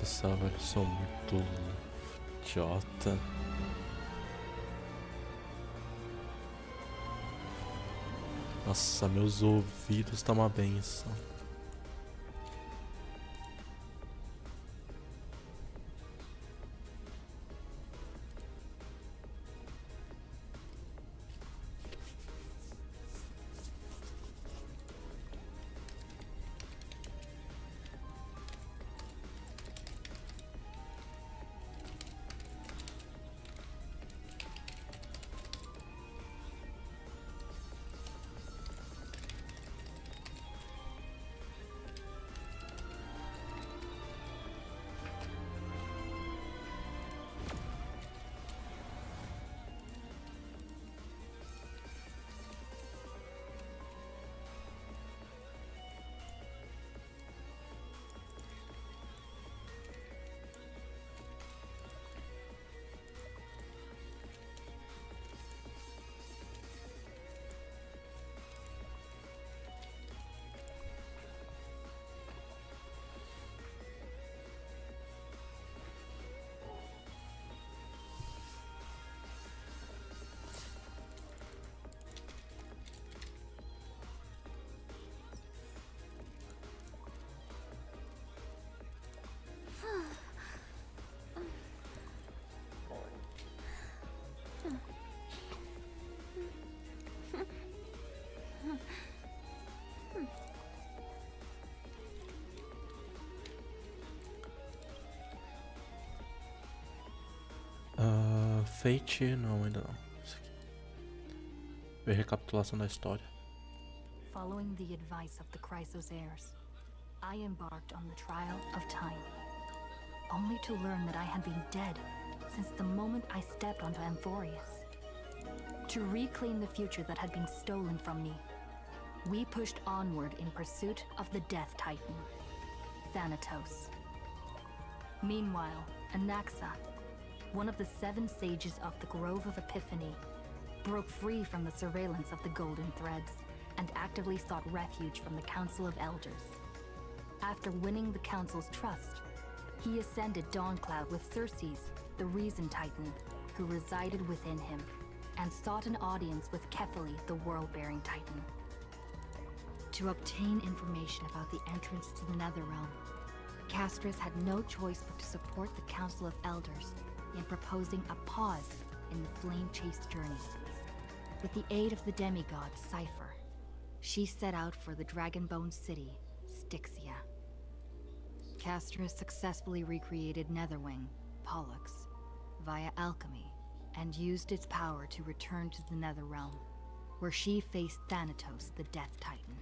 do céu, velho, eu sou muito idiota. Nossa, meus ouvidos estão uma benção. Fate, não, ainda não. Isso aqui. Ver recapitulação da história. Following the advice of the Chrysos heirs, I embarked on the trial of time, only to learn that I had been dead since the moment I stepped onto Amphorius. To reclaim the future that had been stolen from me, we pushed onward in pursuit of the Death Titan, Thanatos. Meanwhile, Anaxa, one of the 7 sages of the Grove of Epiphany, broke free from the surveillance of the Golden Threads and actively sought refuge from the Council of Elders. After winning the Council's trust, he ascended Dawncloud with Xerxes, the Reason Titan, who resided within him, and sought an audience with Kephali, the World-Bearing Titan. To obtain information about the entrance to the Netherrealm, Castris had no choice but to support the Council of Elders in proposing a pause in the flame-chased journey. With the aid of the demigod, Cypher, she set out for the Dragonbone city, Styxia. Castris successfully recreated Netherwing, Pollux, via alchemy, and used its power to return to the Netherrealm, where she faced Thanatos, the Death Titan.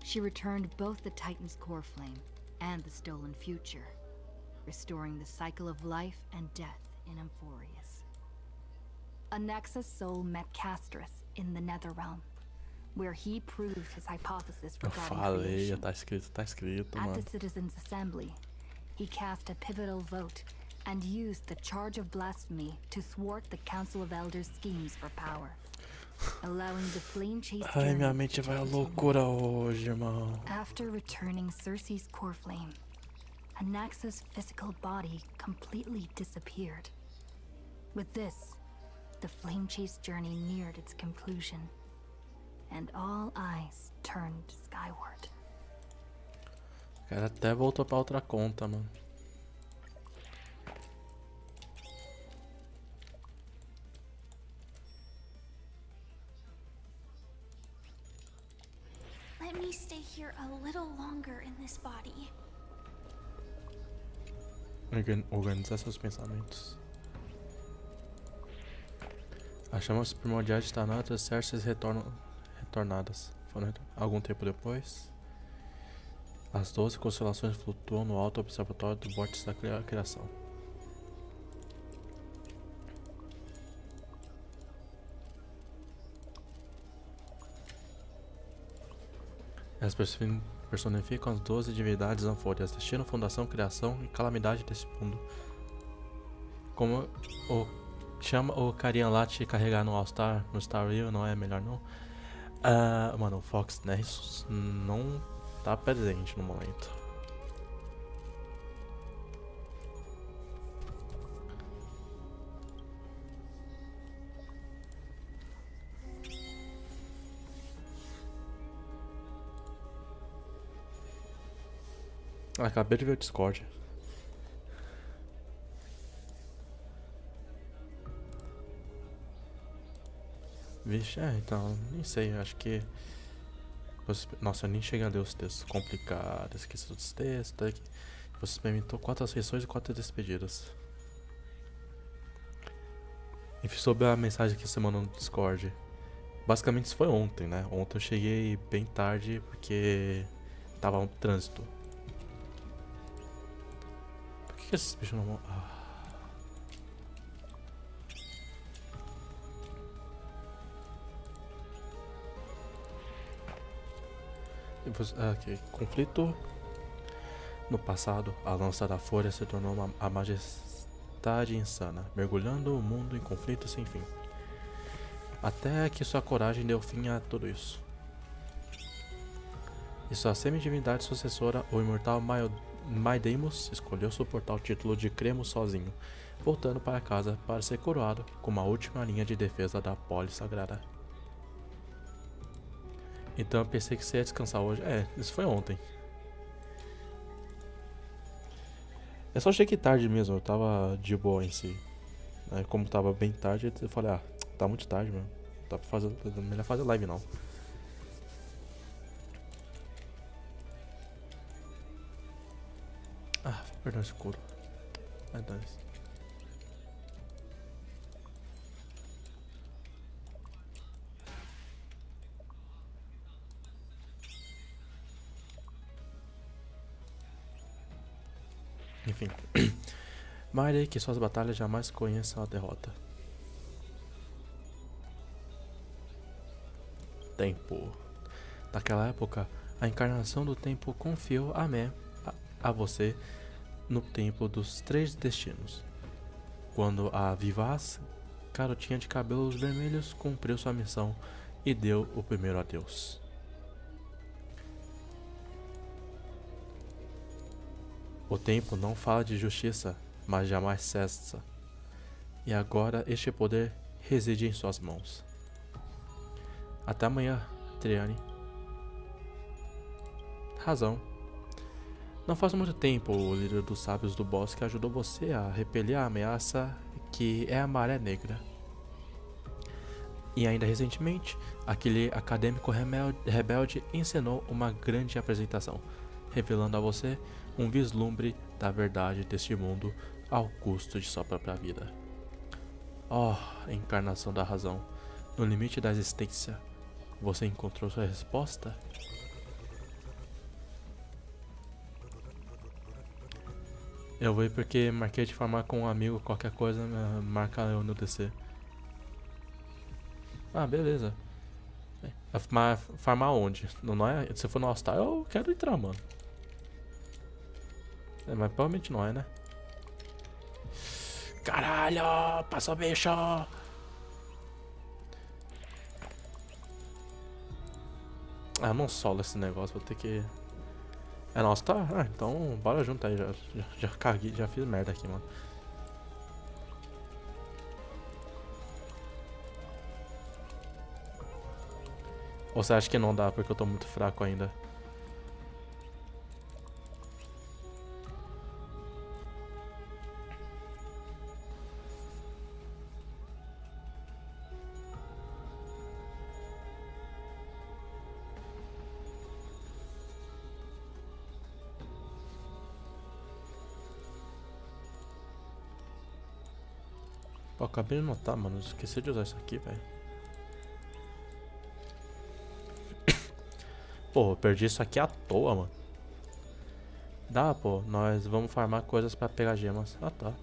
She returned both the Titan's core flame and the stolen future, restoring the cycle of life and death in Amphorius. Anaxa's soul met Castris in the Netherrealm, where he proved his hypothesis regarding creation. Tá escrito, At mano. the Citizens' Assembly, he cast a pivotal vote and used the charge of blasphemy to thwart the Council of Elders' schemes for power, allowing the flame-chased Ai, journey minha mente vai à loucura hoje, irmão. After returning Circe's core flame, Anaxa's physical body completely disappeared. With this, the flame-chased journey neared its conclusion, and all eyes turned skyward. O cara até voltou pra outra conta, mano. Let me stay here a little longer in this body. Organizar seus pensamentos. As chamas primordiais de Thanatos e Xerxes retornadas. Foram algum tempo depois. As 12 constelações flutuam no alto observatório do vórtice da criação. Elas personificam as 12 divindades anfórias, destino, fundação, criação e calamidade desse mundo. Como chama o carinha lá te carregar no All-Star, no Star Wheel, não é melhor não? Mano, o Fox Nessus não tá presente no momento. Acabei de ver o Discord. Vixe, então, nem sei, acho que... Nossa, eu nem cheguei a ler os textos complicados, esqueci dos textos aqui. Você experimentou 4 acessões e 4 despedidas. Enfim, sobre a mensagem que você mandou no Discord. Basicamente isso foi ontem, né? Ontem eu cheguei bem tarde porque tava um trânsito. Por que esses bichos não vão... Ok, conflito. No passado, a lança da fúria se tornou a majestade insana, mergulhando o mundo em conflito sem fim. Até que sua coragem deu fim a tudo isso. E sua semidivindade sucessora, o imortal Maidemos, escolheu suportar o título de Cremo sozinho, voltando para casa para ser coroado como a última linha de defesa da polis sagrada. Então eu pensei que você ia descansar hoje. Isso foi ontem. Eu só cheguei tarde mesmo, eu tava de boa em si. Aí, como tava bem tarde, eu falei, tá muito tarde, mano. Dá pra fazer, melhor fazer live não. Vou perder o escuro. Vai dar isso. Enfim. Marei que suas batalhas jamais conheçam a derrota. Tempo. Naquela época, a encarnação do tempo confiou a você no templo dos 3 destinos. Quando a vivaz garotinha de cabelos vermelhos cumpriu sua missão e deu o primeiro adeus. O tempo não fala de justiça, mas jamais cessa. E agora este poder reside em suas mãos. Até amanhã, Triane. Razão. Não faz muito tempo, o líder dos sábios do bosque ajudou você a repelir a ameaça que é a maré negra. E ainda recentemente, aquele acadêmico rebelde encenou uma grande apresentação, revelando a você um vislumbre da verdade deste mundo ao custo de sua própria vida. Encarnação da razão, no limite da existência, você encontrou sua resposta? Eu vou ir porque marquei de farmar com um amigo, qualquer coisa, marca eu no DC. Beleza. Mas farmar onde? Não é? Se for no All-Star, eu quero entrar, mano. Mas provavelmente não é, né? Caralho! Passou bicho! Não solo esse negócio, vou ter que... É no All-Star? Então bora junto aí, já caguei, já fiz merda aqui, mano. Ou você acha que não dá porque eu tô muito fraco ainda? Pô, acabei de notar, mano. Esqueci de usar isso aqui, velho. Pô, eu perdi isso aqui à toa, mano. Dá, pô. Nós vamos farmar coisas pra pegar gemas. Tá.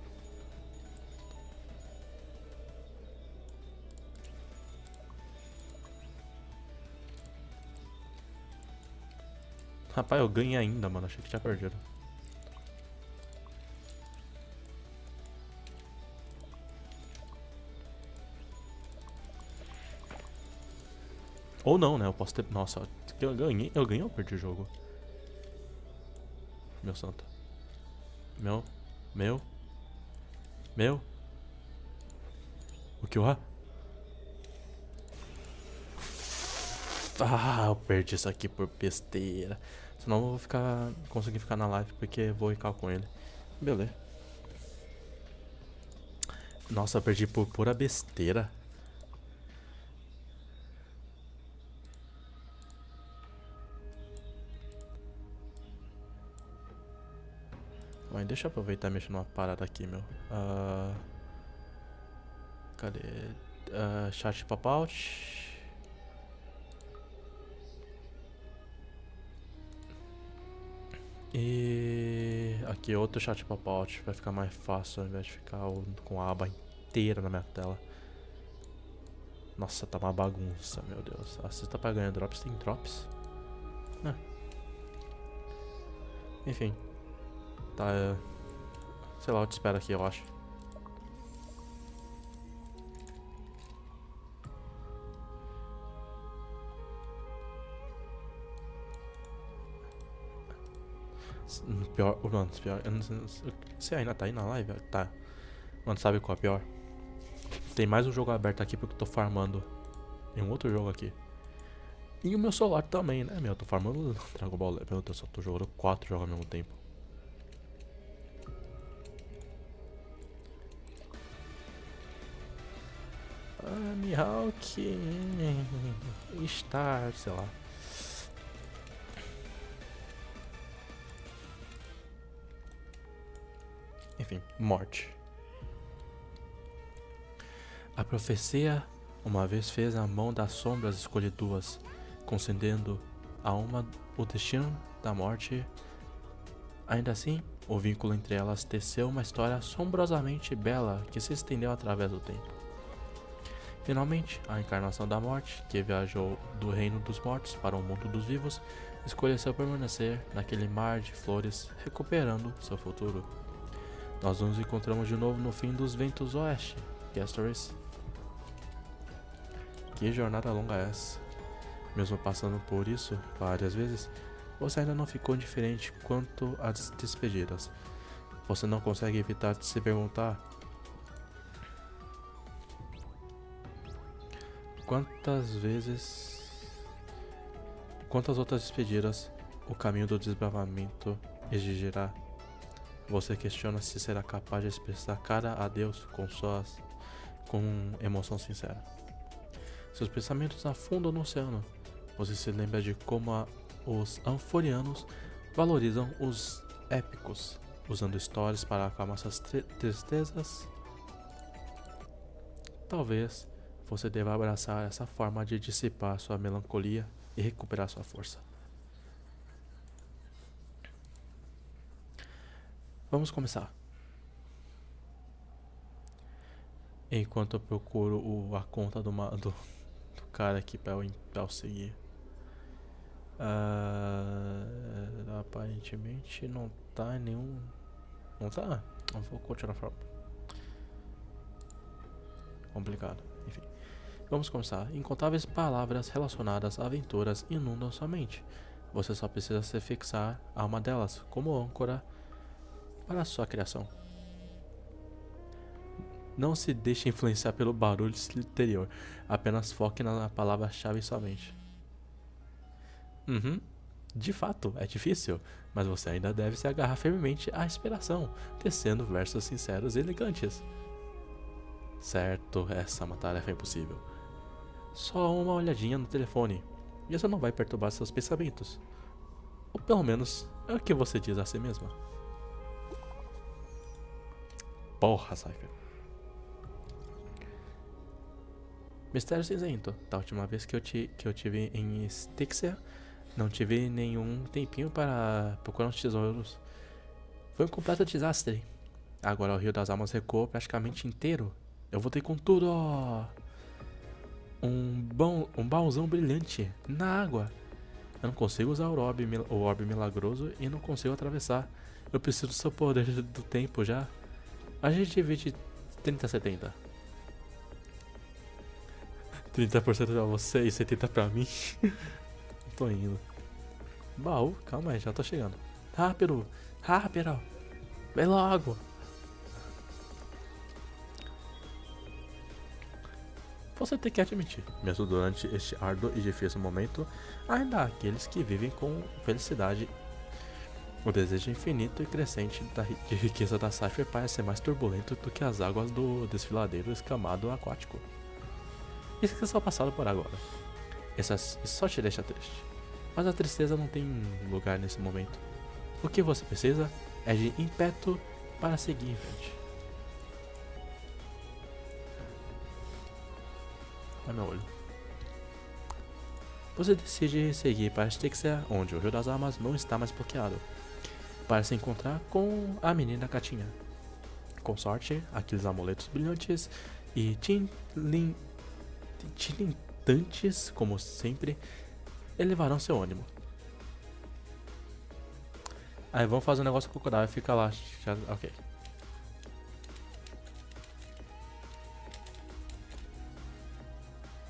Rapaz, eu ganhei ainda, mano. Achei que tinha perdido. Ou não, né? Eu posso ter... Nossa, eu ganhei ou perdi o jogo? Meu santo. Meu. O que eu... eu perdi isso aqui por besteira. Senão eu vou conseguir ficar na live porque vou ricar com ele. Beleza. Nossa, eu perdi por pura besteira. Mas deixa eu aproveitar e mexer numa parada aqui, meu. Cadê? Chat pop-out. E aqui outro chat pop-out. Vai ficar mais fácil ao invés de ficar com a aba inteira na minha tela. Nossa, tá uma bagunça, meu Deus. Assista pra ganhar drops. Tem drops? Enfim. Tá, sei lá, eu te espero aqui, eu acho. Pior, mano, pior, eu não sei, você ainda tá aí na live? Tá. Mano, sabe qual é pior? Tem mais um jogo aberto aqui porque eu tô farmando em um outro jogo aqui. E o meu celular também, né, meu? Eu tô farmando Dragon Ball. Meu Deus, eu tô jogando 4 jogos ao mesmo tempo. Mihawk Star, sei lá. Enfim, morte. A profecia uma vez fez a mão das sombras escolher duas, concedendo a uma o destino da morte. Ainda assim, o vínculo entre elas teceu uma história assombrosamente bela que se estendeu através do tempo. Finalmente, a encarnação da morte, que viajou do reino dos mortos para o mundo dos vivos, escolheu permanecer naquele mar de flores, recuperando seu futuro. Nós nos encontramos de novo no fim dos ventos oeste, Castores. Que jornada longa é essa? Mesmo passando por isso várias vezes, você ainda não ficou indiferente quanto às despedidas. Você não consegue evitar de se perguntar quantas outras despedidas o caminho do desbravamento exigirá. Você questiona se será capaz de expressar cada adeus com emoção sincera. Seus pensamentos afundam no oceano. Você se lembra de como os anforianos valorizam os épicos, usando histórias para acalmar suas tristezas. Talvez você deva abraçar essa forma de dissipar sua melancolia e recuperar sua força. Vamos começar. Enquanto eu procuro a conta do cara aqui pra eu seguir. Aparentemente não tá em nenhum. Não tá? Eu vou continuar a forma. Complicado. Enfim. Vamos começar. Incontáveis palavras relacionadas a aventuras inundam sua mente. Você só precisa se fixar a uma delas como âncora para a sua criação. Não se deixe influenciar pelo barulho exterior. Apenas foque na palavra-chave somente. De fato, é difícil, mas você ainda deve se agarrar firmemente à inspiração, tecendo versos sinceros e elegantes. Certo, essa é uma tarefa impossível. Só uma olhadinha no telefone, e isso não vai perturbar seus pensamentos. Ou pelo menos é o que você diz a si mesma. Porra, Cypher. Mistério cinzento. Da última vez que eu tive em Stixia, não tive nenhum tempinho para procurar uns tesouros. Foi um completo desastre. Agora o Rio das Almas recuou praticamente inteiro. Eu voltei com tudo, ó. Um baúzão brilhante na água. Eu não consigo usar o orbe milagroso e não consigo atravessar. Eu preciso do seu poder do tempo já. A gente divide 30-70. 30% pra você e 70% pra mim. Tô indo. Baú, calma aí, já tô chegando. Rápido, rápido. Vem logo. você tem que admitir, mesmo durante este árduo e difícil momento, ainda há aqueles que vivem com felicidade. O desejo infinito e crescente de riqueza da Cypher parece ser mais turbulento do que as águas do desfiladeiro escamado aquático. Esqueça o passado por agora. Isso só te deixa triste. Mas a tristeza não tem lugar nesse momento. O que você precisa é de ímpeto para seguir em frente. Olha meu olho. Você decide seguir para Stixia, onde o Rio das Armas não está mais bloqueado, para se encontrar com a menina Catinha. Com sorte, aqueles amuletos brilhantes e tilintantes, como sempre, elevarão seu ânimo. Aí vamos fazer um negócio com o Kodai e fica lá. Já, ok.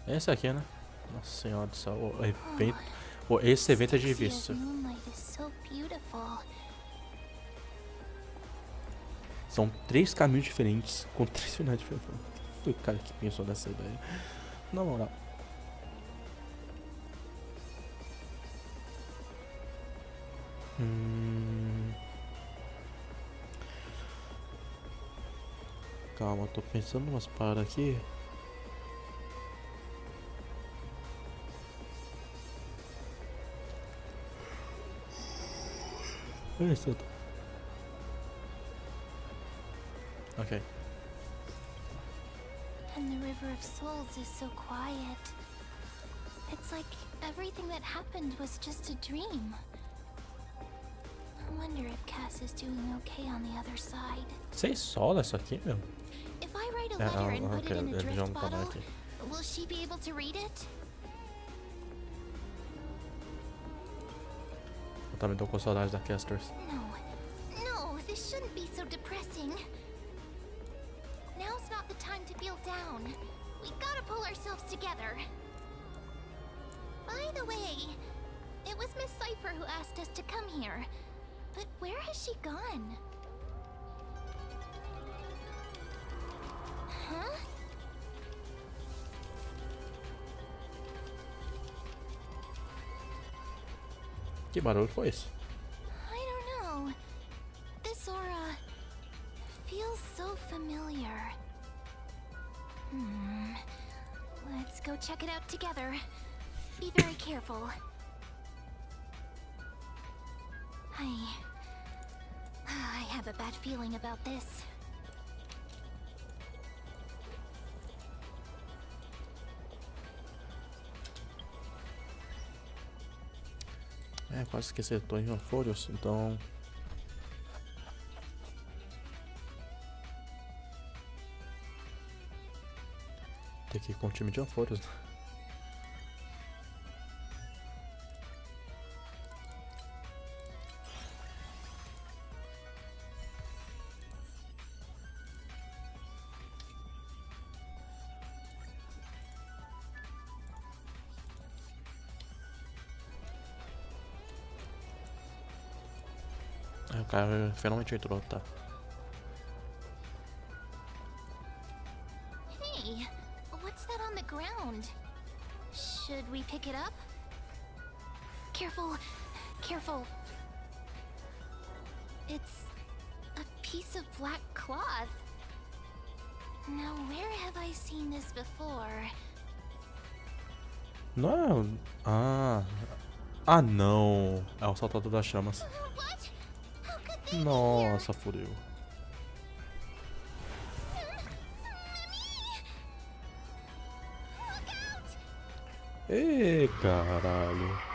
Esse aqui, né? Nossa senhora do céu. Esse evento é de vista. São 3 caminhos diferentes, com 3 finais diferentes. Foi o cara que pensou nessa ideia. Na moral. Calma, eu tô pensando umas paradas aqui. Olha isso. Ok. And the River of Souls is so quiet. It's like everything that happened was just a dream. I wonder if Cass is doing okay on the other side. 6 solas isso aqui, meu? If I write a letter and put it in a drift bottle, will she be able to read it? Eu também tô com saudade da Casters. No, this shouldn't be so depressing. Now's not the time to feel down. We gotta pull ourselves together. By the way, it was Miss Cypher who asked us to come here. But where has she gone? Huh? Que barulho foi esse? I don't know. This aura feels so familiar. Let's go check it out together. Be very careful. I have a bad feeling about this. Quase esqueci, eu tô em Anfórios, então... Tem que ir com o time de Anfórios, né? O cara finalmente entrou, tá? Hey, what's that on the ground? Should we pick it up? Careful, careful. It's a piece of black cloth. Now where have I seen this before? Não. Não. É o saltador das chamas. What? How could they be here? Nossa, fudeu. Look out! Ê, caralho.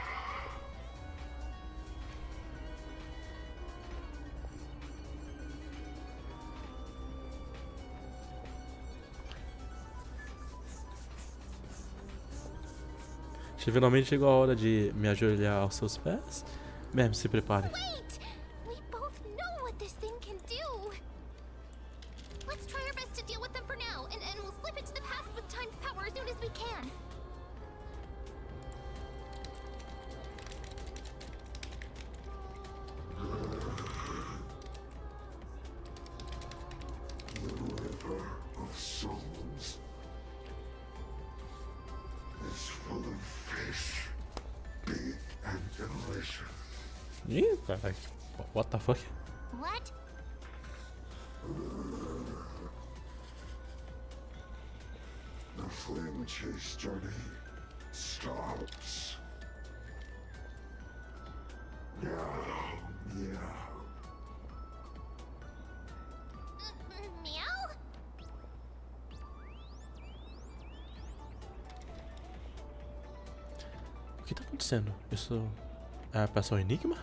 Finalmente chegou a hora de me ajoelhar aos seus pés. Mesmo, se prepare. Wait! We both know what this thing can do. Let's try our best to deal with them for now, and we'll slip into the past with time's power as soon as we can. Ih, caralho. What the fuck? What? The flame chase journey stops. Meow. Meow? O que tá acontecendo? Isso é a peça Enigma?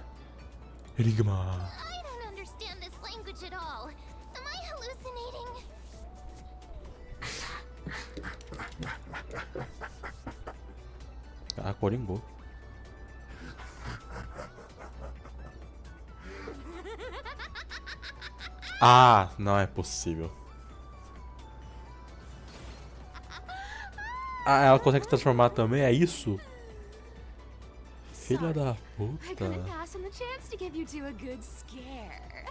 Enigma! I don't understand this language at all. Am I hallucinating? Ah, coringou. Ah, não é possível. Ah, ela consegue se transformar também? É isso? Filha da I couldn't puta. pass on the chance to give you two a good scare.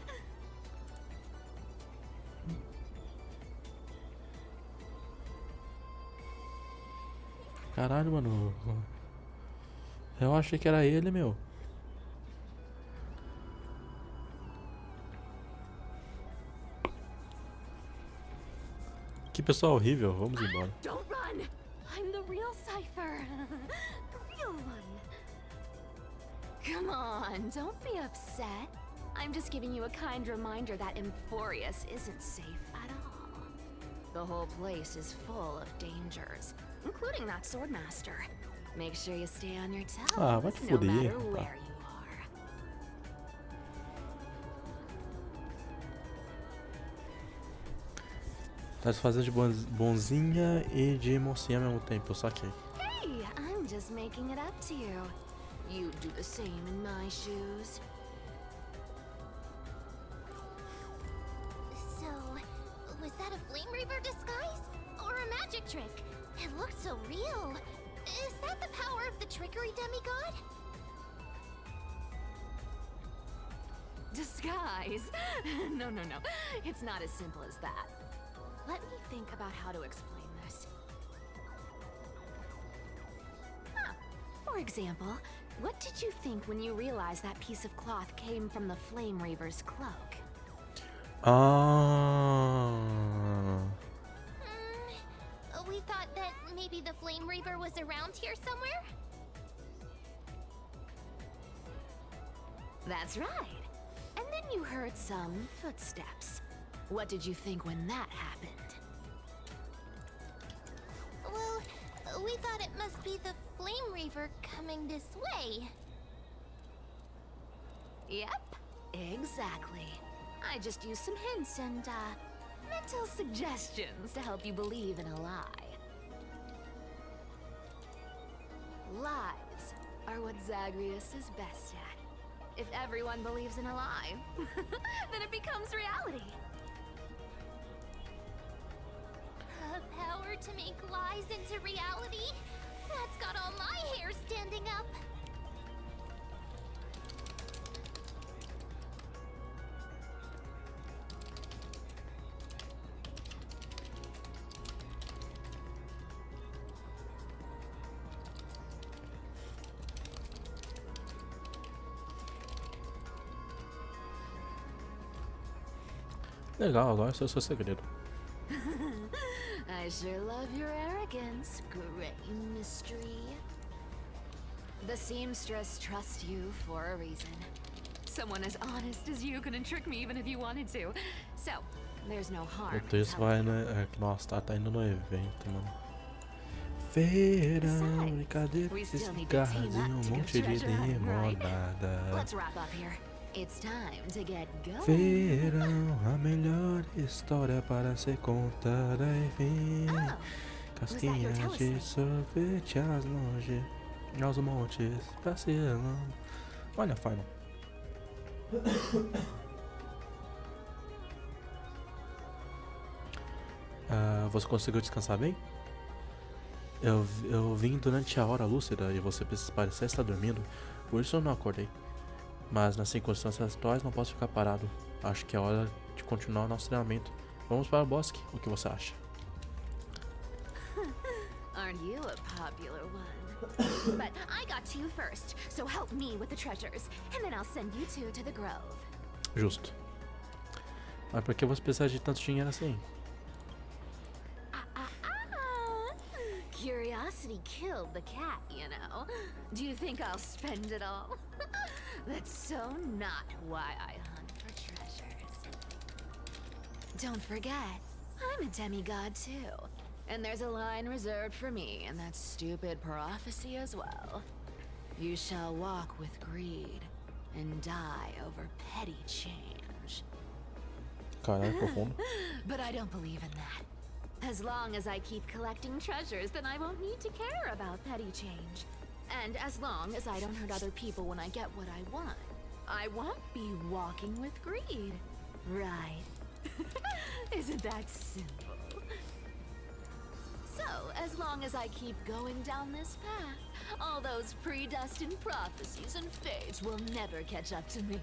Caralho, mano. Eu achei que era ele, meu. Que pessoa horrível. Vamos embora. Don't run! I'm the real Cypher. The real one. Come on, don't be upset. I'm just giving you a kind reminder that Emphorius isn't safe at all. The whole place is full of dangers, including that swordmaster. Make sure you stay on your toes, Ah, vai te no fuder, matter rapaz. where you are. Tá se fazendo de bonzinha e de mocinha ao mesmo tempo, só que. Hey, I'm just making it up to you. You'd do the same in my shoes. So, was that a Flame Reaver disguise? Or a magic trick? It looked so real. Is that the power of the trickery demigod? Disguise? No. It's not as simple as that. Let me think about how to explain this. For example, what did you think when you realized that piece of cloth came from the Flame Reaver's cloak? Ah. We thought that maybe the Flame Reaver was around here somewhere? That's right. And then you heard some footsteps. What did you think when that happened? Well, we thought it must be the Flame Reaver coming this way. Yep, exactly. I just used some hints and, mental suggestions to help you believe in a lie. Lies are what Zagreus is best at. If everyone believes in a lie, then it becomes reality. A power to make lies into reality? That's got all my hair standing up. Legal, agora esse é o seu segredo. I sure love your arrogance, Grey Mystery. The seamstress trusts you for a reason. Someone as honest as you couldn't trick me even if you wanted to. So, there's no harm. Enquanto isso vai, né? Nossa, tá indo no evento, mano. Feirão, e cadê we esse still need to team carzinho? up to Um go monte de treasure hunting, right? limonada. Let's wrap up here. It's time to get going. Feirão, a melhor história para ser contada, enfim. Casquinha de sorvete às longe, aos montes, passeando. Olha, Final. Você conseguiu descansar bem? Eu vim durante a hora lúcida e você parecia estar dormindo, por isso eu não acordei. Mas nas circunstâncias atuais não posso ficar parado. Acho que é hora de continuar nosso treinamento. Vamos para o bosque, o que você acha? Aren't you a popular one? But I got to you first, so help me with the treasures, and then I'll send you two to the grove. Justo. Mas por que você precisa de tanto dinheiro assim? Curiosity killed the cat, you know. Do you think I'll spend it all? That's so not why I hunt for treasures. Don't forget, I'm a demigod too. And there's a line reserved for me in that stupid prophecy as well. You shall walk with greed and die over petty change. Caralho, profundo. But I don't believe in that. As long as I keep collecting treasures, then I won't need to care about petty change. And as long as I don't hurt other people when I get what I want, I won't be walking with greed. Right? Isn't that simple? So, as long as I keep going down this path, all those predestined prophecies and fates will never catch up to me.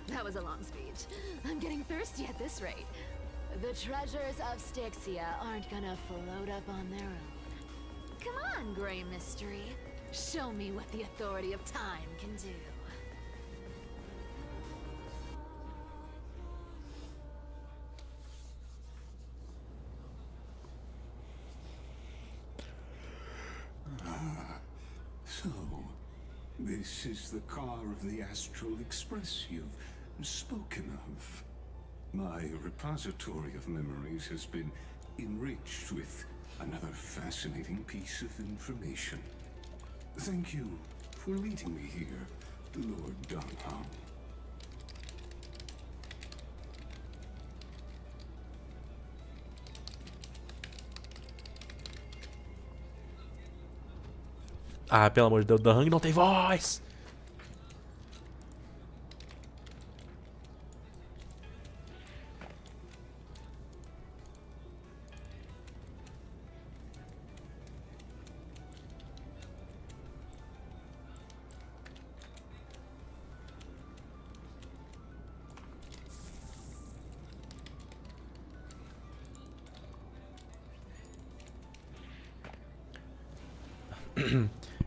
That was a long speech. I'm getting thirsty at this rate. The treasures of Styxia aren't gonna float up on their own. Come on, Grey Mystery. Show me what the authority of time can do. So, this is the car of the Astral Express you've spoken of. My repository of memories has been enriched with another fascinating piece of information. Thank you for leading me here, Lord Donham. Ah, pelo amor de Deus, o Hang não tem voz!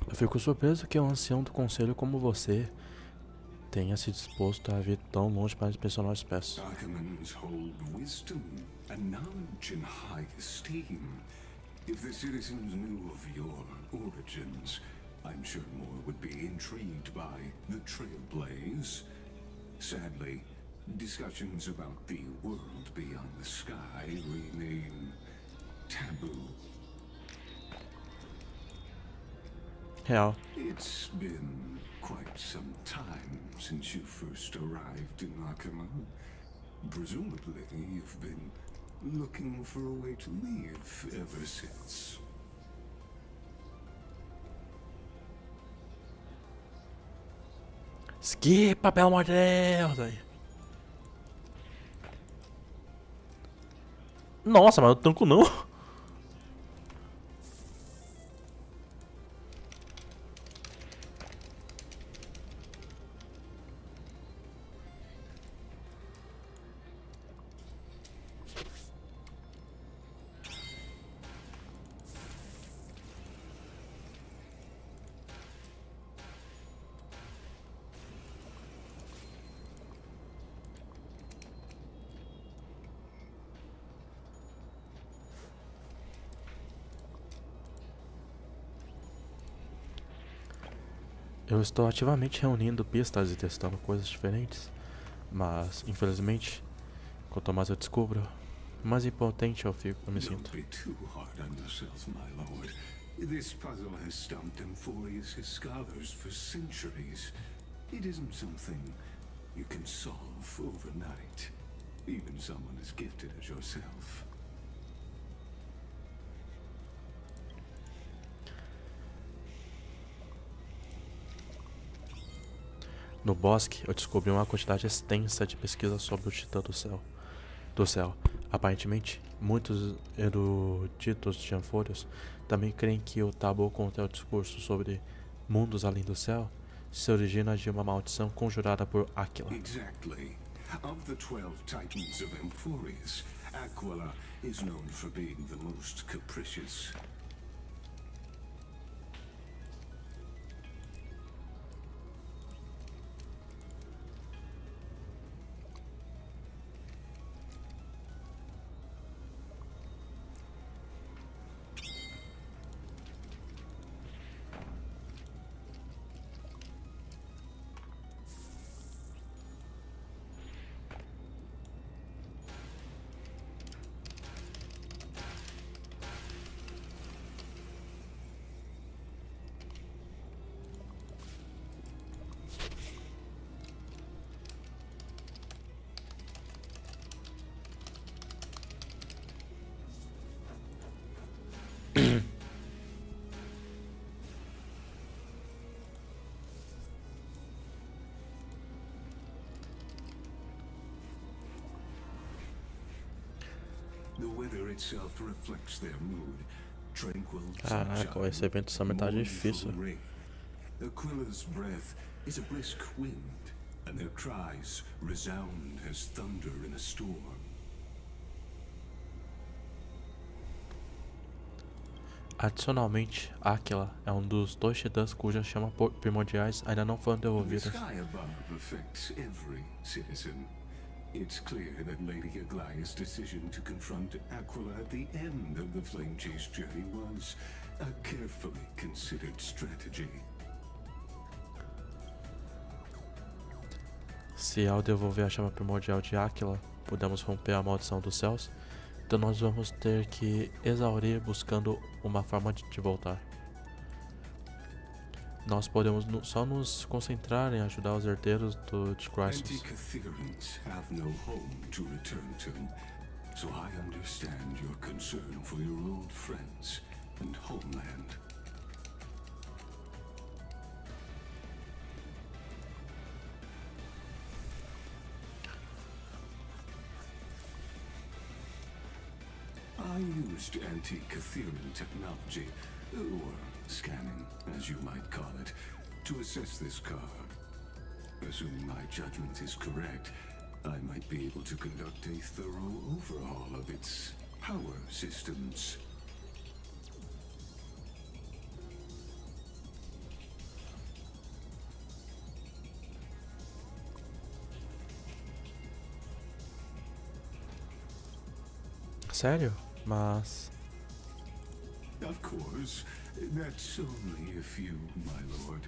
Eu fico surpreso que um ancião do conselho como você tenha se disposto a vir tão longe para inspecionar os pés. Archimans hold wisdom and knowledge in high esteem. If the citizens knew of your origins, I'm sure more would be intrigued by the trailblaze. Sadly, discussions about the world beyond the sky remain taboo. Real. It's been quite some time since you first arrived in Akama. Presumably, you've been looking for a way to leave ever since. Skipa, pelo amor de Deus! Aí. Nossa, mas o tanco não. Eu estou ativamente reunindo pistas e testando coisas diferentes, mas, infelizmente, quanto mais eu descubro, mais impotente eu me sinto. Don't be too hard on yourself, my lord. This puzzle has stumped Amphorius' scholars for centuries. It isn't something you can solve overnight, even someone as gifted as yourself. No bosque, eu descobri uma quantidade extensa de pesquisas sobre o Titã do céu. Aparentemente, muitos eruditos de Amphorius também creem que o tabu contém o discurso sobre mundos além do céu se origina de uma maldição conjurada por Aquila. Exactly. Of the 12 titans of Amphorius, Aquila is known for being the most capricious. The weather itself reflects their mood. Tranquil Caraca, esse evento também tá difícil. rain. Aquila's breath is a brisk wind, and their cries resound as thunder in a storm. Adicionalmente, Aquila é dos 2 titãs cujas chamas primordiais ainda não foram The devolvidas. sky above affects every citizen. It's clear that Lady Aglaya's decision to confront Aquila at the end of the Flame Chase journey was a carefully considered strategy. Se ao devolver a chama primordial de Aquila, pudermos romper a maldição dos céus, então nós vamos ter que exaurir buscando uma forma de voltar. Nós podemos só nos concentrar em ajudar os herdeiros de Crisis. Anti-Catherians have no home to return to, so I understand your concern for your old friends and homeland. I used anti-Catherian technology, or scanning, as you might call it, to assess this car. Assuming my judgment is correct, I might be able to conduct a thorough overhaul of its power systems. Sério? Mas... Of course, that's only if you, my lord,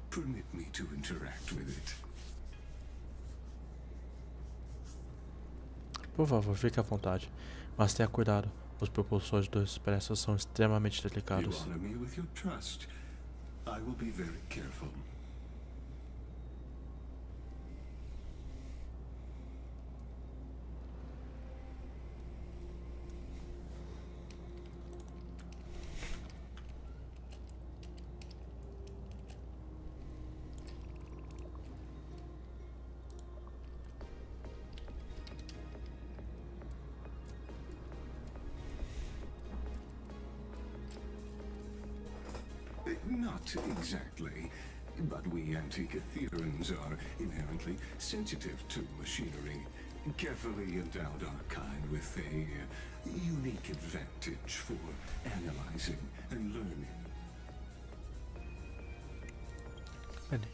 permit me to interact with it. Por favor, fique à vontade. Mas tenha cuidado. Os propulsores do expresso são extremamente You delicados. honor me with your trust. I will be very careful. Not exactly, but we Anti-Catherians are inherently sensitive to machinery. Carefully endowed our kind with a unique advantage for analyzing and learning. Penny,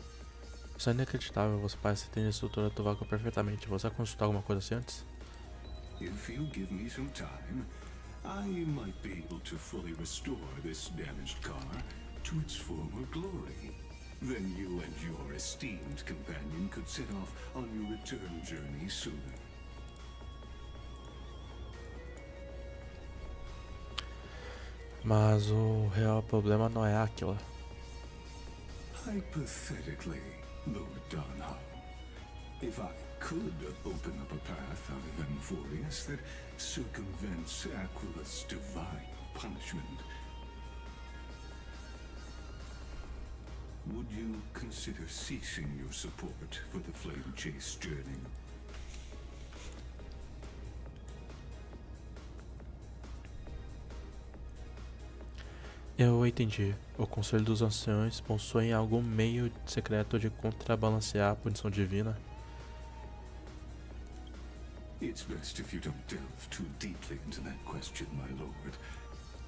isso é inacreditável. Você parece ter a estrutura do vácuo perfeitamente. Você vai consultar alguma coisa assim antes? If you give me some time, I might be able to fully restore this damaged car to its former glory. Then you and your esteemed companion could set off on your return journey sooner. Mas o real problema não é Aquila. Hypothetically, Lord Donham, if I could open up a path out of Amphorius that circumvents Aquila's divine punishment, would you consider ceasing your support for the Flame Chase journey? Eu entendi. O Conselho dos Anciões possui algum meio secreto de contrabalancear a punição divina? It's best if you don't delve too deeply into that question, my lord.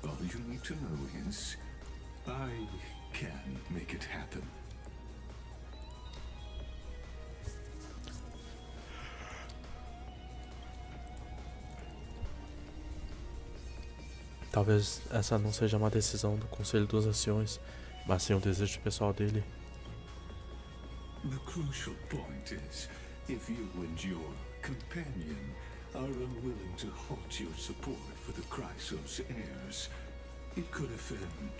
All you need to know is, I can make it happen. Talvez essa não seja uma decisão do Conselho dos Anciões, mas sim um desejo pessoal dele. The crucial point is, if you and your companion are unwilling to halt your support for the Chrysos heirs, it could offend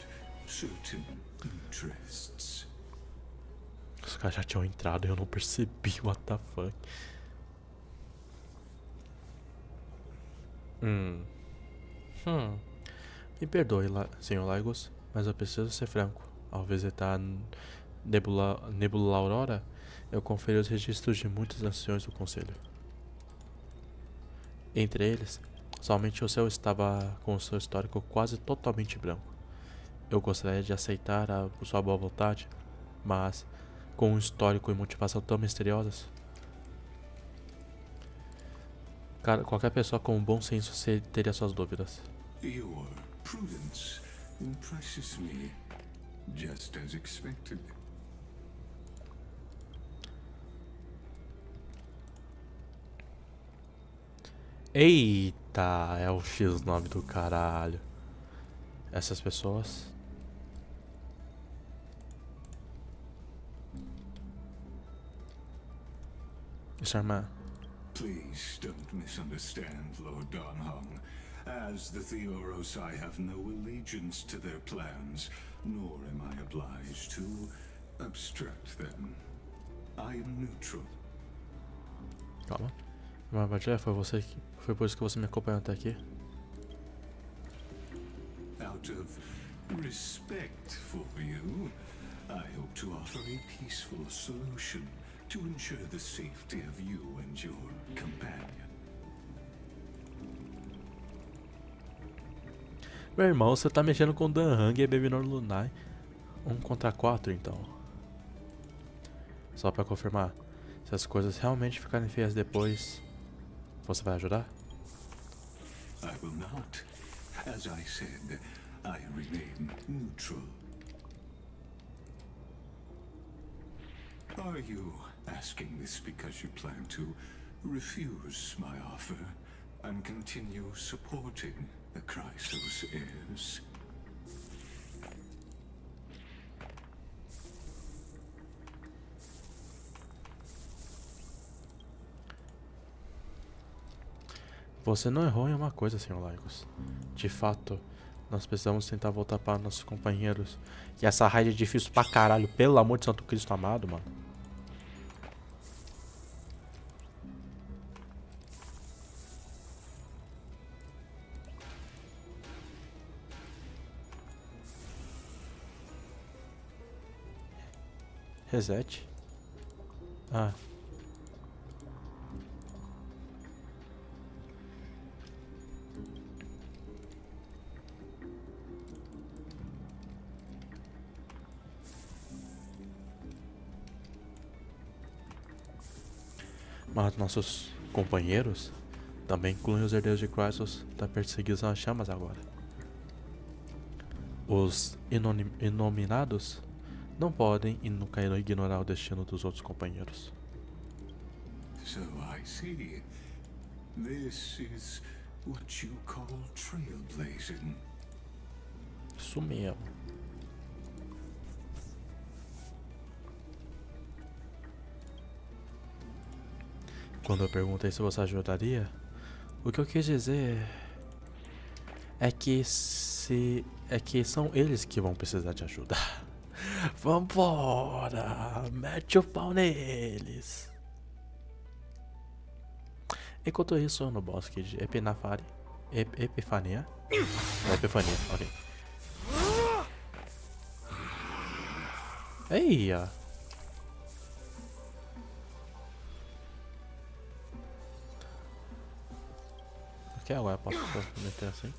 certain interests. Os caras já tinham entrado e eu não percebi, what the fuck. Me perdoe, senhor Lagos, mas eu preciso ser franco. Ao visitar Nebula Aurora, eu conferi os registros de muitos anciões do Conselho. Entre eles, somente o seu estava com o seu histórico quase totalmente branco. Eu gostaria de aceitar por sua boa vontade, mas com um histórico e motivação tão misteriosas, qualquer pessoa com bom senso teria suas dúvidas. Your prudence impresses me, just as expected. Eita, é o X9 do caralho. Essas pessoas. Isso, irmã. Please don't misunderstand, Lord Donhong. As the Theorosai have no allegiance to their plans, nor am I obliged to obstruct them. I am neutral. Calma. Mas foi por isso que você me acompanhou até aqui? Out of respect for you, I hope to offer a peaceful solution to ensure the safety of you and your companion. Meu irmão, você tá mexendo com Danhang e Baby Nor Lunai. 1 contra 4, então. Só pra confirmar, se as coisas realmente ficarem feias depois, você vai ajudar? I will not. As I said, I remain neutral. Are you asking this because you plan to refuse my offer and continue supporting the Chrysos heirs? Você não errou em uma coisa, Sr. Lagos. De fato, nós precisamos tentar voltar para nossos companheiros. E essa raid é difícil pra caralho, pelo amor de Santo Cristo amado, mano. Reset. Ah. Mas nossos companheiros também incluem os herdeiros de Chrysos da perseguição às chamas agora. Os inominados não podem e nunca irão ignorar o destino dos outros companheiros. So I see. This is what you call trailblazing. Isso mesmo. Quando eu perguntei se você ajudaria, o que eu quis dizer é que são eles que vão precisar de ajuda. Vambora! Mete o pau neles! Enquanto isso, no bosque de Epifania, ok. Eia! Ok, agora posso meter assim.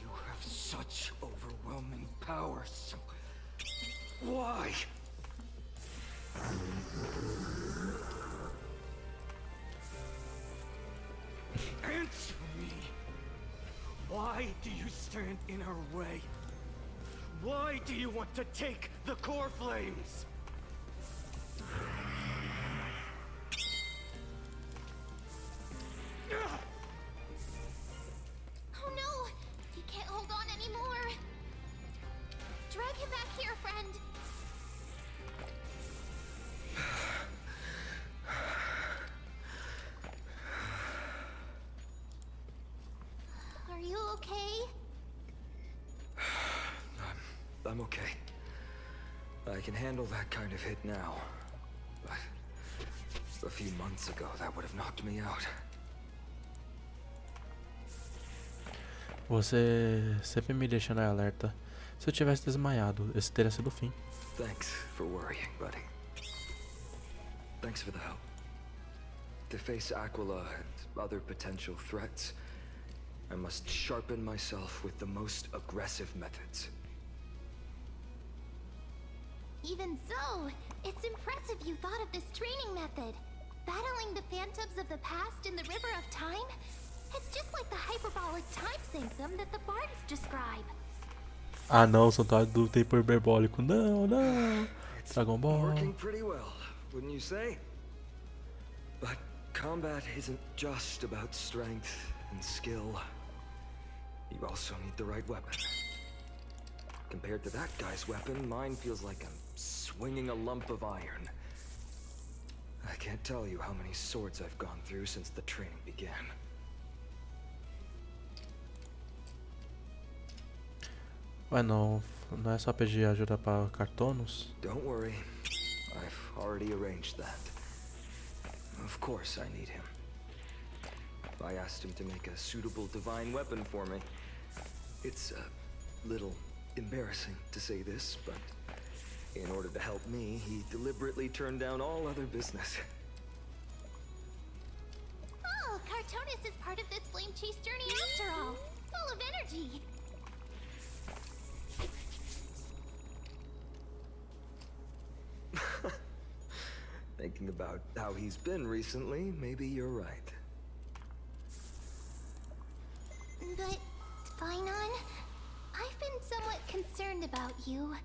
You have such overwhelming power, so why? do you stand in our way? Why do you want to take the core flames? Oh no! He can't hold on anymore. Drag him back here, friend. Are you okay? I'm okay. I can handle that kind of hit now. But a few months ago, that would have knocked me out. Você sempre me deixa em alerta. Se eu tivesse desmaiado, esse teria sido o fim. Thanks for worrying, buddy. Thanks for the help. To face Aquila and other potential threats, I must sharpen myself with the most aggressive methods. Even so, it's impressive you thought of this training method. Battling the phantoms of the past in the River of Time? It's just like the hyperbolic time symptom that the bards describe. Ah não, Santuário do Tempo Hiperbólico. Não, não. Dragon Ball. Working pretty well, wouldn't you say? But combat isn't just about strength and skill. You also need the right weapon. Compared to that guy's weapon, mine feels like I'm swinging a lump of iron. I can't tell you how many swords I've gone through since the training began. Ué, não é só pedir ajuda para Cartonos? Don't worry, I've already arranged that. Of course I need him. I asked him to make a suitable divine weapon for me. It's a little embarrassing to say this, but in order to help me, he deliberately turned down all other business. Oh, Cartonis is part of this flame chase journey after all. Full of energy. Thinking about how he's been recently, maybe you're right. But, Finon, I've been somewhat concerned about you.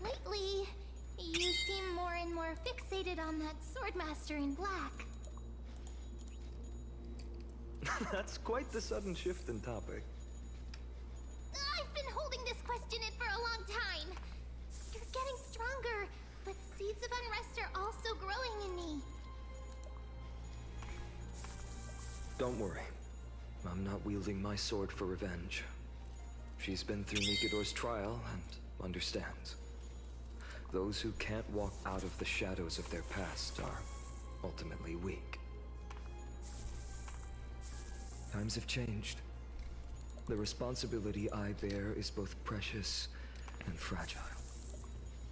Lately, you seem more and more fixated on that Swordmaster in black. That's quite the sudden shift in topic. I've been holding this question in for a long time. You're getting stronger, but seeds of unrest are also growing in me. Don't worry. I'm not wielding my sword for revenge. She's been through Nikidor's trial and understands. Those who can't walk out of the shadows of their past are ultimately weak. Times have changed. The responsibility I bear is both precious and fragile.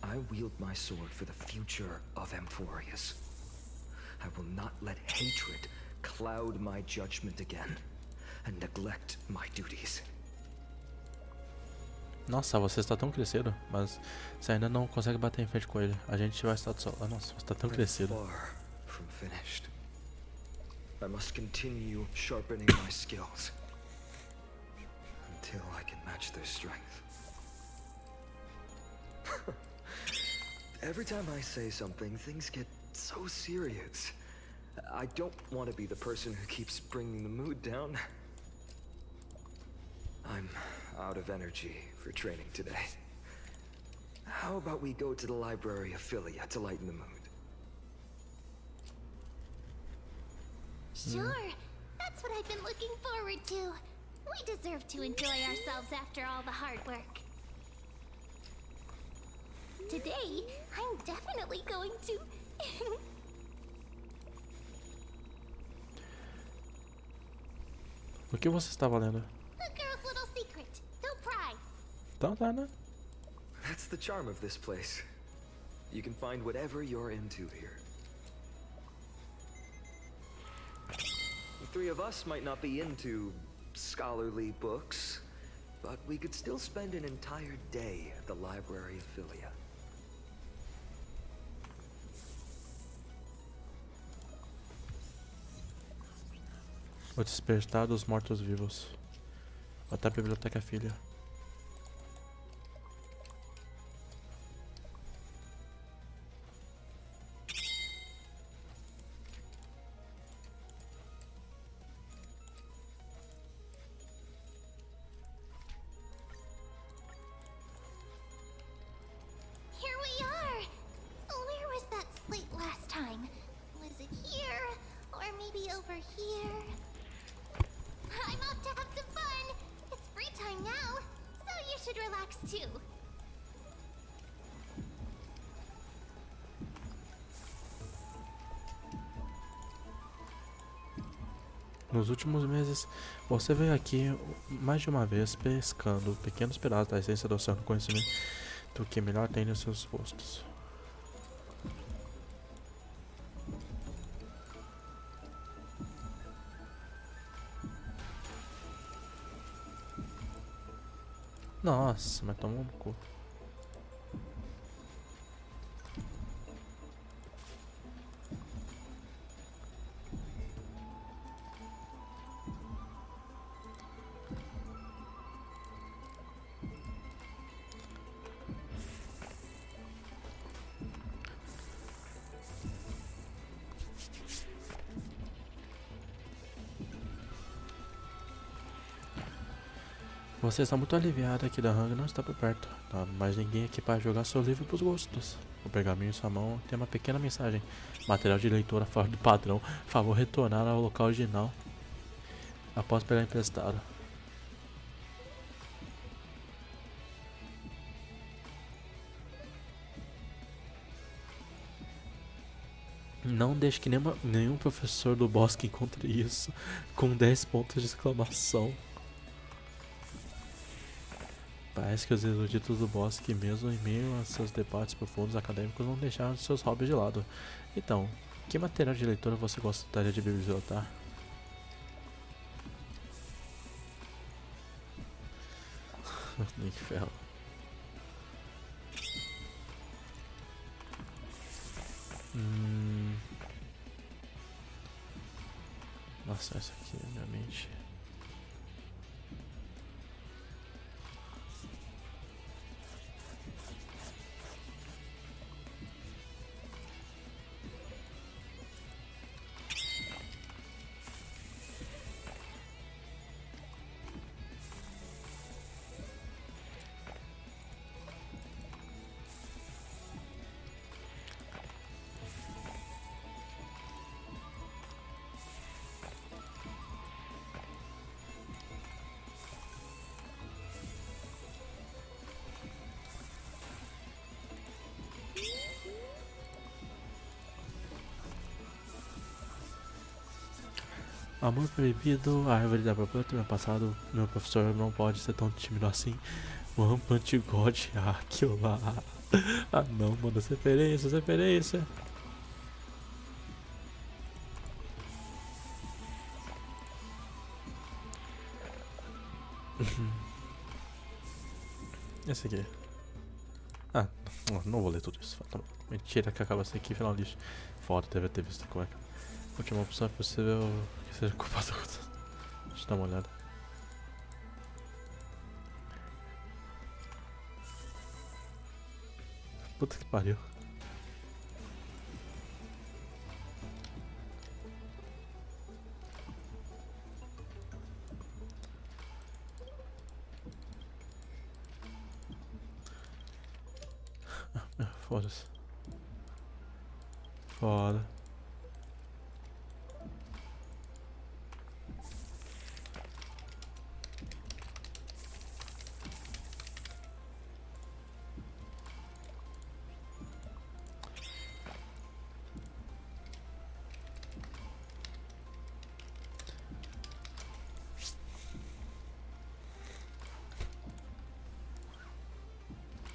I wield my sword for the future of Amphorius. I will not let hatred cloud my judgment again and neglect my duties. Nossa, você está tão crescido, mas você ainda não consegue bater em frente com ele. A gente vai estar só. Nossa, você está tão crescido. Far from finished. I must continue sharpening my skills until I can match their strength. Every time I say something, things get so serious. I don't want to be the person who keeps bringing the mood down. I'm out of energy for training today. How about we go to the library of Philia to lighten the mood? Sure, that's what I've been looking forward to. We deserve to enjoy ourselves after all the hard work. Today, I'm definitely going to... O que você estava lendo? A girl's little secret. Don't pry. Então tá, né? That's the charm of this place. You can find whatever you're into here. The three of us might not be into scholarly books, but we could still spend an entire day at the library of Philia. O despertar dos mortos-vivos. Até a biblioteca filha. Here we are! Where was that slate last time? Was it here? Or maybe over here? I'm off to have some fun! It's free time now, so you should relax too. Nos últimos meses, você veio aqui mais de uma vez pescando pequenos pedaços da essência do oceano conhecimento do que melhor tem nos seus rostos. Nossa, mas tomou no cu. Você está muito aliviada que da Hang não está por perto. Não há mais ninguém aqui para jogar seu livro pros gostos. O pergaminho em sua mão tem uma pequena mensagem. Material de leitura fora do padrão. Favor retornar ao local original após pegar emprestado. Não deixe que nenhum professor do bosque encontre isso com 10 pontos de exclamação. Parece que os eruditos do bosque, mesmo em meio a seus debates profundos acadêmicos, não deixaram seus hobbies de lado. Então, que material de leitura você gostaria de bibliotecar? Nem que ferro. Nossa, essa aqui é minha mente. Amor proibido, a árvore da própria no passado, meu professor não pode ser tão tímido assim. O rampante God, aquilo lá. Ah não, mano, referência. Esse aqui. Ah, não vou ler tudo isso. Tá bom. Mentira que acaba assim aqui, final lixo. Foda, deve ter visto como é que. Última opção é possível que seja culpado. Deixa eu dar uma olhada. Puta que pariu. Foda-se. Foda.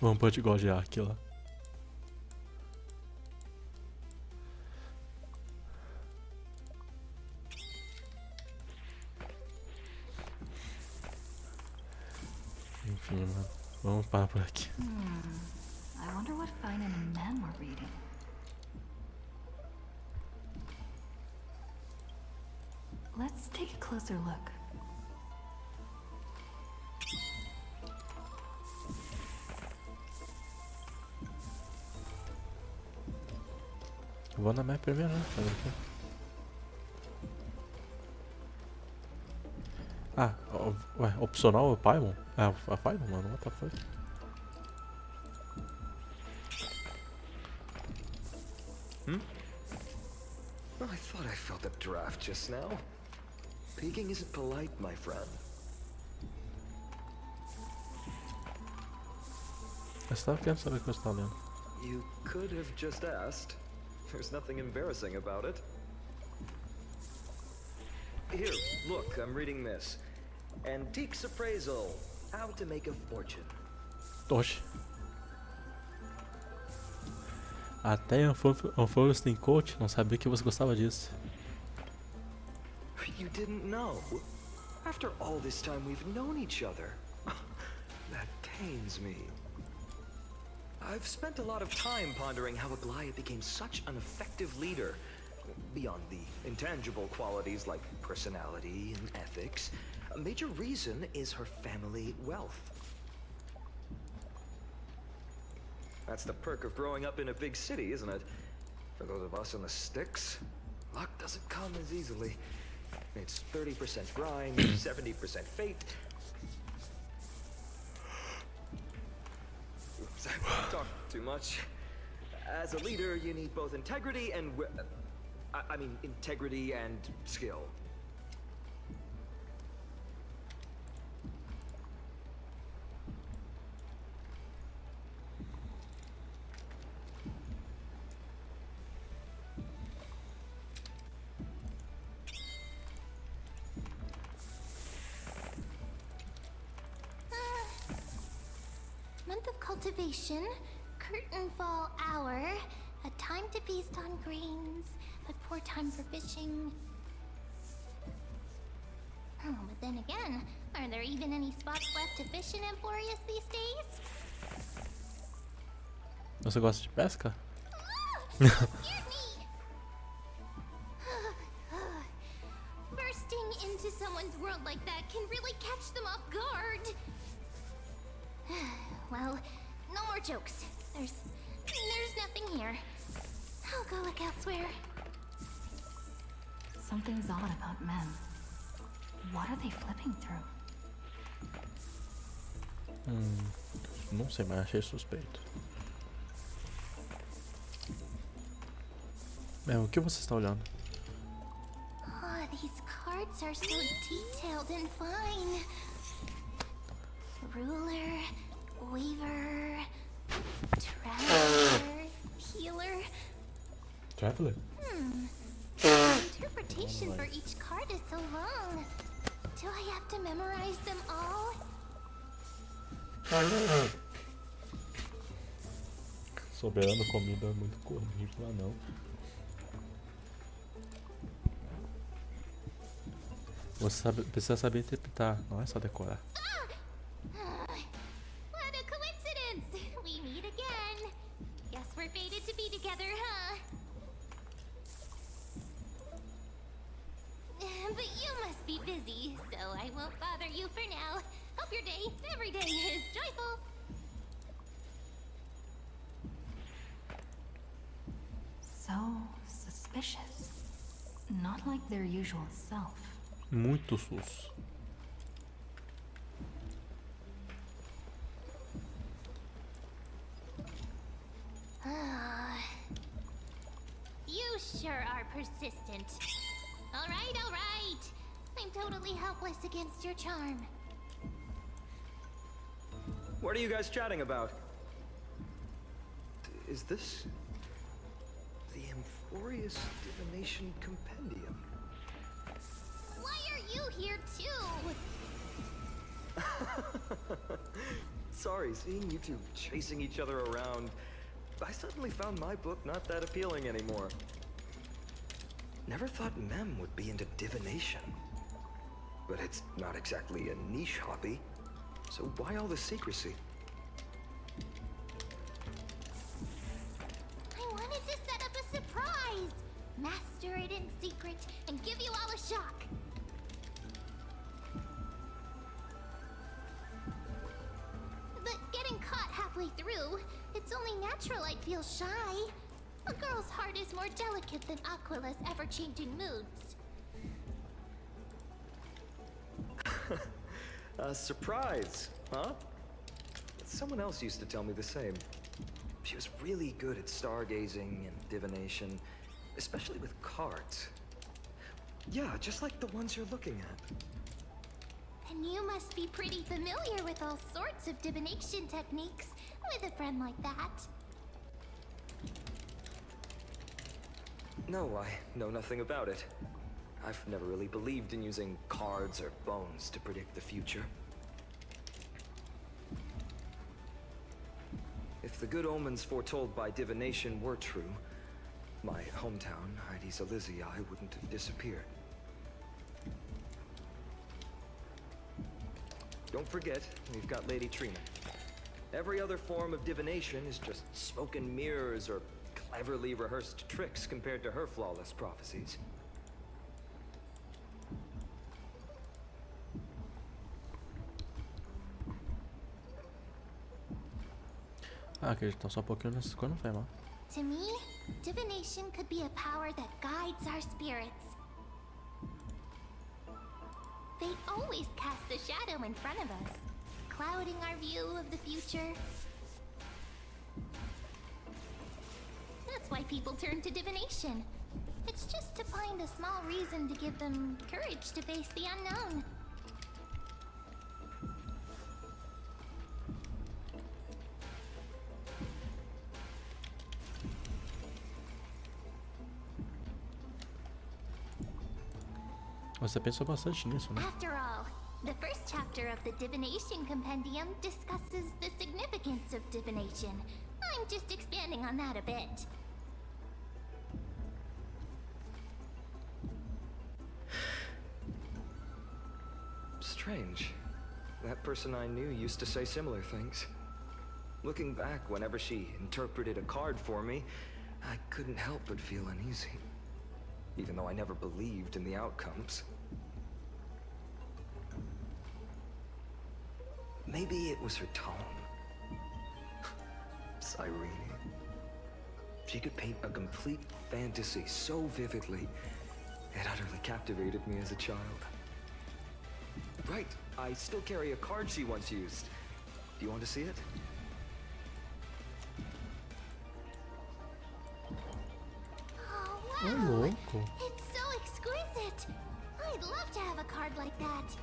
Vamos pôr de igual de aqui lá. Enfim, mano. Vamos parar por aqui. I wonder what Finan and Men were reading. Let's take a closer look. Vou na map primeiro, né? Fazer o quê? Ah, ué, opcional é o Paimon? É a Paimon, mano, what the fuck? Oh, I thought I felt a draft just now. Peeking isn't polite, my friend. Eu estava querendo saber o que você tá lendo. You could have just asked. There's nothing embarrassing about it. Here, look, I'm reading this. Antiques Appraisal. How to make a fortune. Oxe. Até Unfortunately Coach não sabia que você gostava disso. You didn't know? After all this time we've known each other. That pains me. I've spent a lot of time pondering how Aglaia became such an effective leader. Beyond the intangible qualities like personality and ethics, a major reason is her family wealth. That's the perk of growing up in a big city, isn't it? For those of us in the sticks, luck doesn't come as easily. It's 30% grind, 70% fate. Oops, I talked too much. As a leader, you need both integrity and integrity and skill. Month of cultivation, curtain fall hour, a time to feast on grains, but poor time for fishing. Oh, but then again, are there even any spots left to fish in Emporius these days? Você gosta de pesca? Scared me! Bursting into someone's world like that can really catch them off guard. Well, no more jokes. There's nothing here. I'll go look elsewhere. Something's odd about men. What are they flipping through? Não sei, mas achei suspeito. O que você está olhando? Oh, these cards are so detailed and fine. Ruler, weaver, traveler, healer. Traveler? The interpretation for each card is so long. Do I have to memorize them all? Soberano comida é muito currículo, não. Você precisa saber interpretar, não é só decorar. What a coincidence! We meet again. Guess we're fated to be together, huh? But you must be busy, so I won't bother you for now. Hope your day, every day, is joyful. So suspicious. Not like their usual self. Muito sus. You sure are persistent. All right, all right. I'm totally helpless against your charm. What are you guys chatting about? Is this the Emporius Divination Compendium? Why are you here too? Sorry, seeing you two chasing each other around, I suddenly found my book not that appealing anymore. Never thought Mem would be into divination. But it's not exactly a niche hobby, so why all the secrecy? I wanted to set up a surprise. Master it in secret and give you all a shock. But getting caught halfway through, it's only natural I'd feel shy. A girl's heart is more delicate than Aquila's ever-changing moods. Surprise, huh? Someone else used to tell me the same. She was really good at stargazing and divination, especially with cards. Yeah, just like the ones you're looking at. And you must be pretty familiar with all sorts of divination techniques with a friend like that. No, I know nothing about it. I've never really believed in using cards or bones to predict the future. If the good omens foretold by divination were true, my hometown, Heidi's Elysiae, wouldn't have disappeared. Don't forget, we've got Lady Trina. Every other form of divination is just smoke and mirrors or cleverly rehearsed tricks compared to her flawless prophecies. Ah, acreditar só um pouquinho nessa coisa não foi mal. To me, divination could be a power that guides our spirits. Fate always casts a shadow in front of us, clouding our view of the future. That's why people turn to divination. It's just to find a small reason to give them courage to face the unknown. Você pensou bastante nisso, né? After all, the first chapter of the Divination Compendium discusses the significance of divination. I'm just expanding on that a bit. Strange. That person I knew used to say similar things. Looking back, whenever she interpreted a card for me, I couldn't help but feel uneasy. Even though I never believed in the outcomes. Maybe it was her tone. Cyrene. She could paint a complete fantasy so vividly, it utterly captivated me as a child. Right, I still carry a card she once used. Do you want to see it? Oh, Ô, wow! louco. It's so exquisite! I'd love to have a card like that.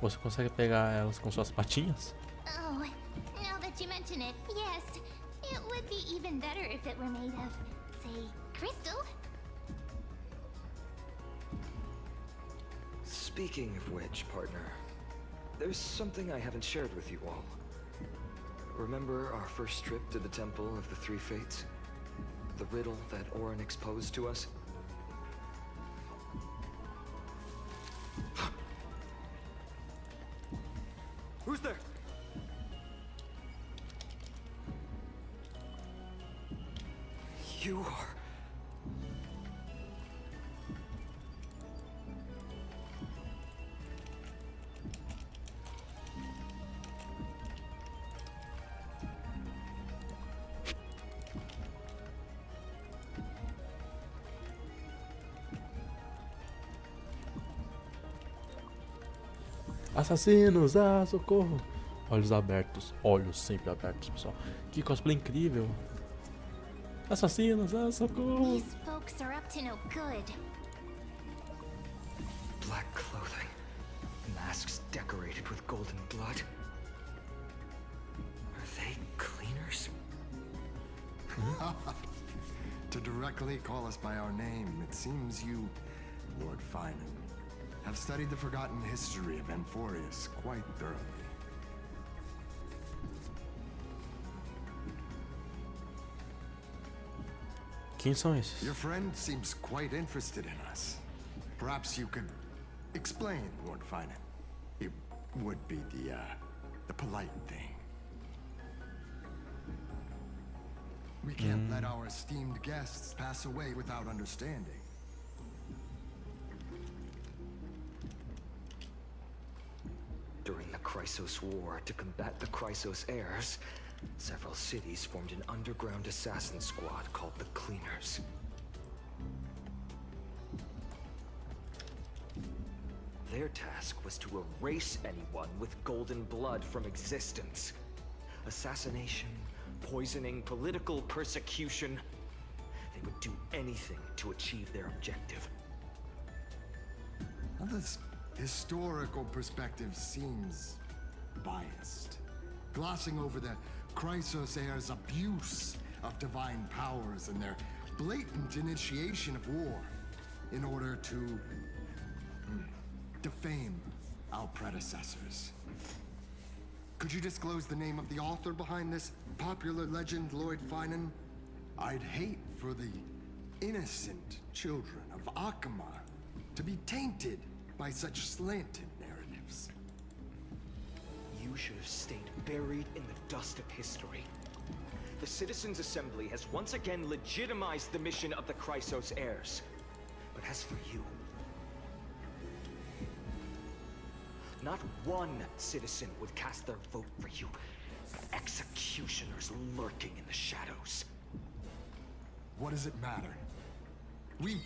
Você consegue pegar elas com suas patinhas? Oh, now that you mention it, yes. It would be even better if it were made of, say, crystal. Speaking of which, partner, there's something I haven't shared with you all. Remember our first trip to the Temple of the Three Fates? The riddle that Orin exposed to us? Who's there? You are... Assassinos, ah, socorro! Olhos abertos, olhos sempre abertos, pessoal. Que cosplay incrível! Assassinos, ah, socorro! These folks are up to no good. Black clothing, masks decorated with golden blood. Are they cleaners? To directly call us by our name, it seems you, Lord Finan, have studied the forgotten history of Amphorius quite thoroughly. Quem são esses? Your friend seems quite interested in us. Perhaps you could explain, Lord Finan. It would be the polite thing. We can't let our esteemed guests pass away without understanding. During the Chrysos War, to combat the Chrysos heirs, several cities formed an underground assassin squad called the Cleaners. Their task was to erase anyone with golden blood from existence. Assassination, poisoning, political persecution. They would do anything to achieve their objective. Well, this historical perspective seems biased, glossing over the Chrysos heirs' abuse of divine powers and their blatant initiation of war in order to defame our predecessors. Could you disclose the name of the author behind this popular legend, Lloyd Finan? I'd hate for the innocent children of Akama to be tainted by such slanted narratives. You should have stayed buried in the dust of history. The Citizens' Assembly has once again legitimized the mission of the Chrysos heirs. But as for you, not one citizen would cast their vote for you. Executioners lurking in the shadows. What does it matter? We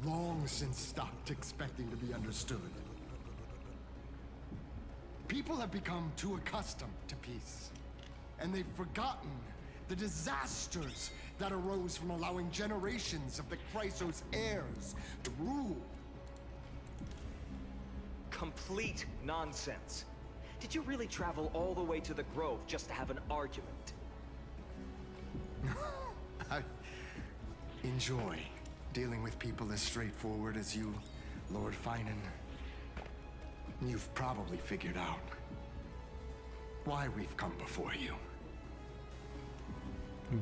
long since stopped expecting to be understood. People have become too accustomed to peace, and they've forgotten the disasters that arose from allowing generations of the Chrysos heirs to rule. Complete nonsense. Did you really travel all the way to the Grove just to have an argument? I enjoy dealing with people as straightforward as you, Lord Finan. You've probably figured out why we've come before you.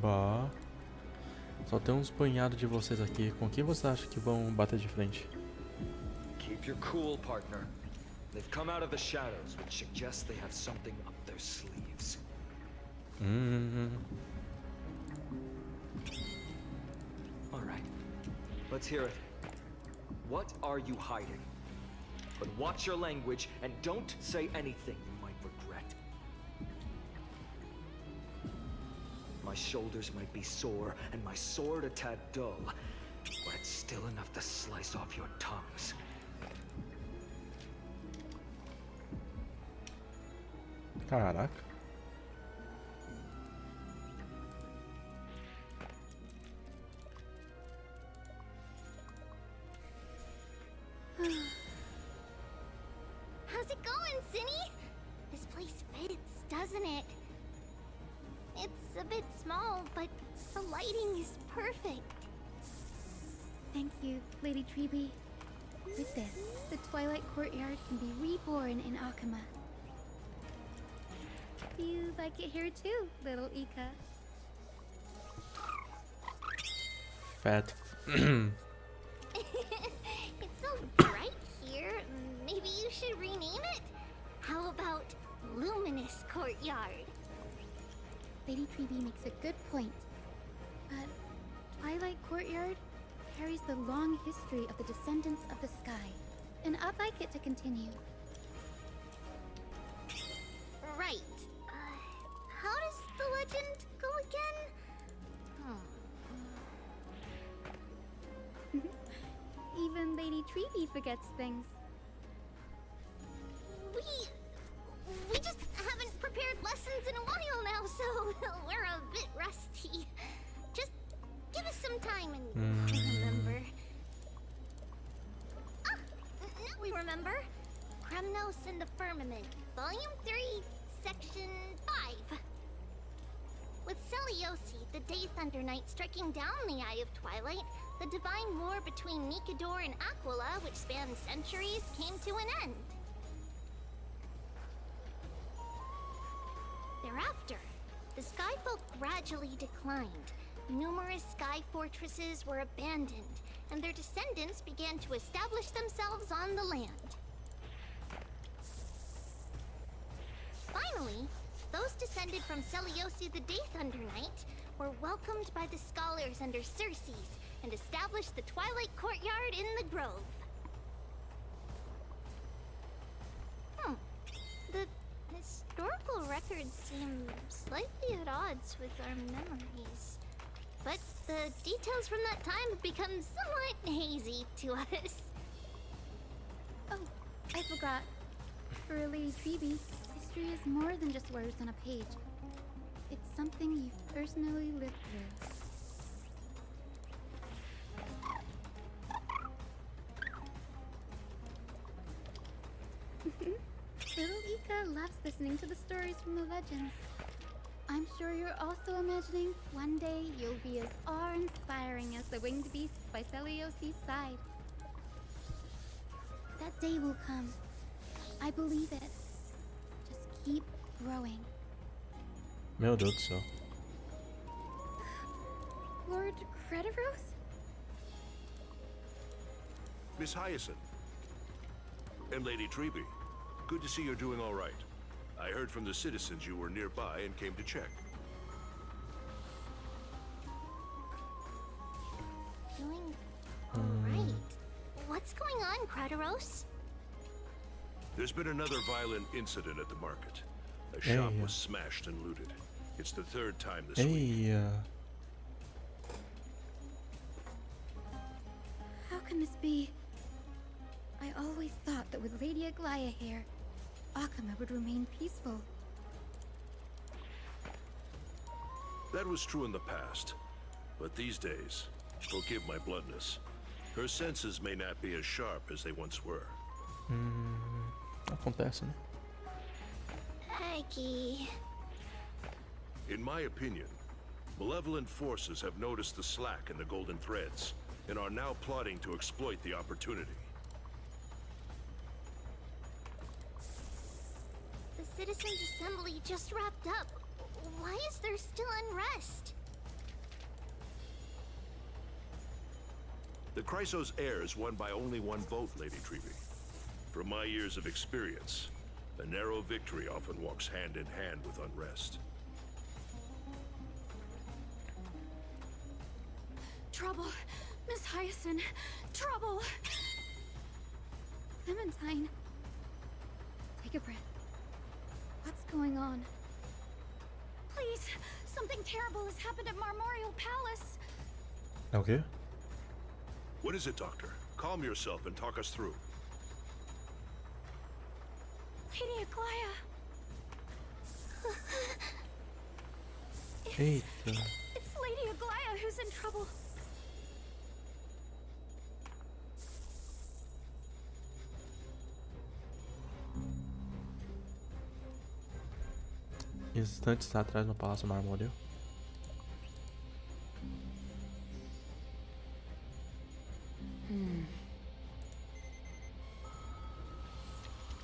Bah. Só tem uns punhados de vocês aqui. Com quem você acha que vão bater de frente? Keep your cool, partner. They've come out of the shadows, which suggests they have something up their sleeves. All right, let's hear it. What are you hiding? But watch your language and don't say anything you might regret. My shoulders might be sore and my sword a tad dull, but it's still enough to slice off your tongues. Caraca. How's it going, Cinny? This place fits, doesn't it? It's a bit small, but the lighting is perfect. Thank you, Lady Treeby. With this, the Twilight Courtyard can be reborn in Akama. You like it here too, little Ika? Fat. It's so bright here. Maybe you should rename it? How about Luminous Courtyard? Lady Treeby makes a good point. But Twilight Courtyard carries the long history of the descendants of the sky, and I'd like it to continue. Right. How does the legend go again? Even Lady Treeby forgets things. We just haven't prepared lessons in a while now, so we're a bit rusty. Just give us some time and remember. Ah, now we remember. Kremnos and the Firmament, Volume 3, Section 5. With Seliosi, the Day Thunder Knight, striking down the Eye of Twilight, the divine war between Nikador and Aquila, which spanned centuries, came to an end. Thereafter, the Skyfolk gradually declined. Numerous sky fortresses were abandoned, and their descendants began to establish themselves on the land. Finally, those descended from Seliosi the Day Thunder Knight were welcomed by the scholars under Circes and established the Twilight Courtyard in the Grove. The historical records seem slightly at odds with our memories. But the details from that time have become somewhat hazy to us. Oh, I forgot. For a Lady Treeby, history is more than just words on a page. It's something you've personally lived through. Little Ika loves listening to the stories from the legends. I'm sure you're also imagining one day you'll be as awe-inspiring as the winged beasts by Celiosi's side. That day will come. I believe it. Just keep growing. Meu Deus do céu. Lord Crediros? Miss Hyacinth. And Lady Treeby. Good to see you're doing all right. I heard from the citizens you were nearby and came to check. Doing alright. What's going on, Crediros? There's been another violent incident at the market. A shop Hey. was smashed and looted. It's the third time this week. Ei, How can this be? I always thought that with Lady Aglaya here, Akama would remain peaceful. That was true in the past. But these days, forgive my bluntness, her senses may not be as sharp as they once were. acontece, né? Aggie. In my opinion, malevolent forces have noticed the slack in the golden threads and are now plotting to exploit the opportunity. The Citizens' Assembly just wrapped up. Why is there still unrest? The Chrysos heirs won by only one vote, Lady Treeby. From my years of experience, a narrow victory often walks hand in hand with unrest. Trouble! Miss Hyacinth! Trouble! Clementine. Take a breath. What's going on? Please! Something terrible has happened at Marmorial Palace! É o quê? What is it, Doctor? Calm yourself and talk us through. Lady Aglaya! Eita. It's Lady Aglaya who's in trouble! Instantes atrás no Palácio Marmoril.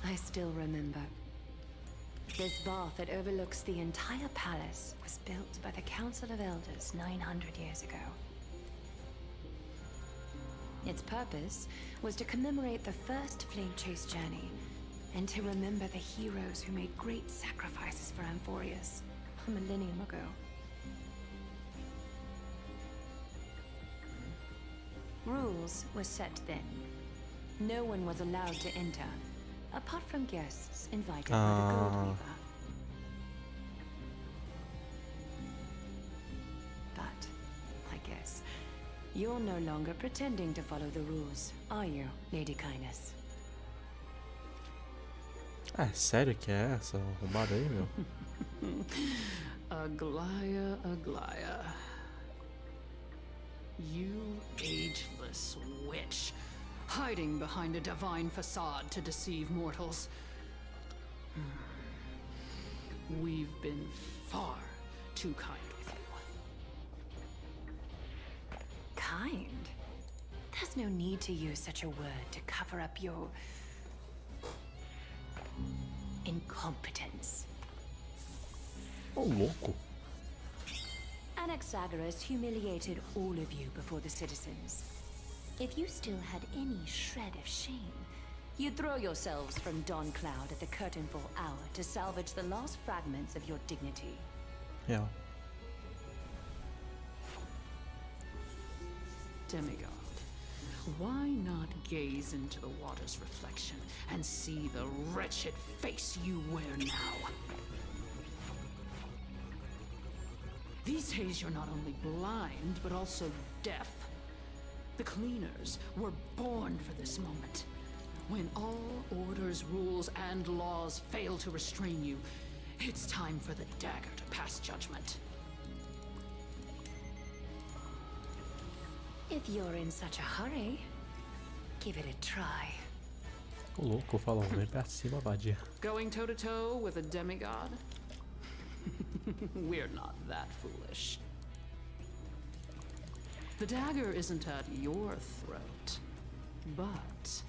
I still remember. This bath that overlooks the entire palace was built by the Council of Elders 900 years ago. Its purpose was to commemorate the first flame chase journey and to remember the heroes who made great sacrifices for Amphorius a millennium ago. Rules were set then. No one was allowed to enter, apart from guests invited by the Gold Weaver. But, I guess, you're no longer pretending to follow the rules, are you, Lady Kindness? Ah, é sério que é essa arrombada aí, meu? Aglaya, Aglaya. You ageless witch, hiding behind a divine facade to deceive mortals. We've been far too kind with you. Kind? There's no need to use such a word to cover up your incompetence. Ô, louco. Anaxagoras humiliated all of you before the citizens. If you still had any shred of shame, you'd throw yourselves from Dawn Cloud at the curtainful hour to salvage the last fragments of your dignity. Real. Demigod, why not gaze into the water's reflection and see the wretched face you wear now? These days you're not only blind, but also deaf. The cleaners were born for this moment. When all orders, rules, and laws fail to restrain you, it's time for the dagger to pass judgment. If you're in such a hurry, give it a try. O louco falou, vem pra cima, vadia. Going toe-to-toe with a demigod? We're not that foolish. The dagger isn't at your throat, but...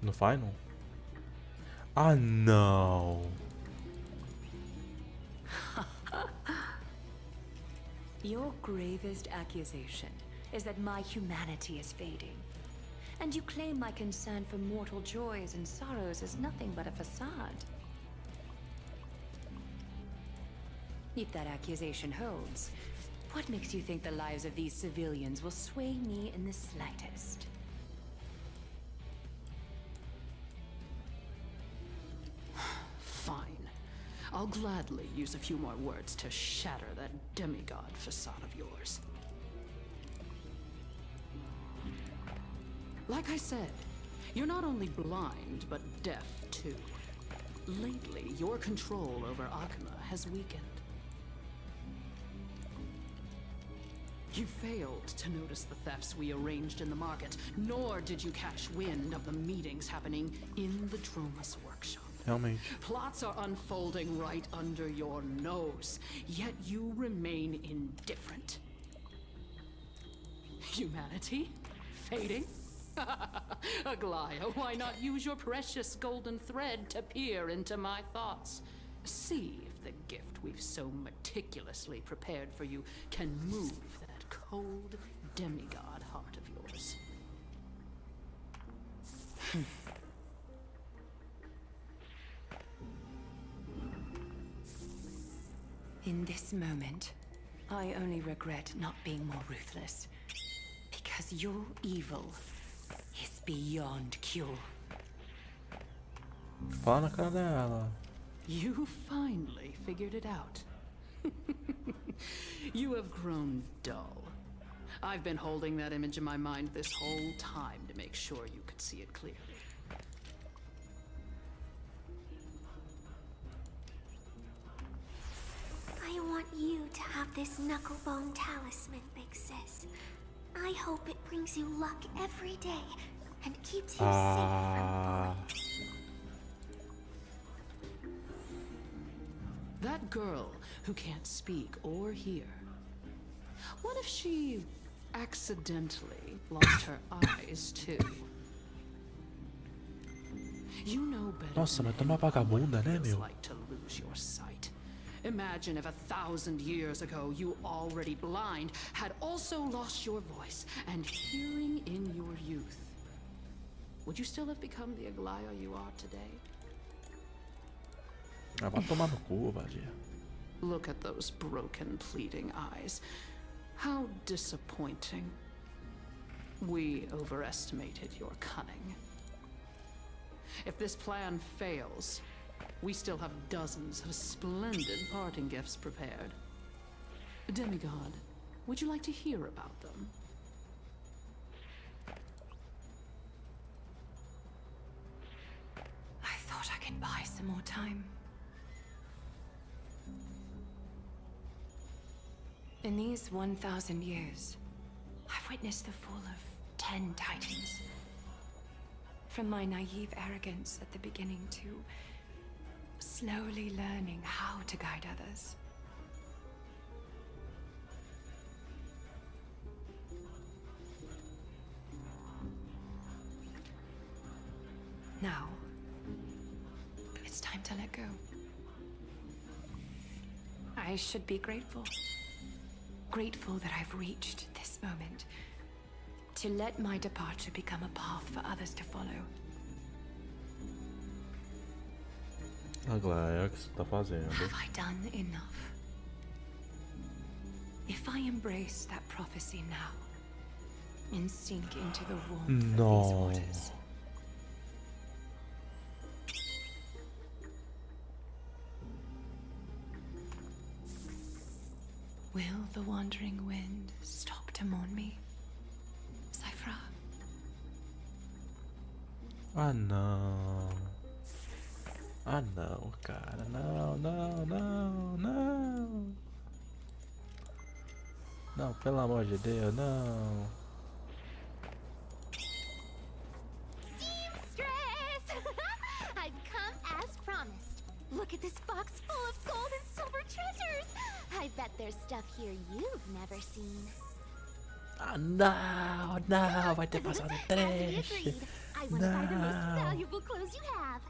No final? Ah, não. Your gravest accusation is that my humanity is fading. And you claim my concern for mortal joys and sorrows is nothing but a facade. If that accusation holds, what makes you think the lives of these civilians will sway me in the slightest? Fine. I'll gladly use a few more words to shatter that demigod facade of yours. Like I said, you're not only blind, but deaf too. Lately, your control over Akuma has weakened. You failed to notice the thefts we arranged in the market, nor did you catch wind of the meetings happening in the Dromus workshop. Realmente. Plots are unfolding right under your nose, yet you remain indifferent. Humanity? Fading? Aglaya, why not use your precious golden thread to peer into my thoughts? See if the gift we've so meticulously prepared for you can move that cold demigod heart of yours. In this moment, I only regret not being more ruthless. Because your evil is beyond cure. Fala na cara dela. You finally figured it out. You have grown dull. I've been holding that image in my mind this whole time to make sure you could see it clearly. I want you to have this knucklebone talisman, Big Sis. I hope it brings you luck every day and keeps you safe from bullets. That girl who can't speak or hear. What if she accidentally lost her eyes too? You know better. Nossa, mas tá uma vagabunda, né, meu? Like to lose your sight. Imagine if 1,000 years ago you, already blind, had also lost your voice and hearing in your youth. Would you still have become the Aglaya you are today? Ah, vai tomar no cu, vadia. Look at those broken, pleading eyes. How disappointing. We overestimated your cunning. If this plan fails, we still have dozens of splendid parting gifts prepared. Demigod, would you like to hear about them? I thought I could buy some more time. In these 1,000 years, I've witnessed the fall of 10 titans. From my naive arrogance at the beginning to slowly learning how to guide others. Now, it's time to let go. I should be grateful. Grateful that I've reached this moment. To let my departure become a path for others to follow. Aglaya, o que você tá fazendo? Have I done enough? If I embrace that prophecy now and sink into the warmth of these waters, Will the wandering wind stop to mourn me? Cypher. Ah, não. Ah, não, cara. Não, não, não, não. Não, pelo amor de Deus, não. Seamstress! I've come as promised. Look at this box full of gold and silver treasures. I bet there's stuff here you've never seen. Ah, não, não. Vai ter passado As we trash. agreed, I want to buy the most valuable clothes you have.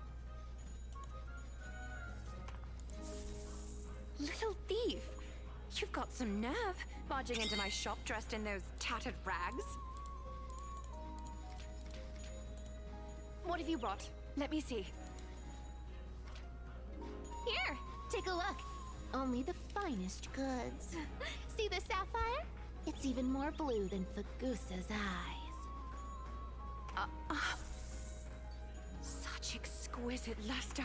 Little thief! You've got some nerve, barging into my shop dressed in those tattered rags. What have you brought? Let me see. Here, take a look. Only the finest goods. See the sapphire? It's even more blue than Fagusa's eyes. Such exquisite luster.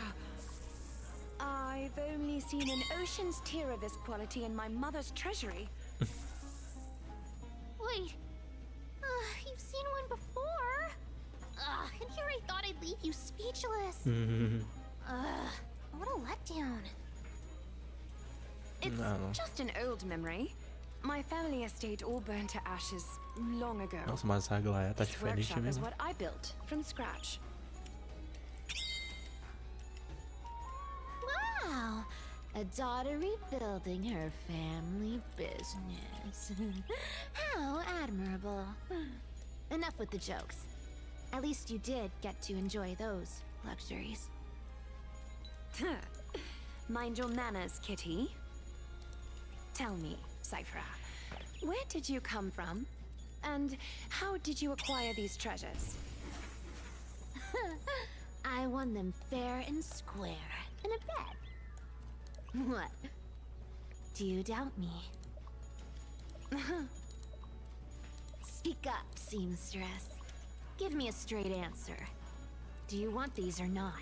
I've only seen an ocean's tear of this quality in my mother's treasury. Wait. You've seen one before. And here I thought I'd leave you speechless. What a letdown. It's just an old memory. My family estate all burned to ashes long ago. Nossa, mas essa Aglaia tá This diferente workshop is mesmo. what I built from scratch. Wow. A daughter rebuilding her family business. How admirable. Enough with the jokes. At least you did get to enjoy those luxuries. Mind your manners, kitty. Tell me, Cypher, where did you come from? And how did you acquire these treasures? I won them fair and square in a bet. What? Do you doubt me? Speak up, seamstress. Give me a straight answer. Do you want these or not?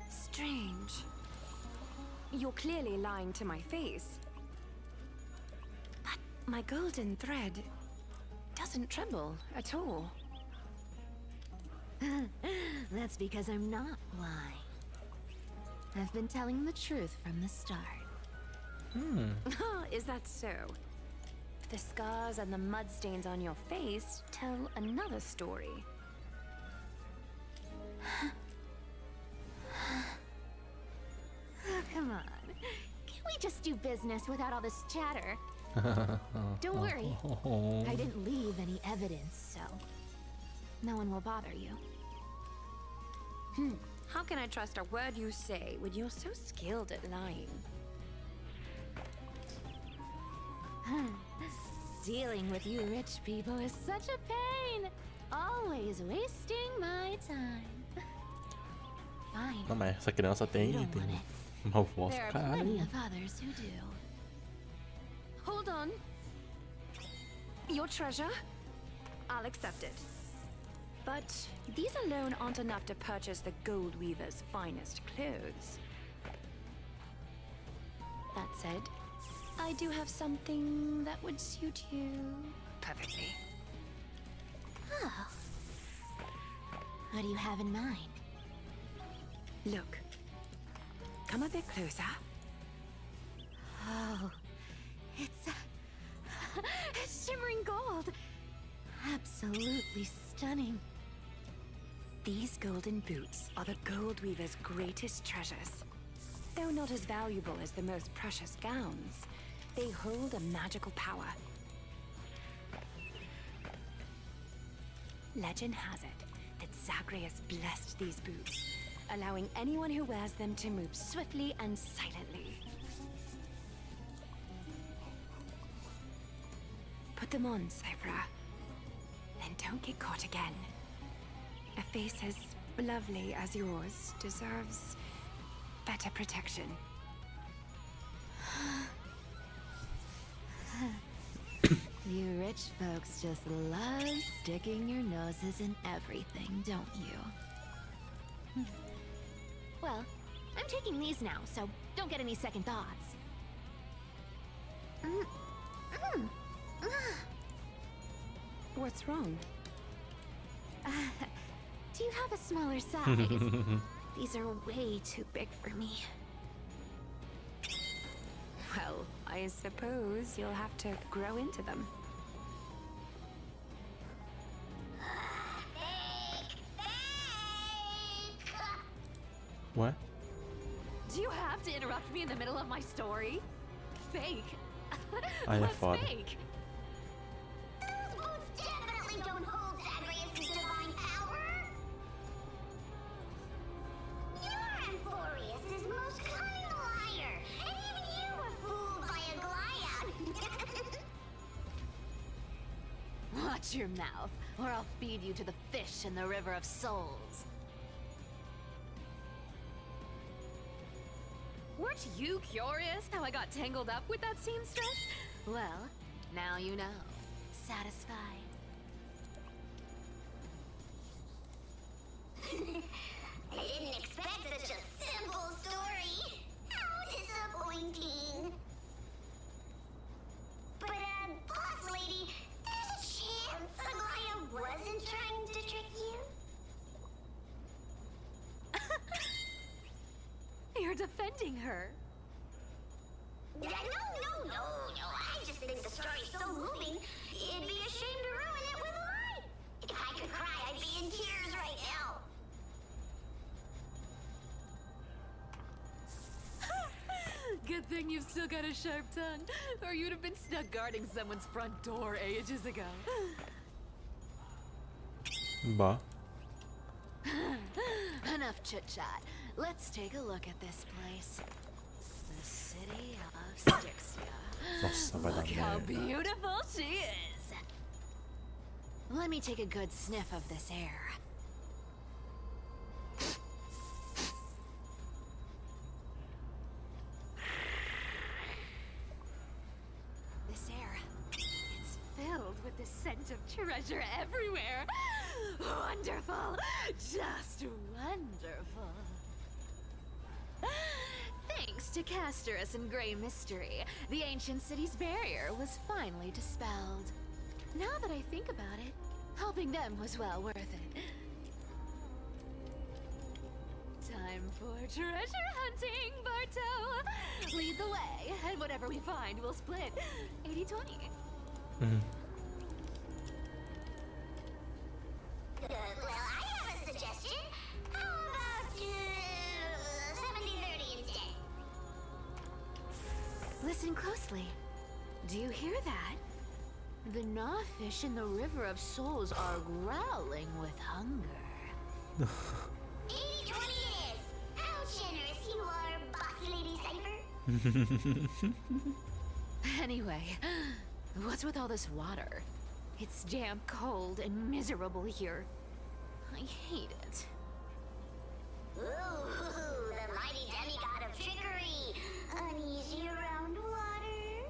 Strange. You're clearly lying to my face. But my golden thread doesn't tremble at all. That's because I'm not lying. I've been telling the truth from the start. Is that so? The scars and the mud stains on your face tell another story. Oh, come on. Can't we just do business without all this chatter? Don't worry. I didn't leave any evidence, so no one will bother you. How can I trust a word you say when you're so skilled at lying? Dealing with you rich people is such a pain. Always wasting my time. Fine. Não, mas essa criança tem uma voz There are caralho. plenty of others who do. Hold on. Your treasure? I'll accept it. But these alone aren't enough to purchase the Gold Weaver's finest clothes. That said, I do have something that would suit you perfectly. Oh. What do you have in mind? Look. Come a bit closer. Oh, it's shimmering gold. Absolutely stunning. These golden boots are the Gold Weaver's greatest treasures. Though not as valuable as the most precious gowns, they hold a magical power. Legend has it that Zagreus blessed these boots, allowing anyone who wears them to move swiftly and silently. Put them on, Cypher. Then don't get caught again. A face as lovely as yours deserves better protection. You rich folks just love sticking your noses in everything, don't you? Well, I'm taking these now, so don't get any second thoughts. What's wrong? Do you have a smaller size? These are way too big for me. Well, I suppose you'll have to grow into them. What? Do you have to interrupt me in the middle of my story? Fake. Aí é What's foda. fake? Those boots definitely don't hold Zagreus' divine power. You're Amphorius' most cunning liar, and even you were fooled by a Glyad. Watch your mouth, or I'll feed you to the fish in the River of Souls. Weren't you curious how I got tangled up with that seamstress? Well, now you know. Satisfied? I didn't expect such a simple story. How disappointing. But, boss lady, there's a chance Aglaya wasn't trying to trick you? You're defending her. No. I just think the story's so moving, it'd be a shame to ruin it with a lie. If I could cry, I'd be in tears right now. Good thing you've still got a sharp tongue, or you'd have been stuck guarding someone's front door ages ago. Bah. Enough chit-chat. Let's take a look at this place. The city of Styxia. Nossa, vai dar Look how merda. beautiful she is. Let me take a good sniff of this air. This air, it's filled with the scent of treasure everywhere. Wonderful, just wonderful. Thanks to Castorus and Grey Mystery, the ancient city's barrier was finally dispelled. Now that I think about it, helping them was well worth it. Time for treasure hunting, Barto! Lead the way, and whatever we find, we'll split 80-20. Well, I have a suggestion. How about 70-30 instead? Listen closely. Do you hear that? The gnawfish in the River of Souls are growling with hunger. 80-20 it is. How generous you are, bossy lady Cypher. Anyway, what's with all this water? It's damp, cold, and miserable here. I hate it. Ooh, the mighty demigod of trickery. Uneasy around water.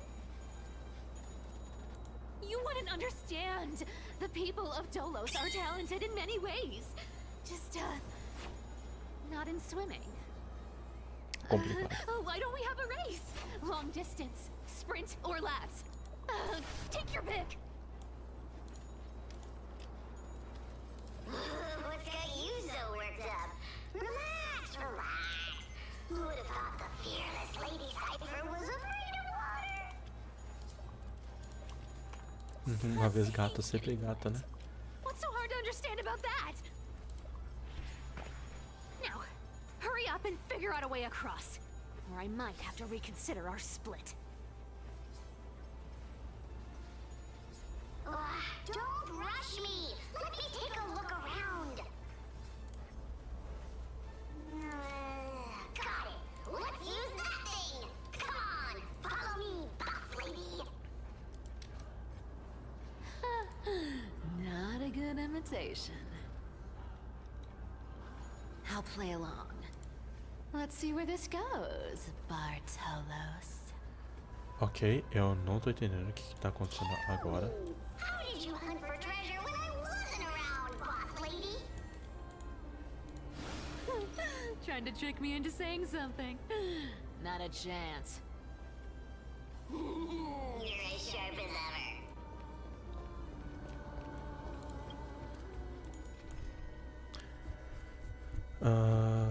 You wouldn't understand. The people of Dolos are talented in many ways. Just, not in swimming. Complicado. Why don't we have a race? Long distance, sprint, or laps? Take your pick. What's got you so worked up? Relax. Who would have thought the fearless Lady Cypher was afraid of water? Uma vez gata, sempre gata, né? What's so hard to understand about that? Now, hurry up and figure out a way across, or I might have to reconsider our split. Don't rush me. Let me take a look around. Got it. Let's use that thing. Come on, follow me, boss lady. Not a good imitation. I'll play along. Let's see where this goes, Bartolos. Ok, eu não tô entendendo o que tá acontecendo agora. How did you hunt for treasure when I wasn't around, boss lady? Trying to trick me into saying something. Not a chance. You're as sharp as ever.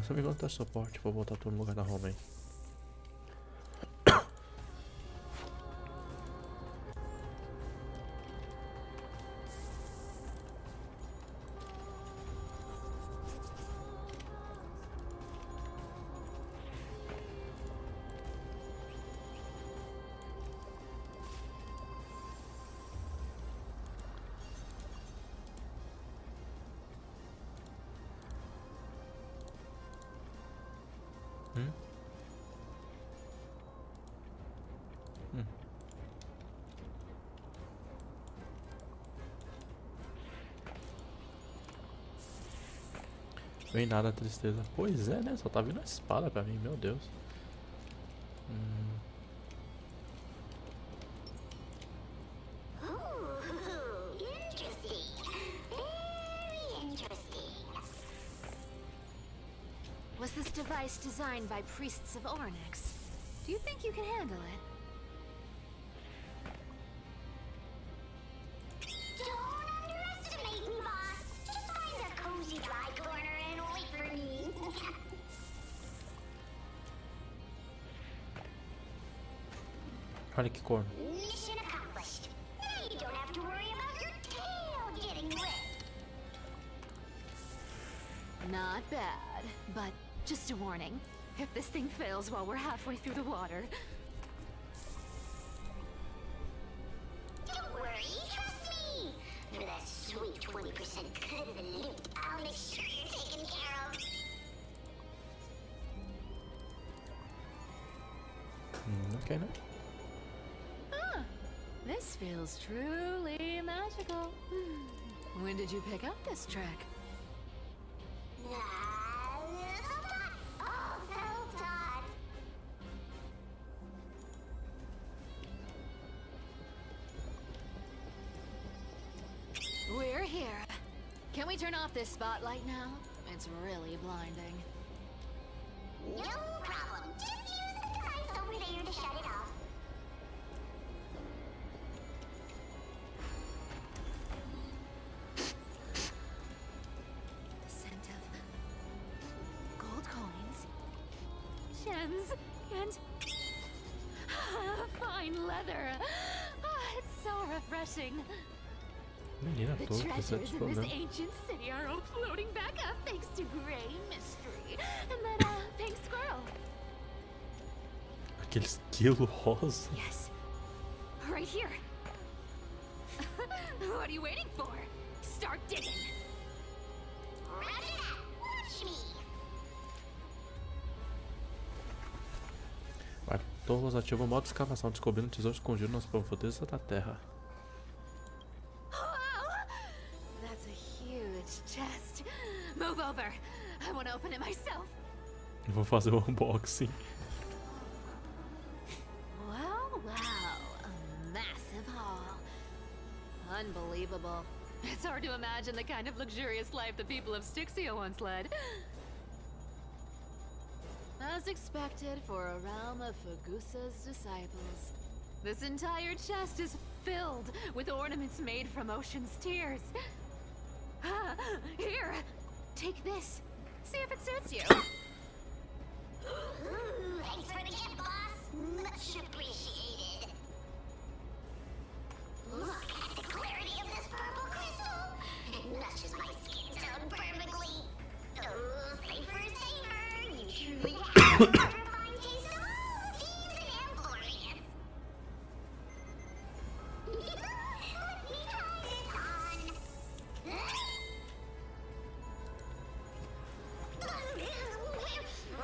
Se eu me engano, tá suporte. Vou botar tudo no lugar da home aí. Vem nada, tristeza. Pois é, né? Só tá vindo a espada pra mim, meu Deus. Interesting. Very interesting. Was this device designed by priests of Ornyx? Do you think you can handle it? Don't underestimate me, boss. Just find a cozy dry corner and wait for me. Olha que corno. Mission accomplished. Now you don't have to worry about your tail getting ripped. Not bad, but just a warning. If this thing fails while we're halfway through the water... Don't worry, trust me. For that sweet 20% cut of the loot, I'll make sure you're taken care of. Ok, né? Ah, this feels truly magical. When did you pick up this trick? We're here. Can we turn off this spotlight now? It's really blinding. No problem. Just use the device over there to shut it off. The scent of gold coins, gems, and fine leather. It's so refreshing. Menina, The tô com treasures certos in this problemas. ancient city are all floating back up thanks to Gray Mystery and that pink squirrel. Aquele esquilo rosa. Yes, right here. What are you waiting for? Start digging. Roger that. Watch me. Bartolos ativa o modo de escavação, descobrindo tesouros escondidos nas profundezas da terra. Wow! That's a huge chest. Move over. I want to open it myself. Eu vou fazer o unboxing. Wow, a massive haul. Unbelievable. It's hard to imagine the kind of luxurious life the people of Styxia once led. As expected for a realm of Fagusa's disciples. This entire chest is filled with ornaments made from ocean's tears. Here, take this. See if it suits you. Ooh, thanks for the gift, boss. Much appreciated. Look at the clarity of this purple crystal. It matches my skin tone perfectly. Oh, safer, safer. You truly have a fine taste of all thieves and employees. Let me try this on.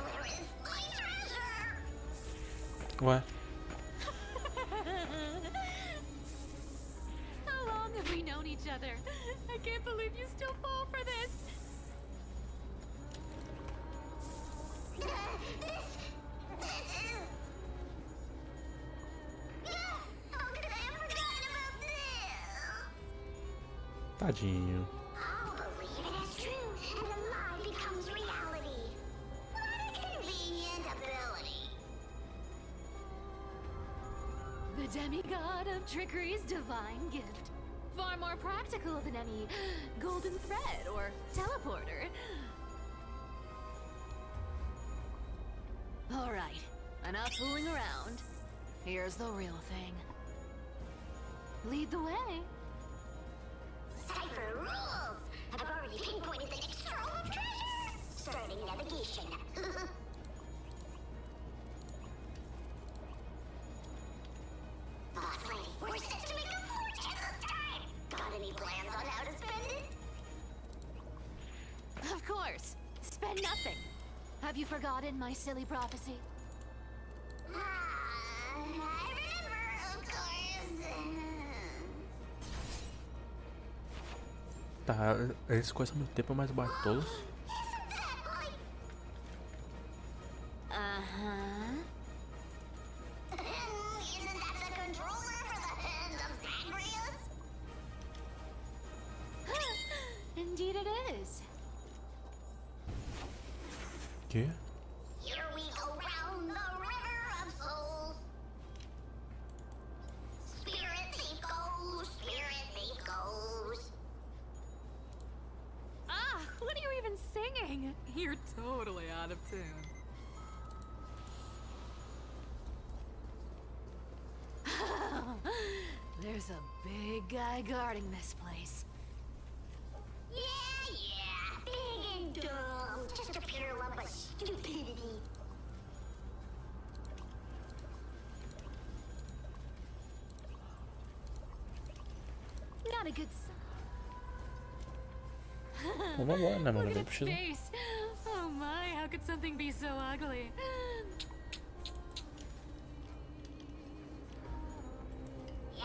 Where is my treasure? Ué, How long have we known each other? I can't believe you still fall for this. This is... How could I have forgotten about this? tadinho. I'll believe it as true, and the lie becomes reality. What a convenient ability. The demigod of trickery's divine gift. Far more practical than any golden thread or teleporter. Alright, enough fooling around. Here's the real thing. Lead the way. Cipher rules! I've already pinpointed the next trove of treasure! Starting navigation. Boss lady, we're set to make a fortune this time! Got any plans on how to spend it? Of course. Spend nothing. Have you forgotten my silly prophecy? I remember, of course. Tá, eles começam muito tempo mais bartolos. Uh-huh. Isn't that the controller for the hand of Zagreus? Indeed it is. Que? Here we go round the river of souls. Spirit thief goes, spirit thief goes. Ah, what are you even singing? You're totally out of tune. There's a big guy guarding this place. Yeah, big and dumb. Just a pure lump of stupidity. Not a good Vamos embora, né, mano? Look Não at its precisa. face. Oh my, how could something be so ugly? Yeah,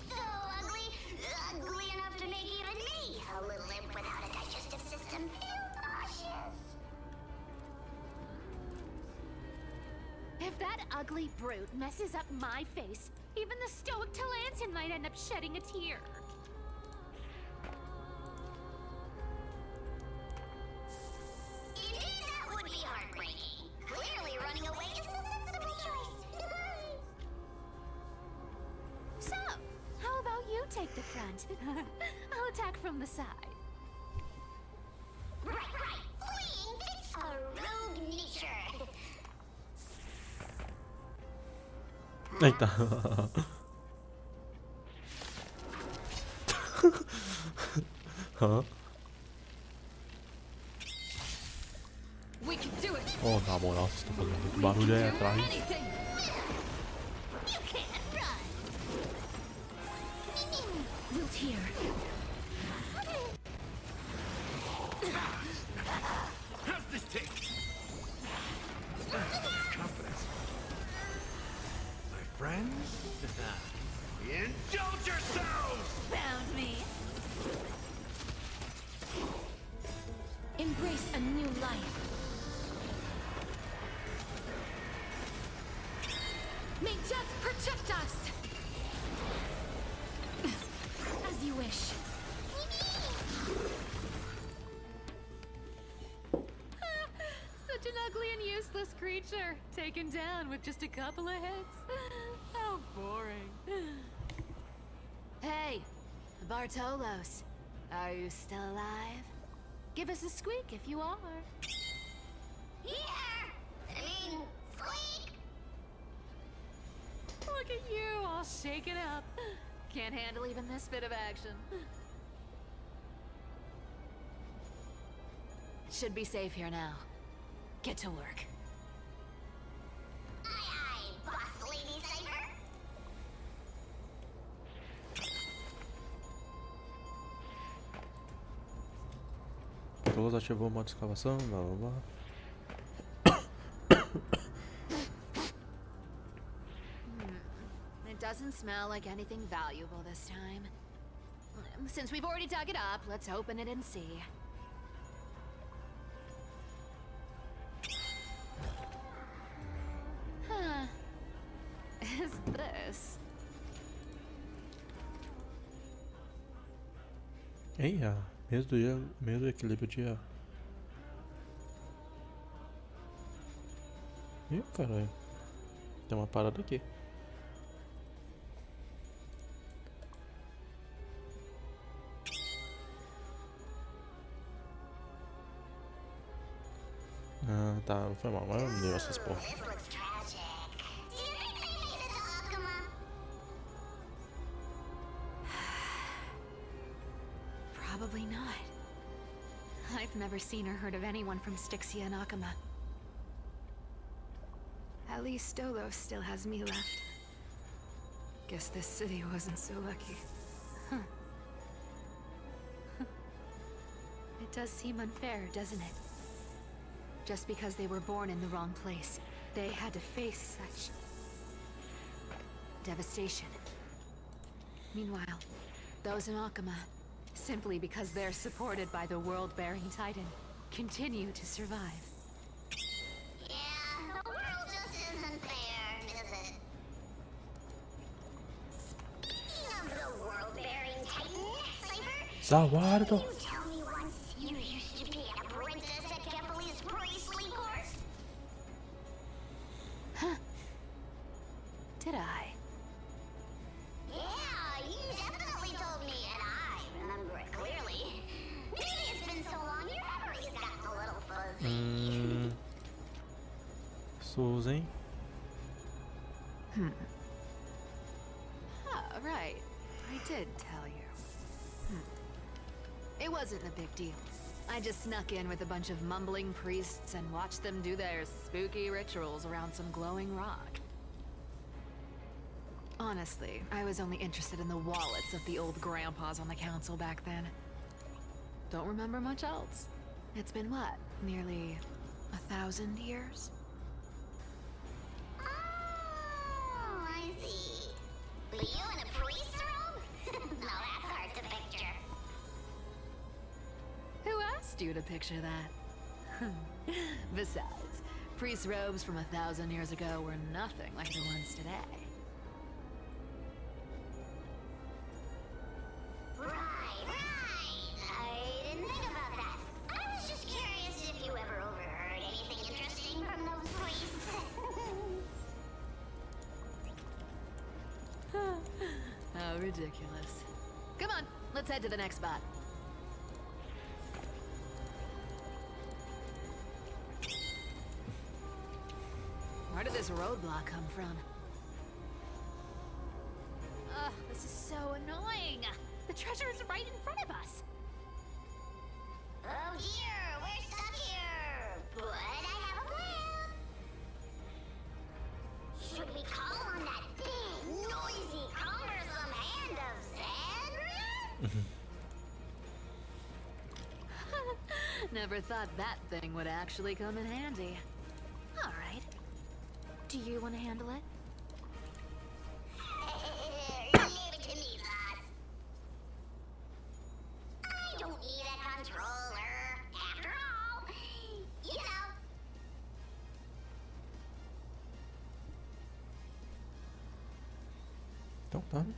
so ugly. Ugly enough to make even me, a little imp without a digestive system, feel nauseous. If that ugly brute messes up my face, even the stoic Talantin might end up shedding a tear. Indeed, that would be heartbreaking. Clearly, running away is the sensible choice. So, how about you take the front? I'll attack from the side. Right. Fleeing fits a rogue nature. Eita. Hã? We can do it. Oh, na moral, vocês estão fazendo muito barulho aí atrás. Anything. You can't run. Wilt here. How's this take? Confidence. My friends? Indulge yourselves! Found me. Embrace a new life. May death protect us! As you wish. Such an ugly and useless creature, taken down with just a couple of hits. How boring. Hey, Bartolos, are you still alive? Give us a squeak if you are. Here! Squeak! Look at you, all shaken up. Can't handle even this bit of action. Should be safe here now. Get to work. Aye, boss lady Cypher. Todos ativou o modo de escavação, blá blá blá. It doesn't smell like anything valuable this time. Since we've already dug it up, let's open it and see. Huh. Is this? Eia, mesmo do equilíbrio de... Ih, caralho. Tem uma parada aqui. tá, foi mal, mas não deu essas porra. This looks tragic. Do you think they made it to Akuma? Probably not. I've never seen or heard of anyone from Styxia and Akuma. At least Stolos still has me left. Guess this city wasn't so lucky. Huh. It does seem unfair, doesn't it? Just because they were born in the wrong place, they had to face such devastation. Meanwhile, those in Akuma, simply because they're supported by the world-bearing Titan, continue to survive. Yeah, the world just isn't fair, is it? Speaking of the world-bearing Titan, Cypher, Zawardo! you tell me once you used to be an apprentice at Kepali's priestly court? Huh. Did I? Yeah, you definitely told me, and I remember it clearly. Maybe it's been so long, your memory's gotten a little fuzzy. Susan. Ah, right. I did tell you. It wasn't a big deal. I just snuck in with a bunch of mumbling priests and watched them do their spooky rituals around some glowing rock. Honestly, I was only interested in the wallets of the old grandpas on the council back then. Don't remember much else. It's been what, nearly 1,000 years? Oh, I see. Were you in a priest robe? No, that's hard to picture. Who asked you to picture that? Besides, priest robes from 1,000 years ago were nothing like the ones today. Right. I didn't think about that. I was just curious if you ever overheard anything interesting from those priests. How ridiculous. Come on, let's head to the next spot. Where did this roadblock come from? Ugh, this is so annoying. The treasure is right in front of us. Oh dear, we're stuck here. But I have a plan. Should we call on that big, noisy, cumbersome hand of Zen? Never thought that thing would actually come in handy. All right. Do you want to handle it? Leave it to me, boss. I don't need a controller. After all, you know. Então tá, né?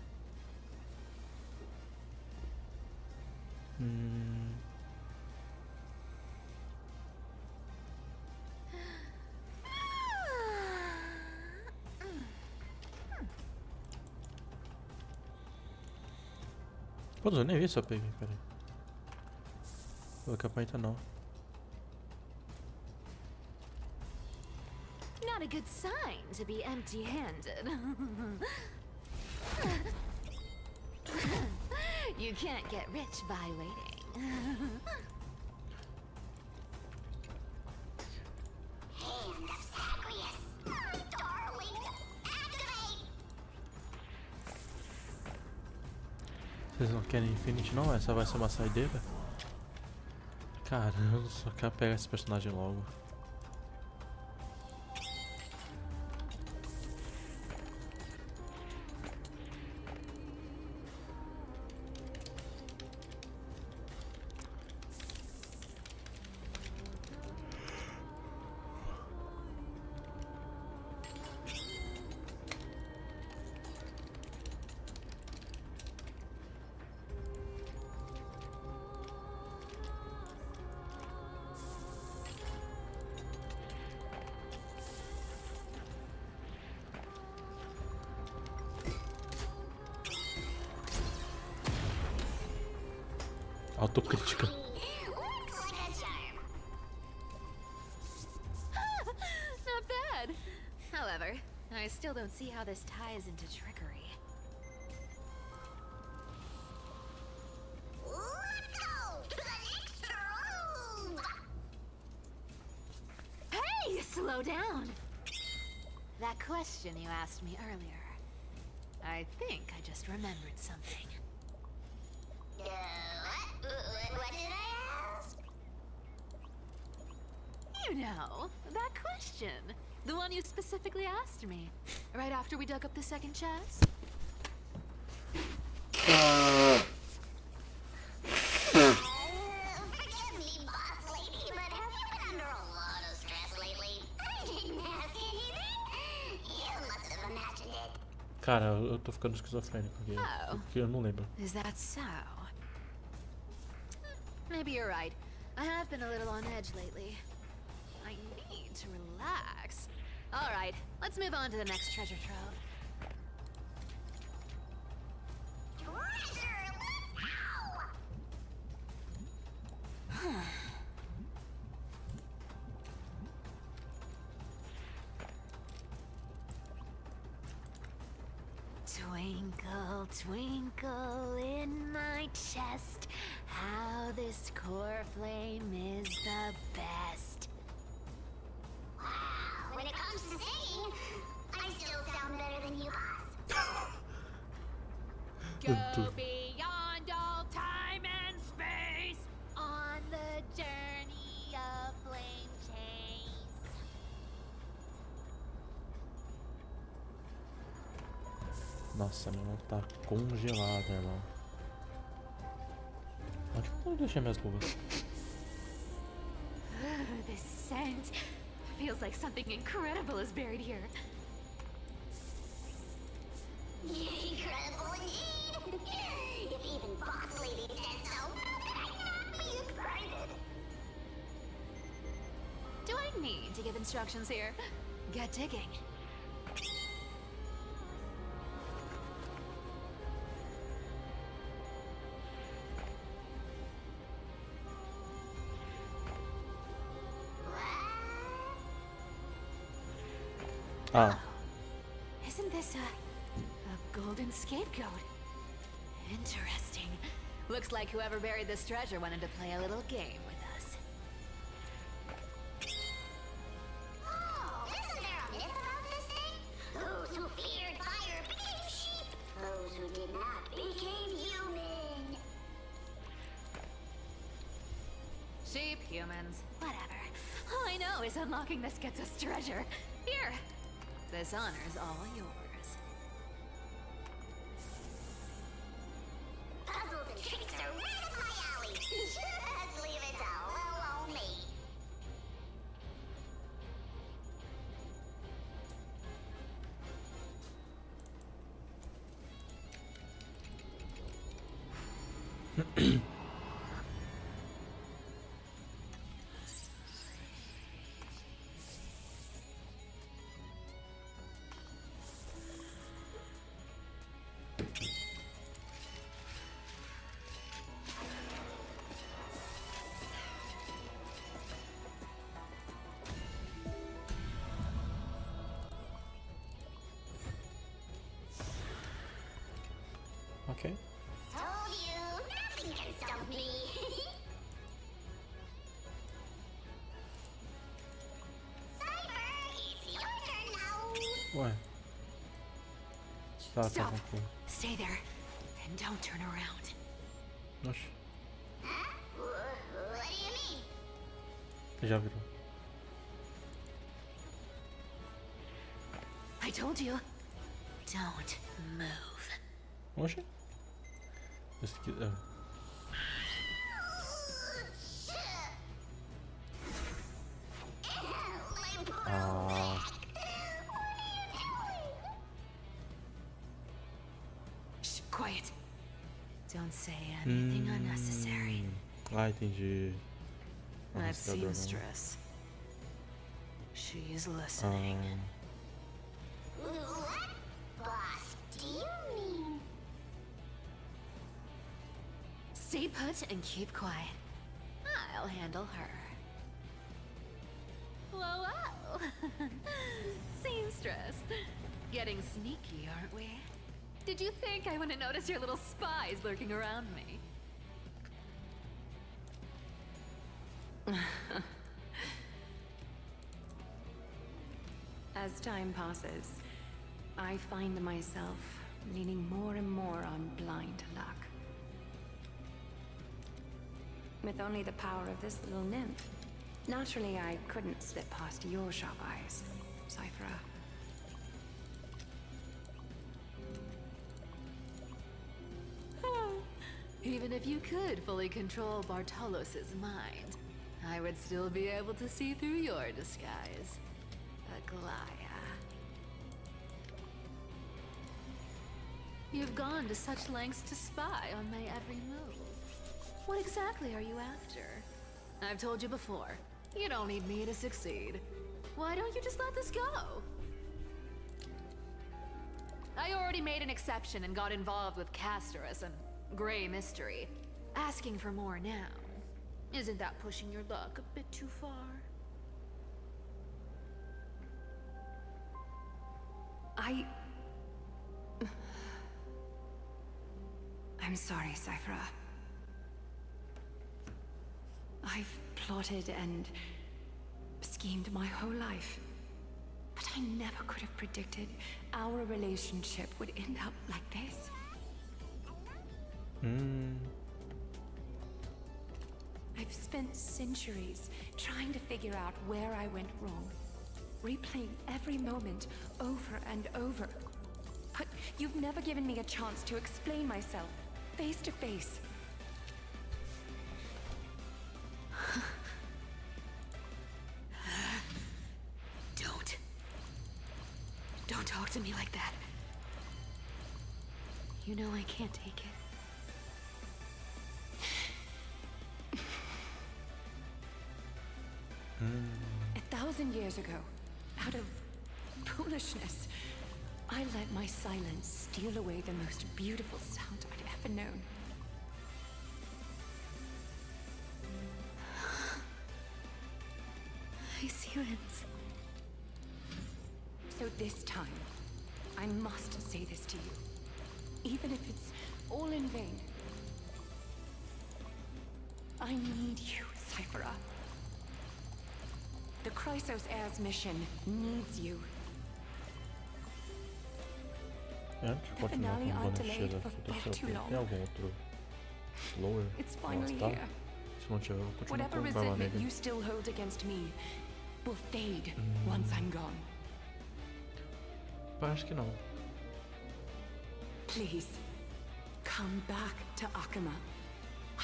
Pô, eu nem vi se eu peguei, peraí. Pela campanha não. Not a good sign to be empty-handed. You can't get rich by waiting. Hand of Zagreus. My darling. Activate. Vocês não querem Infinity não? Essa vai ser uma saideira? Cara, eu só quero pegar esse personagem logo. Autocrítica. Looks like a charm. see how this ties into trickery. Let's go to the next room! Hey, slow down! That question you asked me earlier. I think I just remembered something. What did I ask? You know, that question. The one you specifically asked me. Right after we dug up the second chest. Forgive me, boss lady, but have you been under a lot of stress lately? I didn't ask anything. You must have imagined it. Cara, eu tô ficando esquizofrênico aqui. Porque eu não lembro. Is that so? Maybe you're right. I have been a little on edge lately. I need to relax. All right, let's move on to the next treasure trove. Treasure, let's go! Twinkle, twinkle in my chest, how this core flame is the best. Wow, when it comes to singing, I still sound better than you, boss. Go beyond all time and space on the journey of flame chase. Nossa, minha mão tá congelada, irmão. Onde que eu deixei minhas luvas? This scent feels like something incredible is buried here. Incredible indeed! If even boss lady said so, how could I not be excited? Do I need to give instructions here? Get digging. Ah. Isn't this a golden scapegoat? Interesting. Looks like whoever buried this treasure wanted to play a little game with us. Oh, isn't there a myth about this thing? Those who feared fire became sheep. Those who did not became human. Sheep, humans, whatever. All I know is unlocking this gets us treasure. Here. This honor's all yours. Puzzles and tricks are right up my alley. Just leave it to little old me. Ok. Told you, nothing can stop me. Cypher, it's your turn now. Ué. Tá, Stop. ok. Stay there and don't turn around. Oxi, Huh? What do you mean? já virou. I told you. Don't move. Oxi. Esse aqui, Ah. Shh, quiet. Don't say anything unnecessary. Ah, entendi. That Arrastador, não. seamstress. She's listening. What? Boss, do you mean? Stay put and keep quiet. I'll handle her. Whoa, whoa. Seamstress. Getting sneaky, aren't we? Did you think I wouldn't notice your little spies lurking around me? As time passes, I find myself leaning more and more on blind luck. With only the power of this little nymph, naturally I couldn't slip past your sharp eyes, Cyphera. Even if you could fully control Bartolos's mind, I would still be able to see through your disguise. Aglaya. You've gone to such lengths to spy on my every move. What exactly are you after? I've told you before, you don't need me to succeed. Why don't you just let this go? I already made an exception and got involved with Castorus and Grey Mystery. Asking for more now. Isn't that pushing your luck a bit too far? I'm sorry, Cyphera. I've plotted and schemed my whole life. But I never could have predicted our relationship would end up like this. I've spent centuries trying to figure out where I went wrong, replaying every moment over and over. But you've never given me a chance to explain myself, face to face. Don't talk to me like that. You know I can't take it. 1,000 years ago, out of foolishness, I let my silence steal away the most beautiful sound I'd ever known. I see wins. So this time, I must say this to you, even if it's all in vain. I need you, Cyphera. The Chrysos Heir's mission needs you. Antes de continuar com o Deixe aqui, deixa eu ver. Tem algum outro lower? It's finally Tá? here. Se não tiver, eu vou continuar Whatever com o Barba resentment Negra. you still hold against me will fade once I'm gone. Eu acho que não. Please, come back to Akama.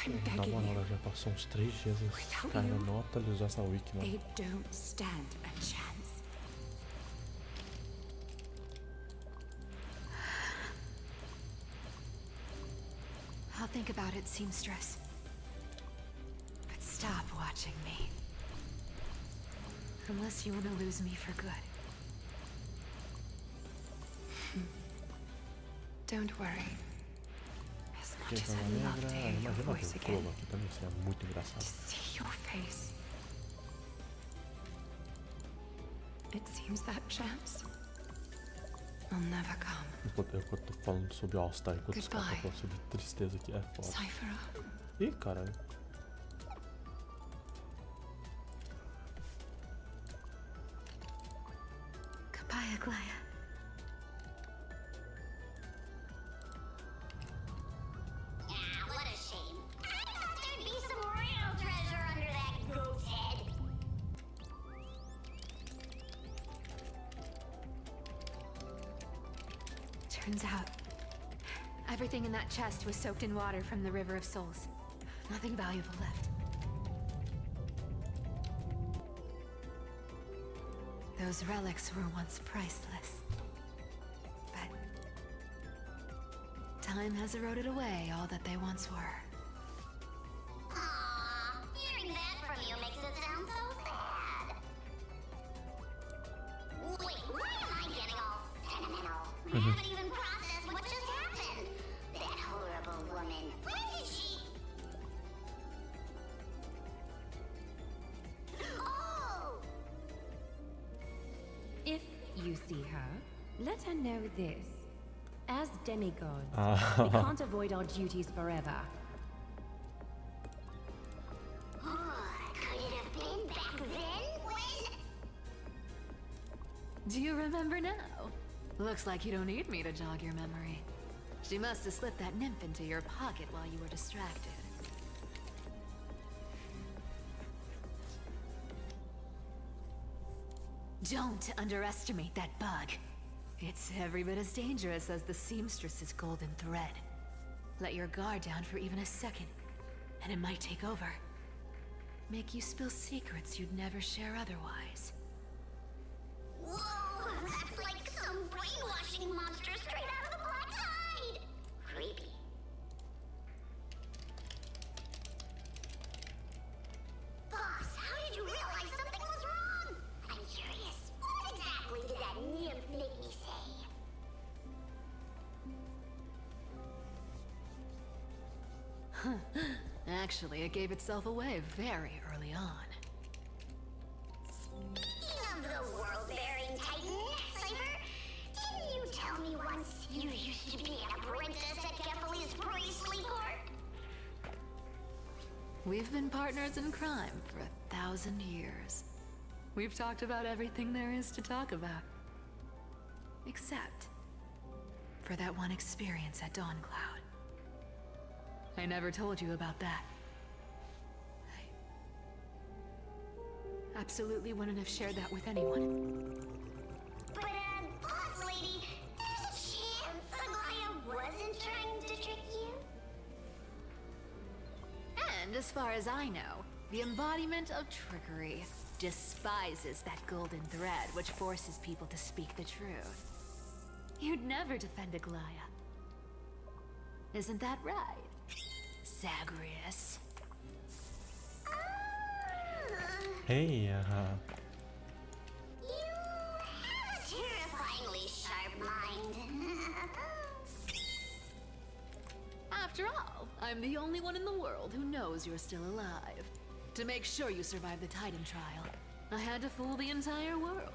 I'm Na begging moral, you. ela já passou uns 3 dias e esse cara não atualizou essa wiki, mano. They don't stand a chance. I'll think about it, seamstress. But stop watching me. Unless you want to lose me for good. Don't worry. As Porque much as Barba I'd love to Negra, hear your imagina voice ver o again, Clovo aqui também, isso é muito engraçado. to see your face. It seems that chance will never come. Enquanto eu tô falando sobre All-Star, enquanto os caras estão falando sobre tristeza aqui, é foda. Cyphera. Ih, caralho. Goodbye, Aglaya. Ah, what a shame. I thought there'd be some real treasure under that goat's head. Turns out, everything in that chest was soaked in water from the River of Souls. Nothing valuable left. Those relics were once priceless. But time has eroded away all that they once were. Aww, hearing that from you makes it sound so sad. Wait, why am I getting all sentimental? I haven't even processed what just happened. That horrible woman. Where is she? Oh! If you see her, Let her know this. As demigods, we can't avoid our duties forever. Could it have been back then when... Do you remember now? Looks like you don't need me to jog your memory. She must have slipped that nymph into your pocket while you were distracted. Don't underestimate that bug. It's every bit as dangerous as the seamstress's golden thread. Let your guard down for even a second, and it might take over. Make you spill secrets you'd never share otherwise. Whoa, that's like some brainwashing monster straight out of the Black Tide! Creepy. Boss, how did you realize something was wrong? I'm curious, what exactly did that nymph make me say? Actually, it gave itself away very early on. Speaking of the world-bearing titan, Cypher, didn't you tell me once you used to be an apprentice at Kefali's priestly court? We've been partners in crime for 1,000 years. We've talked about everything there is to talk about. Except for that one experience at Dawncloud. I never told you about that. I absolutely wouldn't have shared that with anyone. But, boss lady, there's a chance Aglaya wasn't trying to trick you? And as far as I know, the embodiment of trickery despises that golden thread which forces people to speak the truth. You'd never defend Aglaya. Isn't that right, Zagreus? Hey, You have a terrifyingly sharp mind. After all, I'm the only one in the world who knows you're still alive. To make sure you survive the Titan trial, I had to fool the entire world.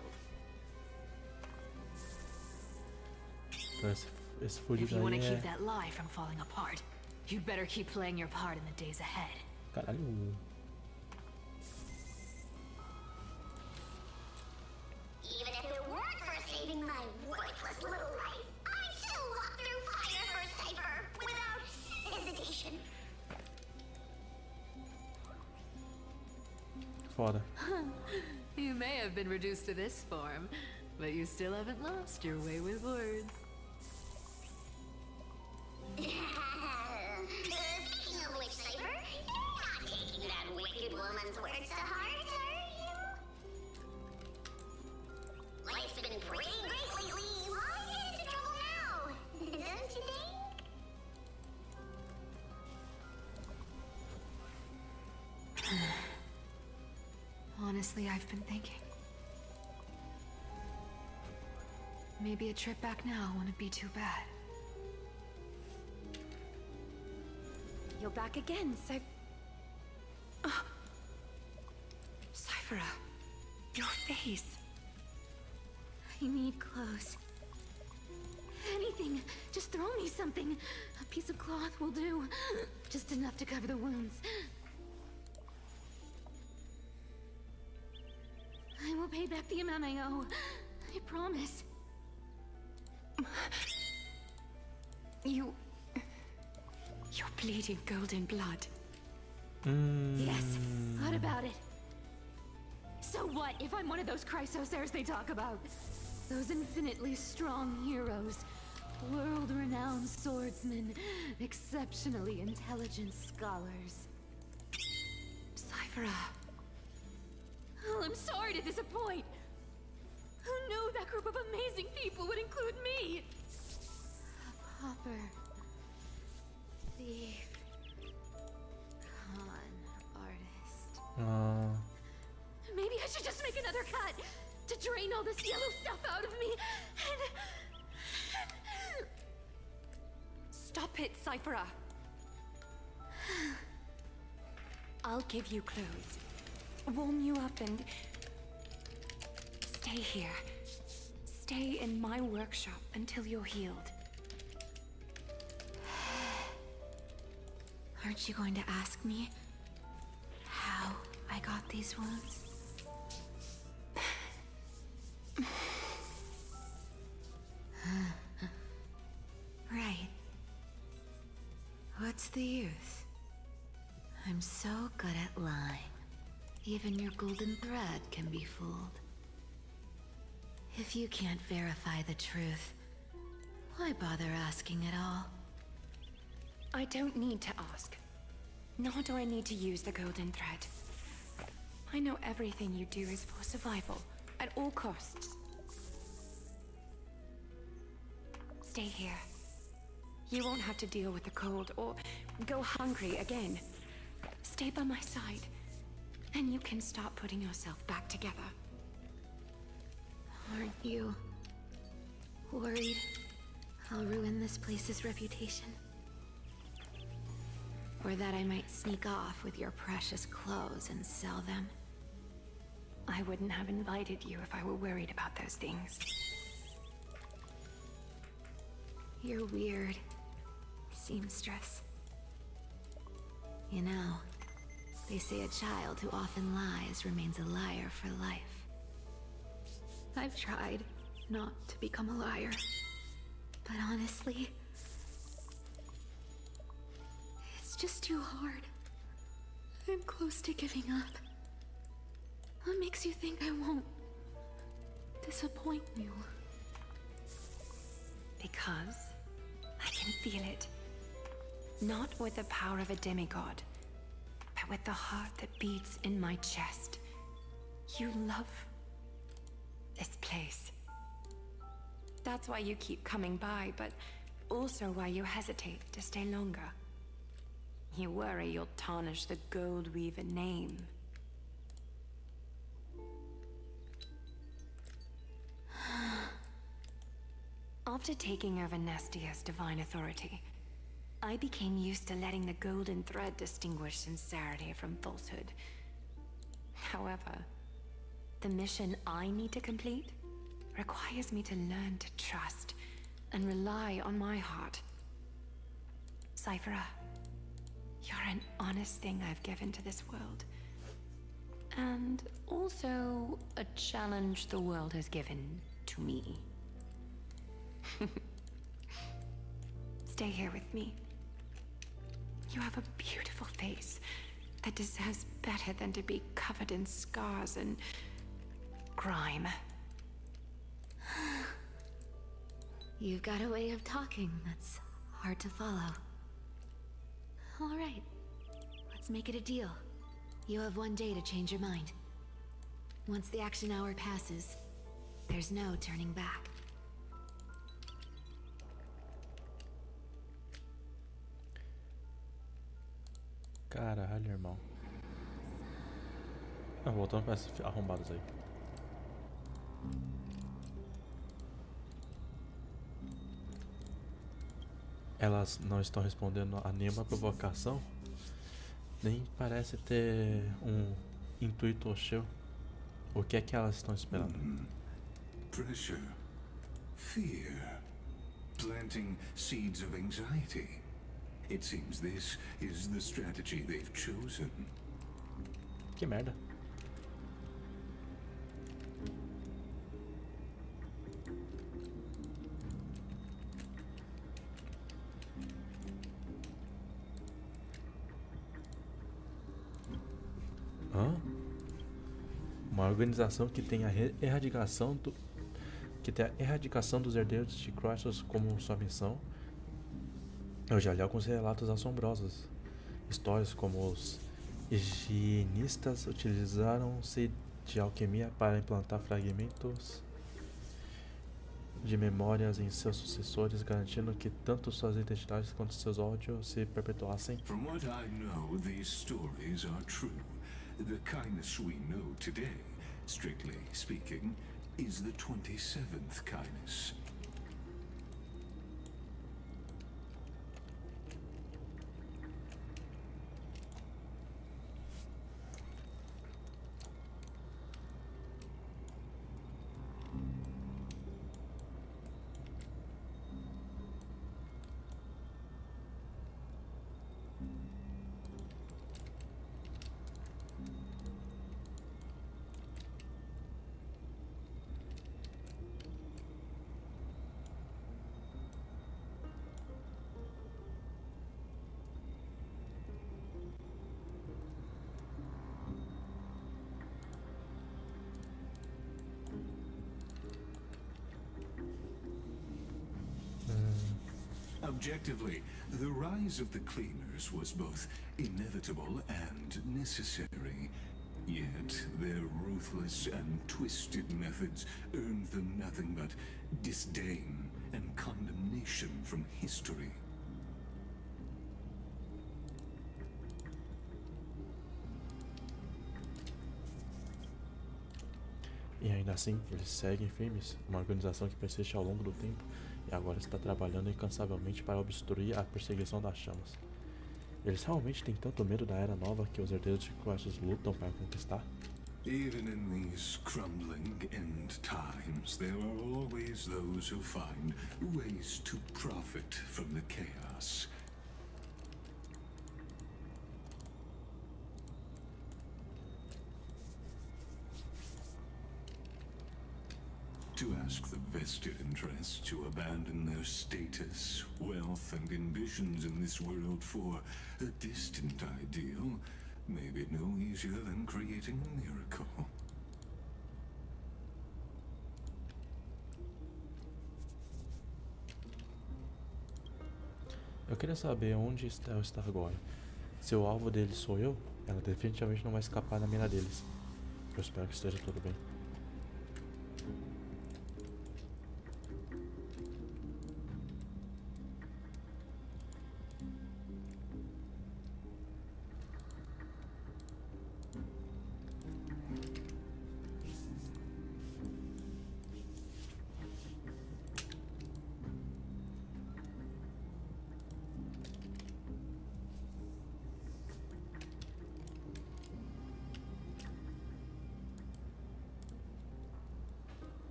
esse If fudido you want aí to é... keep that lie from falling apart, you'd better keep playing your part in the days ahead. Caralho. Even if it weren't for saving my worthless little life, I'd still walk through fire for Cypher without hesitation. Foda. You may have been reduced to this form, but you still haven't lost your way with words. Speaking of which, Cypher, you're not taking that wicked woman's words to heart, are you? Life's been pretty great lately. Why get into trouble now? Don't you think? Honestly, I've been thinking. Maybe a trip back now wouldn't be too bad. You're back again, Cyphera, your face. I need clothes. Anything. Just throw me something. A piece of cloth will do. Just enough to cover the wounds. I will pay back the amount I owe. I promise. You're bleeding golden blood. Yes. What about it? So what if I'm one of those Chrysosairs they talk about? Those infinitely strong heroes. World-renowned swordsmen. Exceptionally intelligent scholars. Cyphera. Oh, I'm sorry to disappoint. Who knew that group of amazing people would include me? A pauper. Thief. Con artist. Maybe I should just make another cut to drain all this yellow stuff out of me and... Stop it, Cyphera. I'll give you clothes. Warm you up and... Stay here. stay in my workshop until you're healed. Aren't you going to ask me how I got these wounds? Right. What's the use? I'm so good at lying. Even your golden thread can be fooled. If you can't verify the truth, why bother asking at all? I don't need to ask. Nor do I need to use the golden thread. I know everything you do is for survival, at all costs. Stay here. You won't have to deal with the cold or go hungry again. Stay by my side, and you can start putting yourself back together. Aren't you worried I'll ruin this place's reputation? Or that I might sneak off with your precious clothes and sell them? I wouldn't have invited you if I were worried about those things. You're weird, seamstress. You know, they say a child who often lies remains a liar for life. I've tried not to become a liar, but honestly, it's just too hard. I'm close to giving up. What makes you think I won't disappoint you? Because I can feel it. Not with the power of a demigod, but with the heart that beats in my chest. You love this place. That's why you keep coming by, but also why you hesitate to stay longer. You worry you'll tarnish the Gold Weaver name. After taking over Nestia's divine authority, I became used to letting the golden thread distinguish sincerity from falsehood. However, the mission I need to complete requires me to learn to trust and rely on my heart. Cyphera, you're an honest thing I've given to this world. And also a challenge the world has given to me. Stay here with me. You have a beautiful face that deserves better than to be covered in scars and grime. You've got a way of talking that's hard to follow. All right, let's make it a deal. You have 1 day to change your mind. Once the action hour passes, there's no turning back. Caralho, irmão. Voltando para esses arrombados aí. Elas não estão respondendo a nenhuma provocação, nem parece ter um intuito hostil. O que é que elas estão esperando? Pressure, fear, planting seeds of anxiety. It seems this is the strategy they've chosen. Que merda. Uma organização que tem a erradicação dos herdeiros de Chrysos como sua missão. Eu já li alguns relatos assombrosos. Histórias como os higienistas utilizaram-se de alquimia para implantar fragmentos de memórias em seus sucessores, garantindo que tanto suas identidades quanto seus ódios se perpetuassem. From what I know, these stories are true. The kindness we know today, strictly speaking, is the 27th kindness. Objectively, the rise of the cleaners was both inevitable and necessary. Yet, their ruthless and twisted methods earned them nothing but disdain and condemnation from history. E ainda assim, eles seguem firmes, uma organização que persiste ao longo do tempo e agora está trabalhando incansavelmente para obstruir a perseguição das chamas. Eles realmente têm tanto medo da Era Nova que os herdeiros de Crisis lutam para conquistar? Even in these crumbling end times, there are always those who find ways to profit from the chaos. To ask the vested interests to abandon their status, wealth, and ambitions in this world for a distant ideal may be no easier than creating a miracle. Eu queria saber onde está o Stargore. Se o alvo deles sou eu, ela definitivamente não vai escapar da mira deles. Eu espero que esteja tudo bem.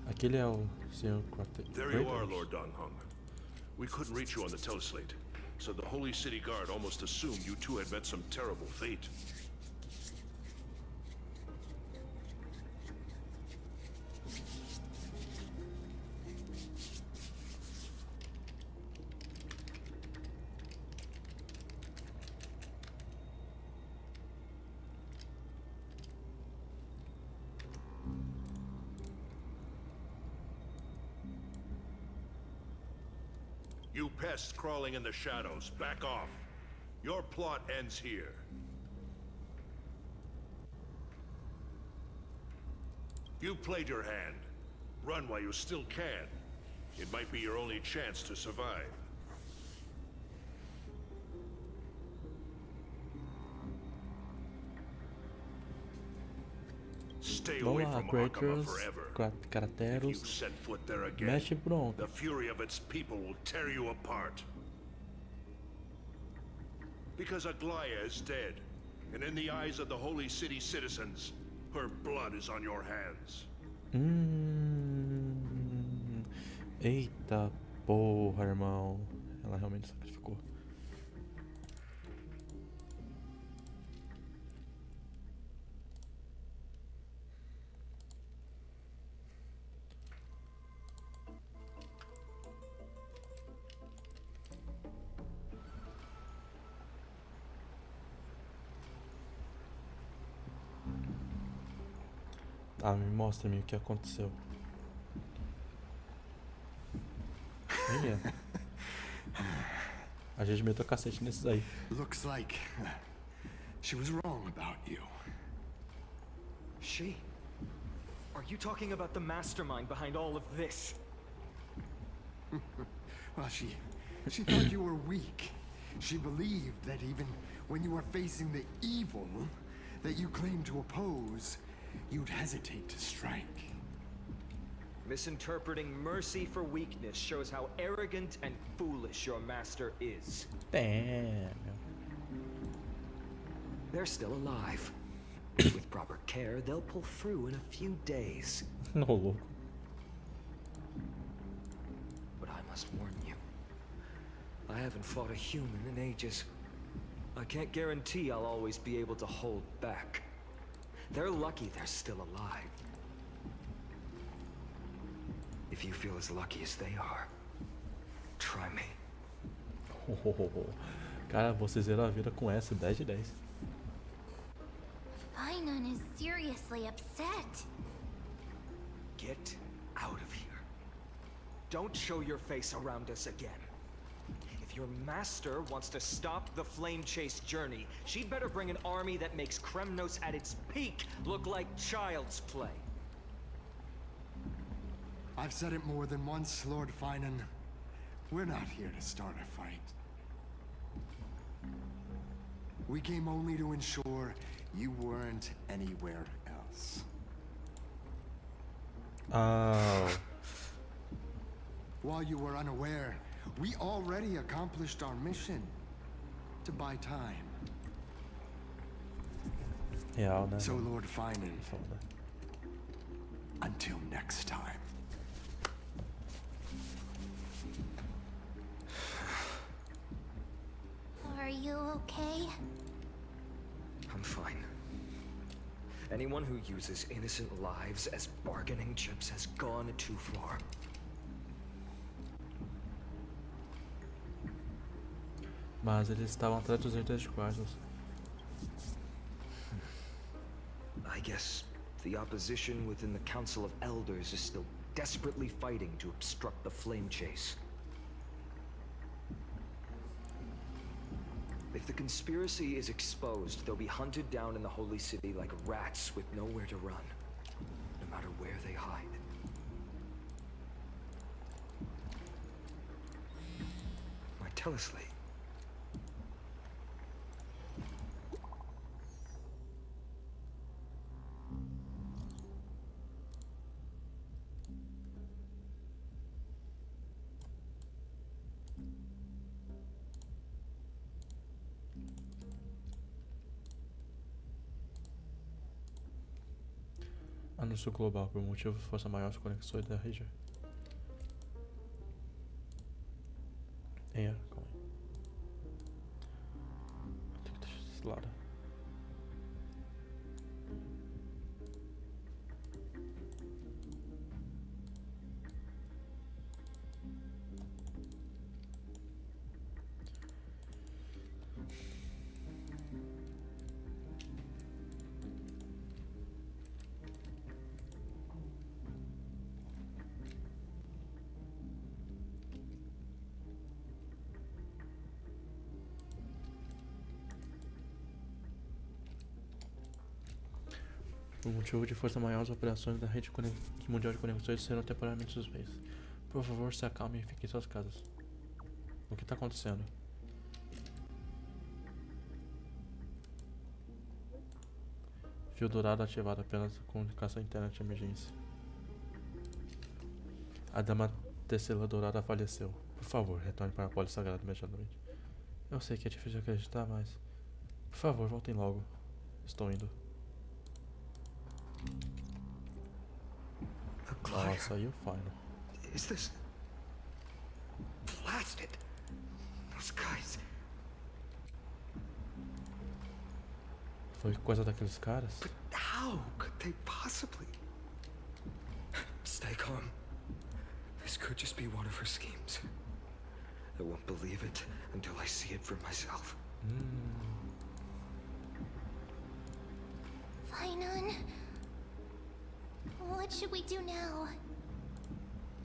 Aquele é o Sr. There you are, Lord Donghong. We couldn't reach you on the teleslate, so the Holy City Guard almost assumed you two had met some terrible fate. You pests crawling in the shadows, back off. Your plot ends here. You played your hand. Run while you still can. It might be your only chance to survive. Stay away from Hakama forever. If you set foot there again, the fury of its people will tear you apart. Because Aglaya is dead, and in the eyes of the Holy City citizens, her blood is on your hands. Eita porra, irmão. Ela realmente sacrificou. Ah, mostra-me o que aconteceu. A gente meteu cacete nesses aí. Looks like she was wrong about you. She? Are you talking about the mastermind behind all of this? Well, she thought you were weak. She believed that even when you were facing the evil that you claimed to oppose, you'd hesitate to strike. Misinterpreting mercy for weakness shows how arrogant and foolish your master is. Damn. They're still alive. With proper care, they'll pull through in a few days. No. But I must warn you. I haven't fought a human in ages. I can't guarantee I'll always be able to hold back. They're lucky they're still alive. If you feel as lucky as they are, try me. Cara, você zerou a vida com essa, 10 de 10. Finan is seriously upset. Get out of here. don't show your face around us again. If your master wants to stop the flame chase journey, she'd better bring an army that makes Kremnos at its peak look like child's play. I've said it more than once, Lord Finan. We're not here to start a fight. We came only to ensure you weren't anywhere else. Oh. While you were unaware, we already accomplished our mission to buy time. Ja, ne? So, Lord Finan, until next time. Are you okay? I'm fine. Anyone who uses innocent lives as bargaining chips has gone too far. Mas eles estavam atrás dos itens quadros. I guess the opposition within the Council of Elders is still desperately fighting to obstruct the flame chase. If the conspiracy is exposed, they'll be hunted down in the Holy City like rats with nowhere to run, no matter where they hide. My teleslate. Anúncio global, por motivo de força maior de conexões da região. É, calma aí. Tem que deixar esse lado. Por motivo de força maior, as operações da rede mundial de conexões serão temporariamente suspensas. Por favor, se acalme e fique em suas casas. O que está acontecendo? Fio dourado ativado, apenas comunicação internet de emergência. A dama Tecela dourada faleceu. Por favor, retorne para a poli sagrada imediatamente. Eu sei que é difícil de acreditar, mas... Por favor, voltem logo. Estou indo. Nossa, aí o Final. Is this... blasted? Those guys... Foi coisa daqueles caras? But how could they possibly... Stay calm. This could just be one of her schemes. I won't believe it until I see it for myself. Finan, what should we do now?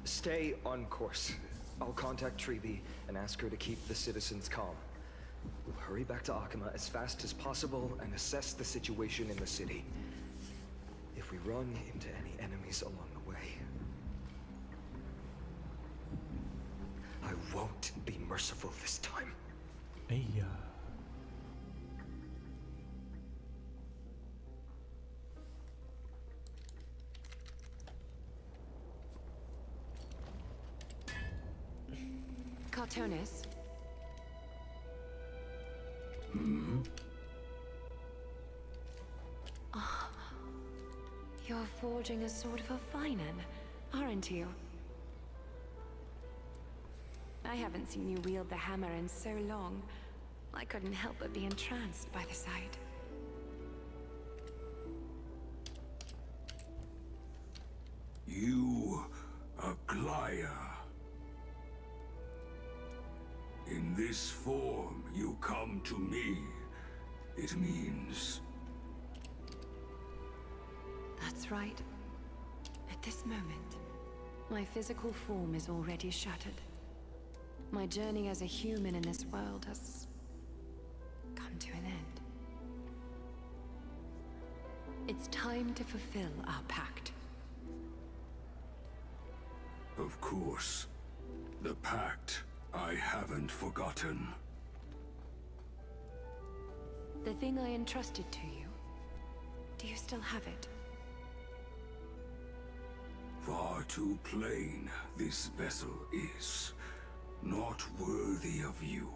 Stay on course. I'll contact Treeby and ask her to keep the citizens calm. We'll hurry back to Akima as fast as possible and assess the situation in the city. If we run into any enemies along the way, I won't be merciful this time. Eia. Cartoonist. Oh, you're forging a sword for Finan, aren't you? I haven't seen you wield the hammer in so long. I couldn't help but be entranced by the sight. You, Aglaya. In this form, you come to me. It means... That's right. At this moment, My physical form is already shattered. My journey as a human in this world has come to an end. It's time to fulfill our pact. Of course. The pact I haven't forgotten. The thing I entrusted to you, do you still have it? Far too plain this vessel is. Not worthy of you.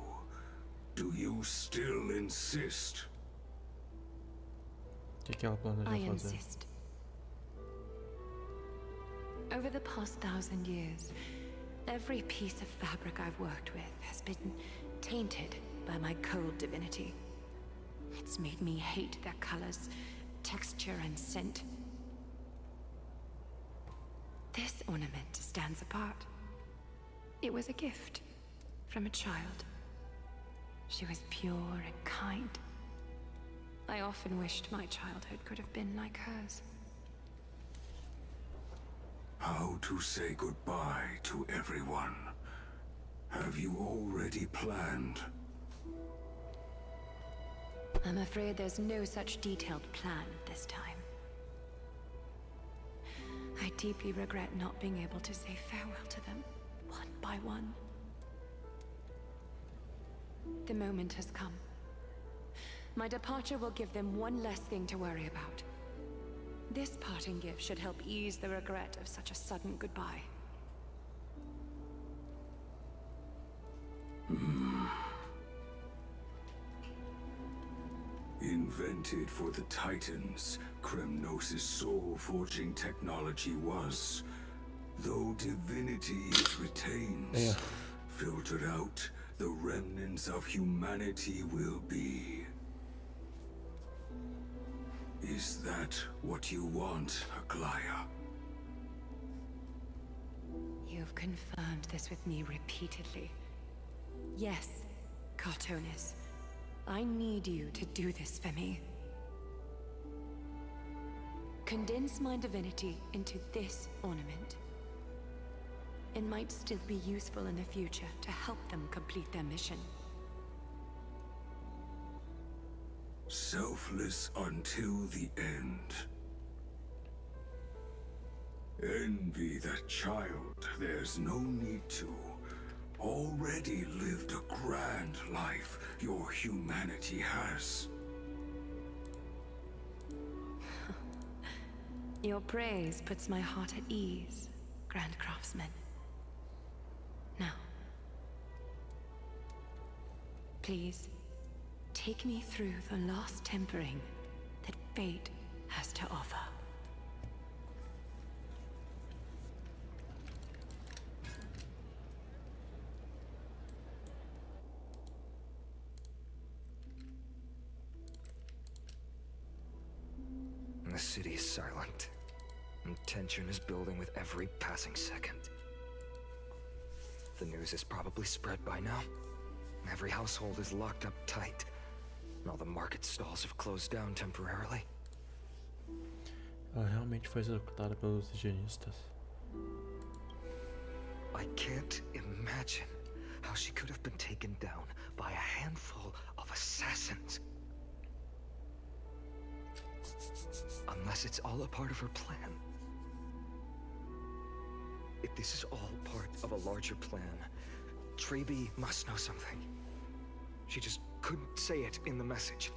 Do you still insist? O que ela planeja I fazer? insist. Over the past 1,000 years, every piece of fabric I've worked with has been tainted by my cold divinity. It's made me hate their colors, texture, and scent. This ornament stands apart. It was a gift from a child. She was pure and kind. I often wished my childhood could have been like hers. How to say goodbye to everyone? Have you already planned? I'm afraid there's no such detailed plan this time. I deeply regret not being able to say farewell to them, one by one. The moment has come. My departure will give them one less thing to worry about. This parting gift should help ease the regret of such a sudden goodbye. Invented for the Titans, Kremnos' soul-forging technology was. Though divinity it retains, filtered out, the remnants of humanity will be. Is that what you want, Aglaya? You've confirmed this with me repeatedly. Yes, Cartonis. I need you to do this for me. Condense my divinity into this ornament. It might still be useful in the future to help them complete their mission. Selfless until the end. Envy that child, there's no need to. Already lived a grand life your humanity has. Your praise puts my heart at ease, Grand Craftsman. Now, please, take me through the last tempering that fate has to offer. The city is silent, and tension is building with every passing second. The news is probably spread by now. Every household is locked up tight, and all the market stalls have closed down temporarily. Ela realmente foi executada pelos higienistas. I can't imagine how she could have been taken down by a handful of assassins. Unless it's all a part of her plan. If this is all part of a larger plan, Trebi must know something. She just couldn't say it in the message.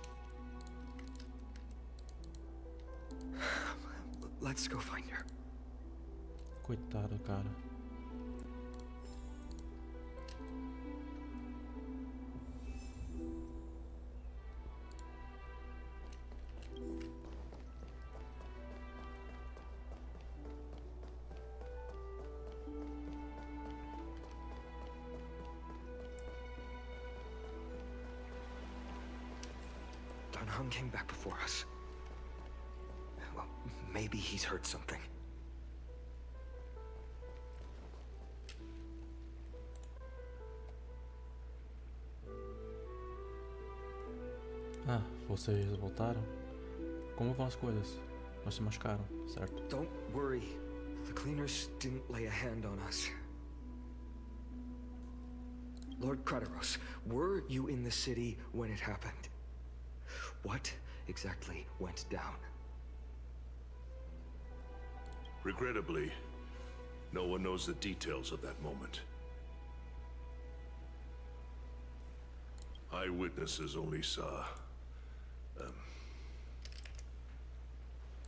Let's go find her. Coitado, cara. Dunham came back before us. Well, maybe he's heard something. Ah, vocês voltaram? Como vão as coisas? Não se machucaram, certo? Don't worry. The cleaners didn't lay a hand on us. Lord Krateros, were you in the city when it happened? What exactly went down? Regrettably, no one knows the details of that moment. Eyewitnesses only saw...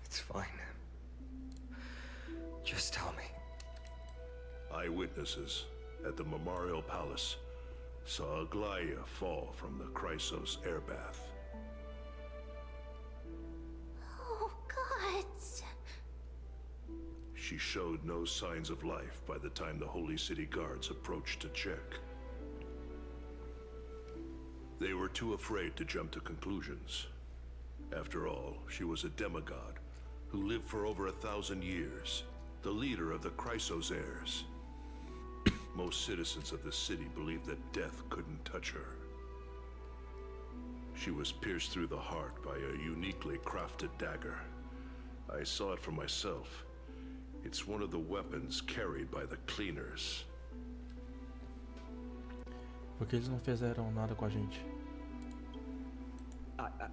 It's fine. Just tell me. Eyewitnesses at the Memorial Palace saw Aglaya fall from the Chrysos air bath. Oh, God. She showed no signs of life by the time the Holy City Guards approached to check. They were too afraid to jump to conclusions. After all, she was a demigod who lived for over 1,000 years, the leader of the Chrysos heirs. Most citizens of the city believed that death couldn't touch her. She was pierced through the heart by a uniquely crafted dagger. I saw it for myself. It's one of the weapons carried by the cleaners. Por que eles não fizeram nada com a gente?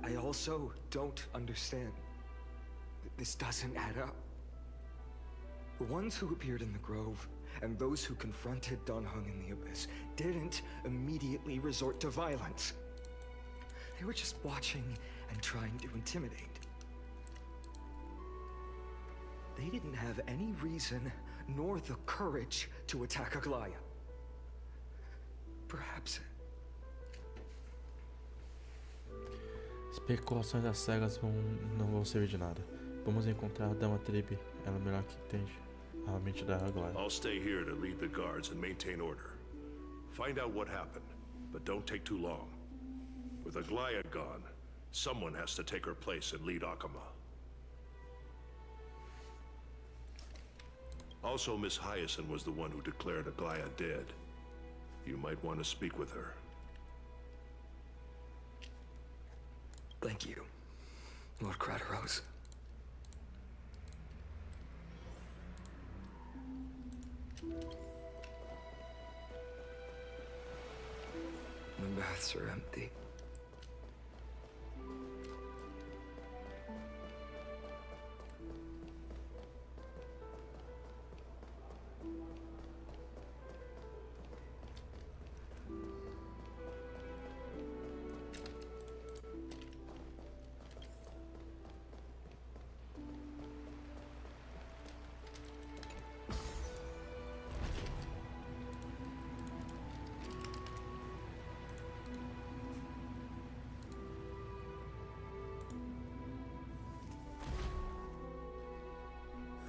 I also don't understand. This doesn't add up. The ones who appeared in the Grove and those who confronted Don Hung in the Abyss didn't immediately resort to violence. They were just watching and trying to intimidate. They didn't have any reason nor the courage to attack Aglaya. Perhaps... Especulações às cegas não vão servir de nada. Vamos encontrar a Dama Tribe. Ela é melhor que entende a mente da Aglaya. I'll stay here to lead the guards and maintain order. Find out what happened, but don't take too long. With Aglaya gone, someone has to take her place and lead Akama. Also, Miss Hyacinth was the one who declared Aglaya dead. You might want to speak with her. Thank you, Lord Krateros. The baths are empty.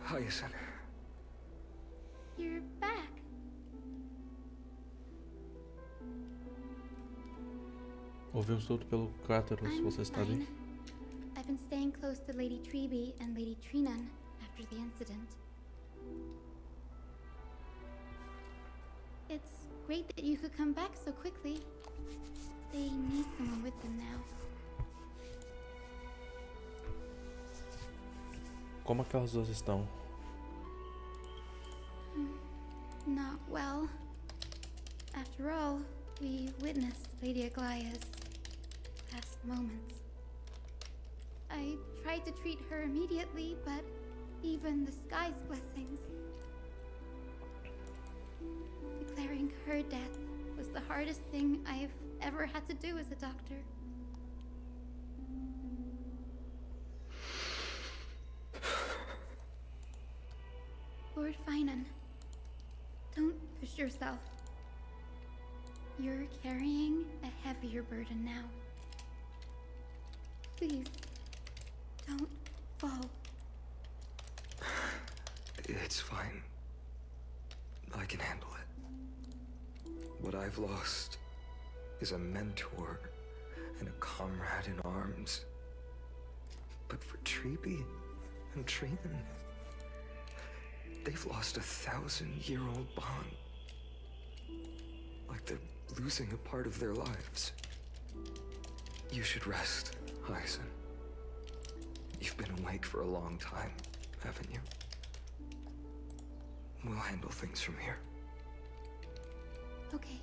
Hyacinth. You're back. Ouvimos tudo pelo Krateros. Você está bem? I've been staying close to Lady Treby and Lady Trinan after the incident. It's great that you could come back so quickly. They need someone with them now. Como aquelas duas estão? Not well. After all, we witnessed Lady Aglaya's last moments. I tried to treat her immediately, but even the sky's blessings. Declaring her death was the hardest thing I've ever had to do as a doctor. Lord Finan, don't push yourself. You're carrying a heavier burden now. Please, don't fall. It's fine. I can handle it. What I've lost is a mentor and a comrade in arms. But for Treby and Trinan, they've lost 1,000-year-old bond. Like they're losing a part of their lives. You should rest, Hyacinth. You've been awake for a long time, haven't you? We'll handle things from here. Okay.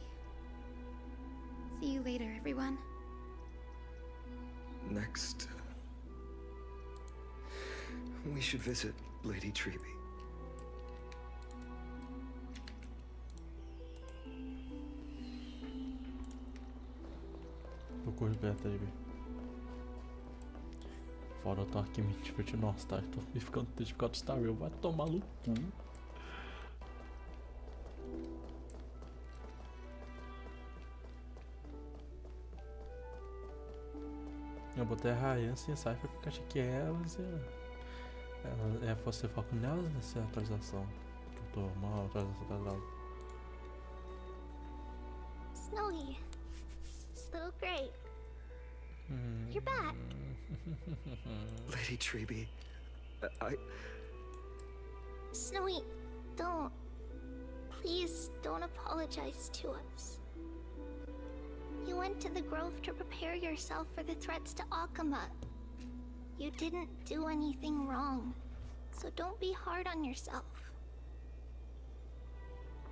See you later, everyone. Next, we should visit Lady Treby. Procure Treby. Fora eu tô aqui me divertindo. Nossa, tá? Eu tô ficando certificado de Star Rail. Vai tomar no cu. Eu botei a Ryan e a Cypher porque achei que elas você foca nelas nessa atualização. Eu tô mal atualizado. Snowy. Little Grape. You're back. Lady Treby, Snowy, don't. Please don't apologize to us. You went to the grove to prepare yourself for the threats to Akama. You didn't do anything wrong, so don't be hard on yourself.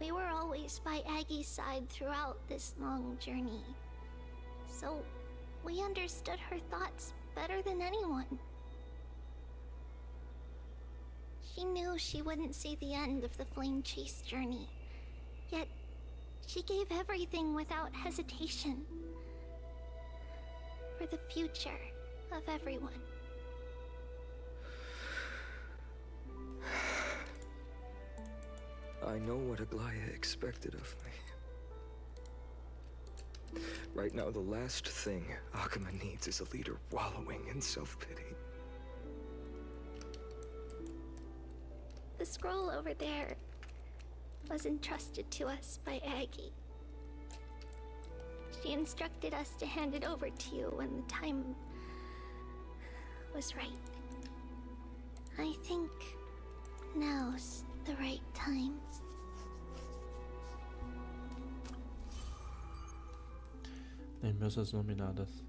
We were always by Aggie's side throughout this long journey, so we understood her thoughts better than anyone. She knew she wouldn't see the end of the Flame Chase journey, yet she gave everything without hesitation. For the future of everyone. I know what Aglaya expected of me. Right now, the last thing Akama needs is a leader wallowing in self-pity. The scroll over there was entrusted to us by Aggie. She instructed us to hand it over to you when the time was right. I think now's the right time. Imensas iluminadas,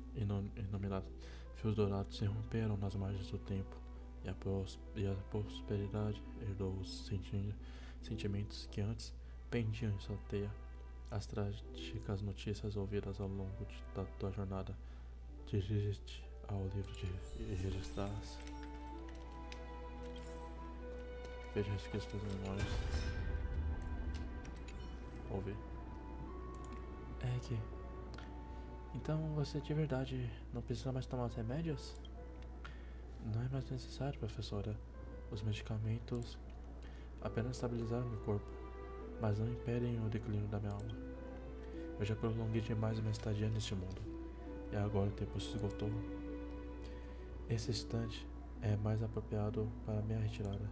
fios dourados se romperam nas margens do tempo, e a prosperidade herdou os sentimentos que antes pendiam em sua teia. As trágicas notícias ouvidas ao longo da tua jornada. Dirige-te ao livro de registrar-se. Veja resquícios das memórias. Ouvir. Que... Então você de verdade não precisa mais tomar os remédios? Não é mais necessário, professora. Os medicamentos apenas estabilizaram meu corpo, mas não impedem o declínio da minha alma. Eu já prolonguei demais minha estadia neste mundo, e agora o tempo se esgotou. Esse instante é mais apropriado para minha retirada.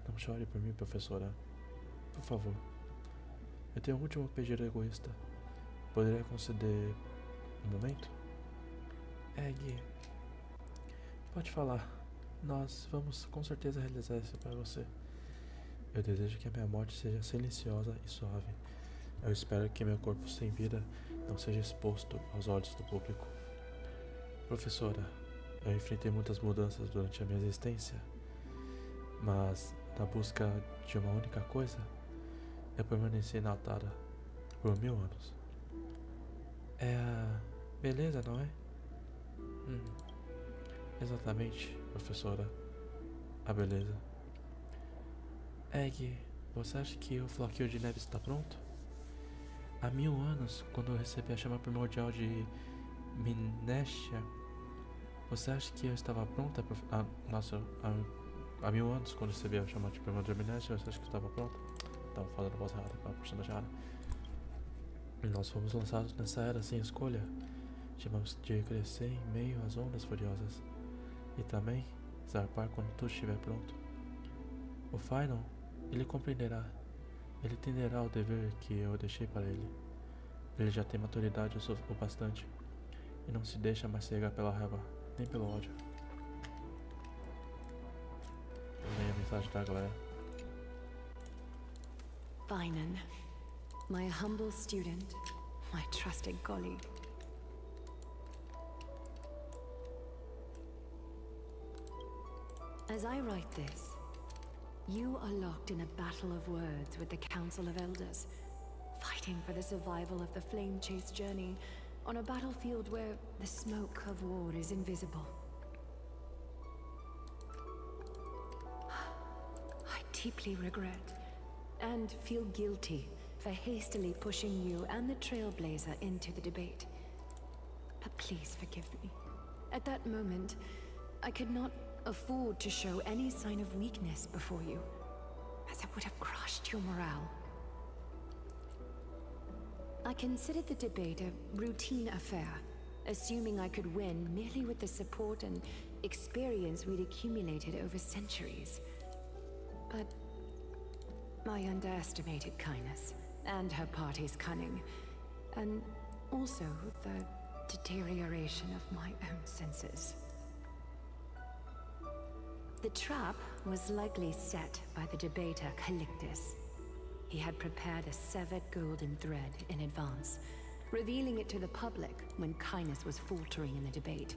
Não chore por mim, professora. Por favor. Eu tenho um último pedido egoísta. Poderia conceder um momento? Gui. Pode falar. Nós vamos com certeza realizar isso para você. Eu desejo que a minha morte seja silenciosa e suave. Eu espero que meu corpo sem vida não seja exposto aos olhos do público. Professora, eu enfrentei muitas mudanças durante a minha existência, mas na busca de uma única coisa, eu permaneci inaltada por 1000 anos. É a beleza, não é? Exatamente, professora. A beleza. Egg, você acha que o floquinho de neve está pronto? Há 1000 anos, quando eu recebi a chama primordial de Minestia, você acha que eu estava pronta? Há 1000 anos, quando eu recebi a chama primordial de Minestia, você acha que eu estava pronta? Estava falando a voz errada para a personagem errada. Nós fomos lançados nessa era sem escolha. Tivemos de crescer em meio às ondas furiosas. E também zarpar quando tudo estiver pronto. O Final, ele compreenderá. Ele entenderá o dever que eu deixei para ele. Ele já tem maturidade o bastante. E não se deixa mais cegar pela raiva, nem pelo ódio. Leia a mensagem da galera. Finan, my humble student, my trusted colleague. As I write this, you are locked in a battle of words with the Council of Elders, fighting for the survival of the flame-chased journey on a battlefield where the smoke of war is invisible. I deeply regret and feel guilty for hastily pushing you and the Trailblazer into the debate. But please forgive me. At that moment, I could not afford to show any sign of weakness before you, as it would have crushed your morale. I considered the debate a routine affair, assuming I could win merely with the support and experience we'd accumulated over centuries. But I underestimated Kindness and her party's cunning, and also the deterioration of my own senses. The trap was likely set by the debater Calictus. He had prepared a severed golden thread in advance, revealing it to the public when Kindness was faltering in the debate.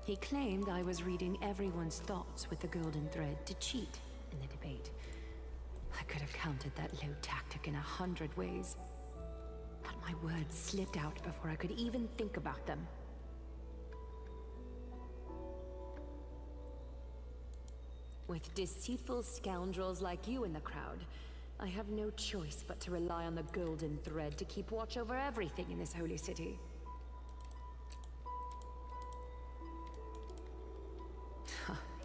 He claimed I was reading everyone's thoughts with the golden thread to cheat in the debate. I could have countered that low tactic in 100 ways, but my words slipped out before I could even think about them. With deceitful scoundrels like you in the crowd, I have no choice but to rely on the golden thread to keep watch over everything in this holy city.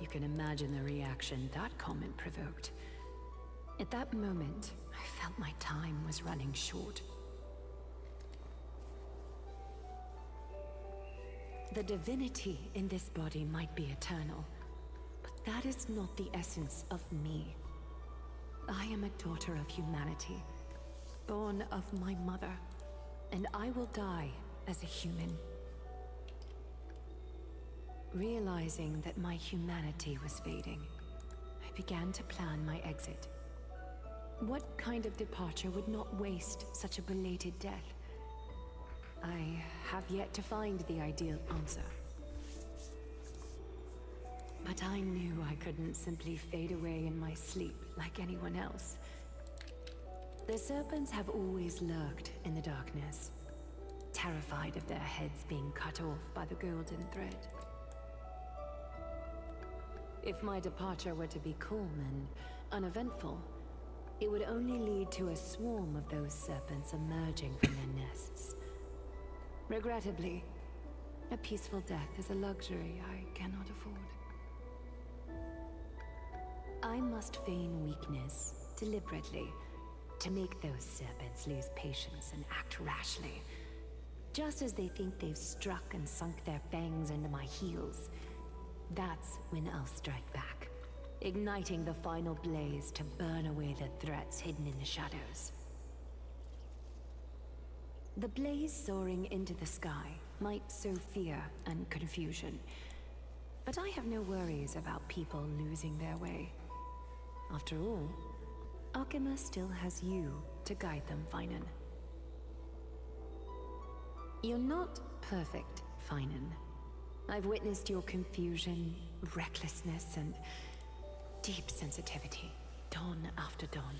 You can imagine the reaction that comment provoked. At that moment, I felt my time was running short. The divinity in this body might be eternal, but that is not the essence of me. I am a daughter of humanity, born of my mother, and I will die as a human. Realizing that my humanity was fading, I began to plan my exit. What kind of departure would not waste such a belated death? I have yet to find the ideal answer. But I knew I couldn't simply fade away in my sleep like anyone else. The serpents have always lurked in the darkness, terrified of their heads being cut off by the golden thread. If my departure were to be calm and uneventful, it would only lead to a swarm of those serpents emerging from their nests. Regrettably, a peaceful death is a luxury I cannot afford. I must feign weakness deliberately to make those serpents lose patience and act rashly. Just as they think they've struck and sunk their fangs into my heels, that's when I'll strike back, igniting the final blaze to burn away the threats hidden in the shadows. The blaze soaring into the sky might sow fear and confusion, but I have no worries about people losing their way. After all, Arkema still has you to guide them, Finan. You're not perfect, Finan. I've witnessed your confusion, recklessness, and deep sensitivity, dawn after dawn.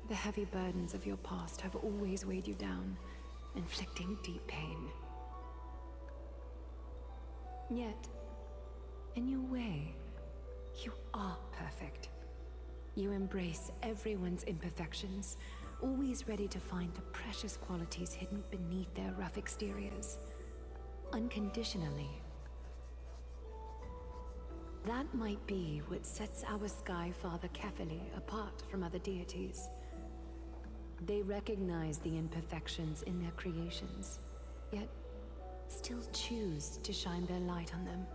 The heavy burdens of your past have always weighed you down, inflicting deep pain. Yet, in your way, you are perfect. You embrace everyone's imperfections, always ready to find the precious qualities hidden beneath their rough exteriors. Unconditionally. That might be what sets our Sky Father Kefili apart from other deities. They recognize the imperfections in their creations, yet still choose to shine their light on them,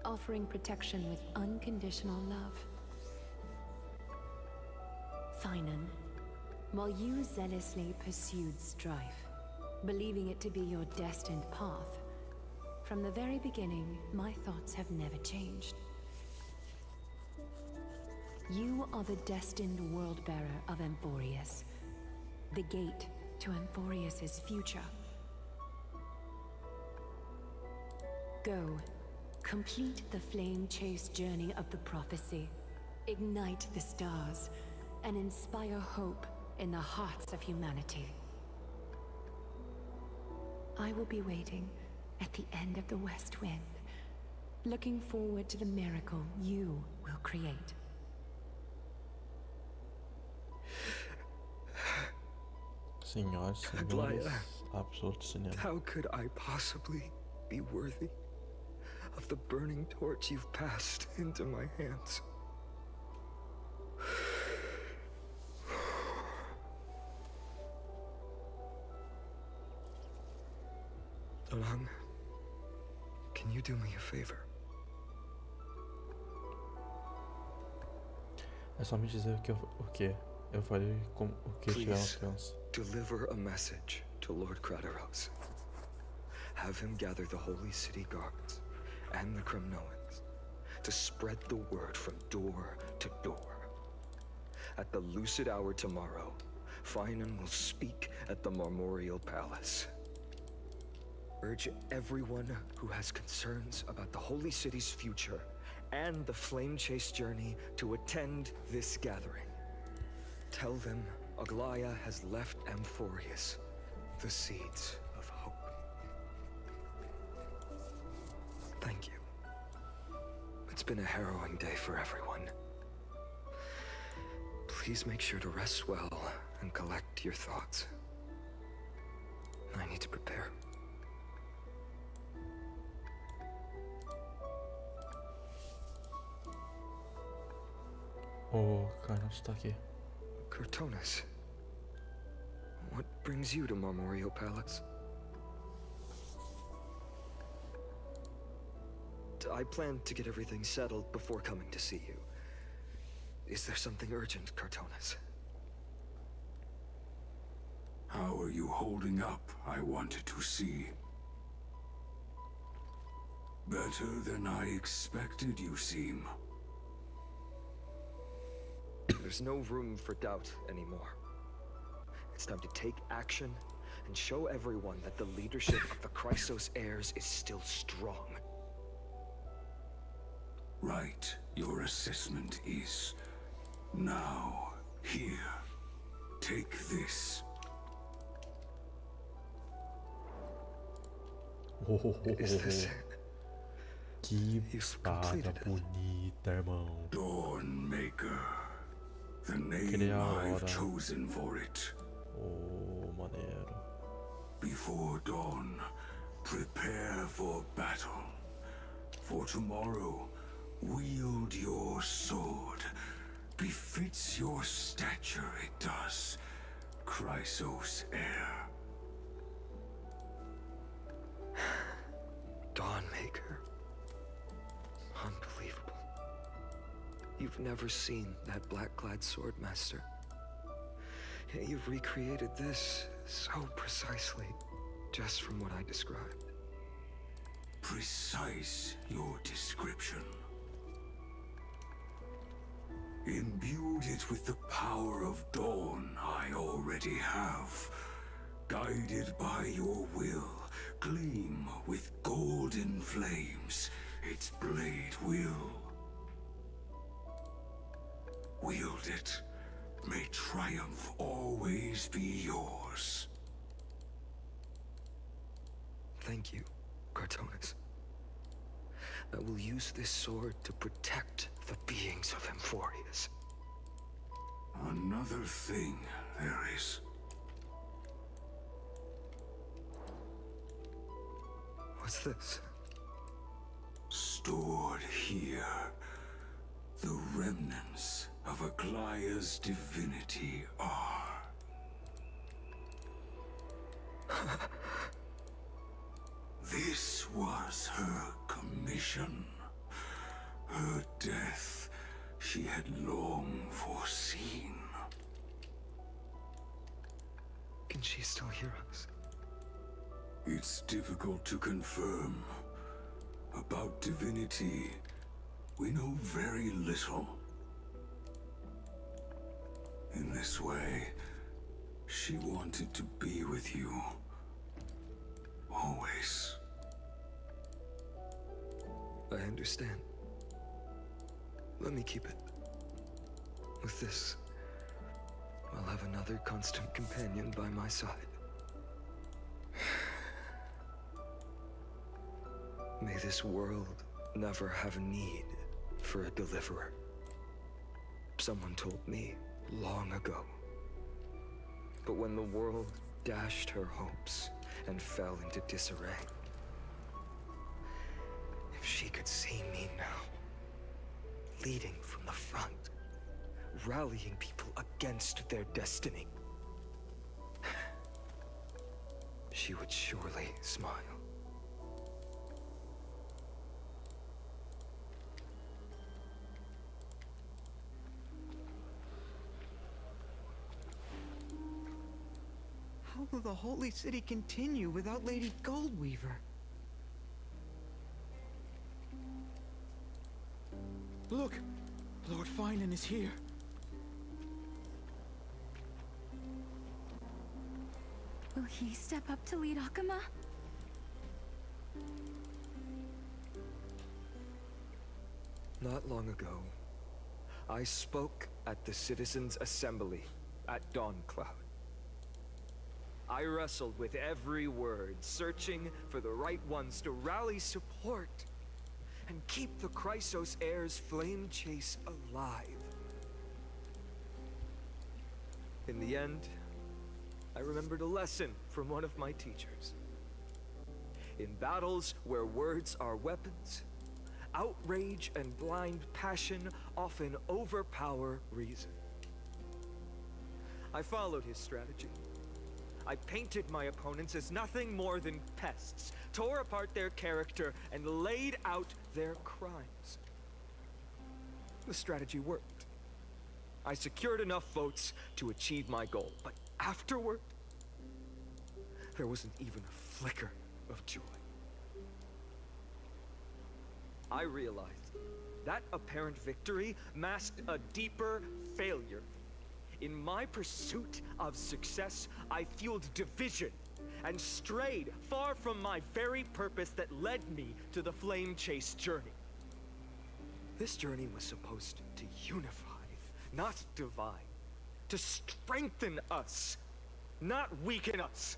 offering protection with unconditional love. Finan, while you zealously pursued strife, believing it to be your destined path, from the very beginning, my thoughts have never changed. You are the destined world-bearer of Amphorius, the gate to Amphorius's future. Go, Complete the flame-chased journey of the prophecy. Ignite the stars and inspire hope in the hearts of humanity. I will be waiting at the end of the West Wind, looking forward to the miracle you will create. Senhoras e senhores, absoluto cinema. How could I possibly be worthy of the burning torch you've passed into my hands? Donan, can you do me a favor? É só me dizer o que eu farei com o que tiver ao alcance. Deliver a message to Lord Krateros. Have him gather the Holy City guards and the Kremnoans to spread the word from door to door. At the lucid hour tomorrow, Finan will speak at the Marmorial Palace. Urge everyone who has concerns about the Holy City's future and the Flame Chase journey to attend this gathering. Tell them Aglaya has left Amphorius the seeds of hope. Thank you. It's been a harrowing day for everyone. Please make sure to rest well and collect your thoughts. I need to prepare. O Carlos tá aqui. Cortonis, what brings you to Marmorial Palace? I planned to get everything settled before coming to see you. Is there something urgent, Cortonis? How are you holding up, I wanted to see. Better than I expected, you seem. There's no room for doubt anymore. It's time to take action and show everyone that the leadership of the Chrysos heirs is still strong. Right, your assessment is. Now, here, take this. Is this it? Que espada bonita, irmão. Dawnmaker. The name I've chosen for it. Oh, maneiro. Before dawn, prepare for battle. For tomorrow, wield your sword. Befits your stature, it does. Chrysos heir. Dawnmaker. Unbelievable. You've never seen that black-clad swordmaster. Yet you've recreated this so precisely, just from what I described. Precise your description. Imbued it with the power of dawn I already have. Guided by your will, gleam with golden flames, its blade will. Wield it, may triumph always be yours. Thank you, Cortonis. I will use this sword to protect the beings of Amphorius. Another thing there is. What's this? Stored here, the remnants of Aglaya's divinity are. This was her commission. Her death she had long foreseen. Can she still hear us? It's difficult to confirm. About divinity, we know very little. In this way, she wanted to be with you. Always. I understand. Let me keep it. With this, I'll have another constant companion by my side. May this world never have a need for a deliverer. Someone told me long ago. But when the world dashed her hopes and fell into disarray, if she could see me now, leading from the front, rallying people against their destiny, she would surely smile. How will the Holy City continue without Lady Goldweaver? Look! Lord Finan is here. Will he step up to lead Akama? Not long ago, I spoke at the Citizens' Assembly at Dawncloud. I wrestled with every word, searching for the right ones to rally support and keep the Chrysos Heir's flame chase alive. In the end, I remembered a lesson from one of my teachers. In battles where words are weapons, outrage and blind passion often overpower reason. I followed his strategy. I painted my opponents as nothing more than pests, tore apart their character, and laid out their crimes. The strategy worked. I secured enough votes to achieve my goal, but afterward, there wasn't even a flicker of joy. I realized that apparent victory masked a deeper failure. In my pursuit of success, I fueled division and strayed far from my very purpose that led me to the flame chase journey. This journey was supposed to unify, not divide, to strengthen us, not weaken us.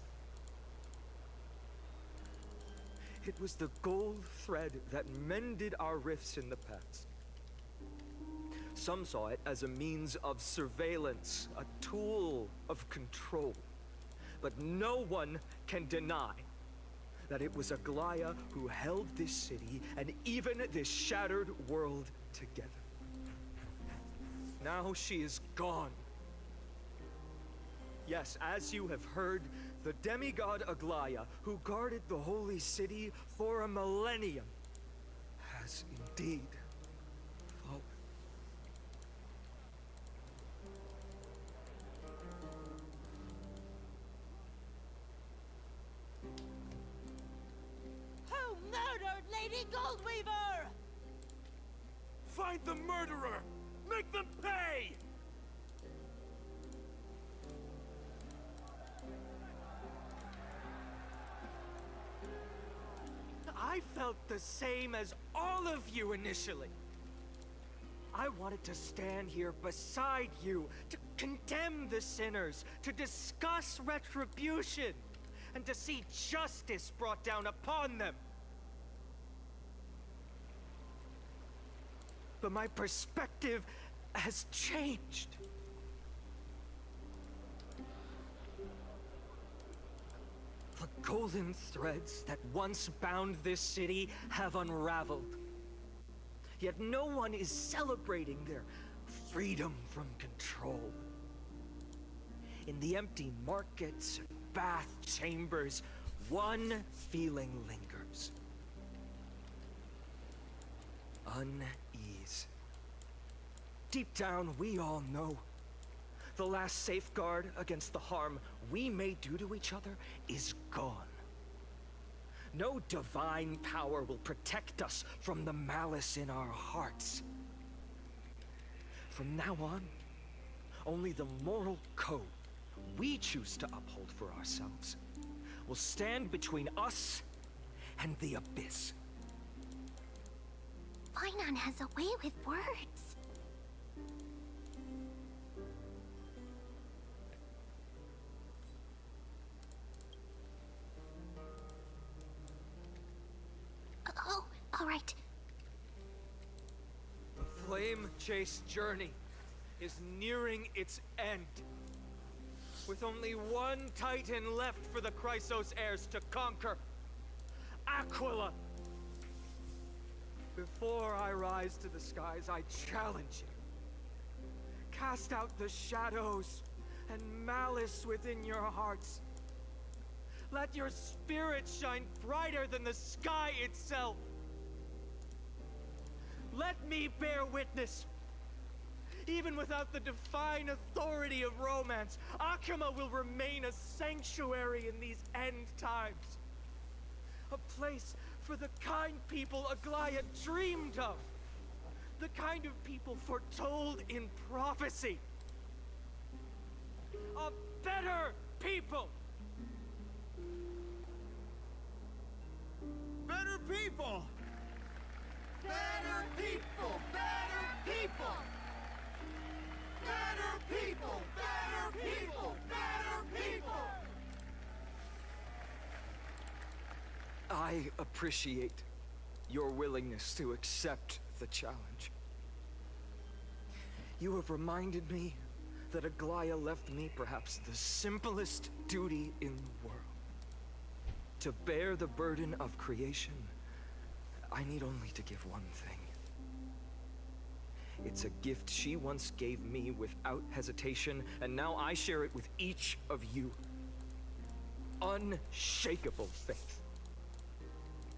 It was the gold thread that mended our rifts in the past. Some saw it as a means of surveillance, a tool of control. But no one can deny that it was Aglaya who held this city and even this shattered world together. Now she is gone. Yes, as you have heard, the demigod Aglaya, who guarded the holy city for a millennium, has indeed fallen. Who murdered Lady Goldweaver? Find the murderer! Make them pay! I felt the same as all of you initially. I wanted to stand here beside you, to condemn the sinners, to discuss retribution, and to see justice brought down upon them. But my perspective has changed. The golden threads that once bound this city have unraveled. Yet no one is celebrating their freedom from control. In the empty markets and bath chambers, one feeling lingers. Unease. Deep down, we all know the last safeguard against the harm we may do to each other is gone. No divine power will protect us from the malice in our hearts. From now on, only the moral code we choose to uphold for ourselves will stand between us and the abyss. Finon has a way with words. Oh, all right. The flame-chased journey is nearing its end. With only one Titan left for the Chrysos heirs to conquer. Aquila! Before I rise to the skies, I challenge you. Cast out the shadows and malice within your hearts. Let your spirit shine brighter than the sky itself. Let me bear witness. Even without the divine authority of romance, Akima will remain a sanctuary in these end times. A place for the kind people Aglaya dreamed of. The kind of people foretold in prophecy. A better people! Better people! Better people! Better people! Better people! Better people! Better people! I appreciate your willingness to accept the challenge. You have reminded me that Aglaya left me perhaps the simplest duty in the world. To bear the burden of creation, I need only to give one thing. It's a gift she once gave me without hesitation, and now I share it with each of you. Unshakable faith.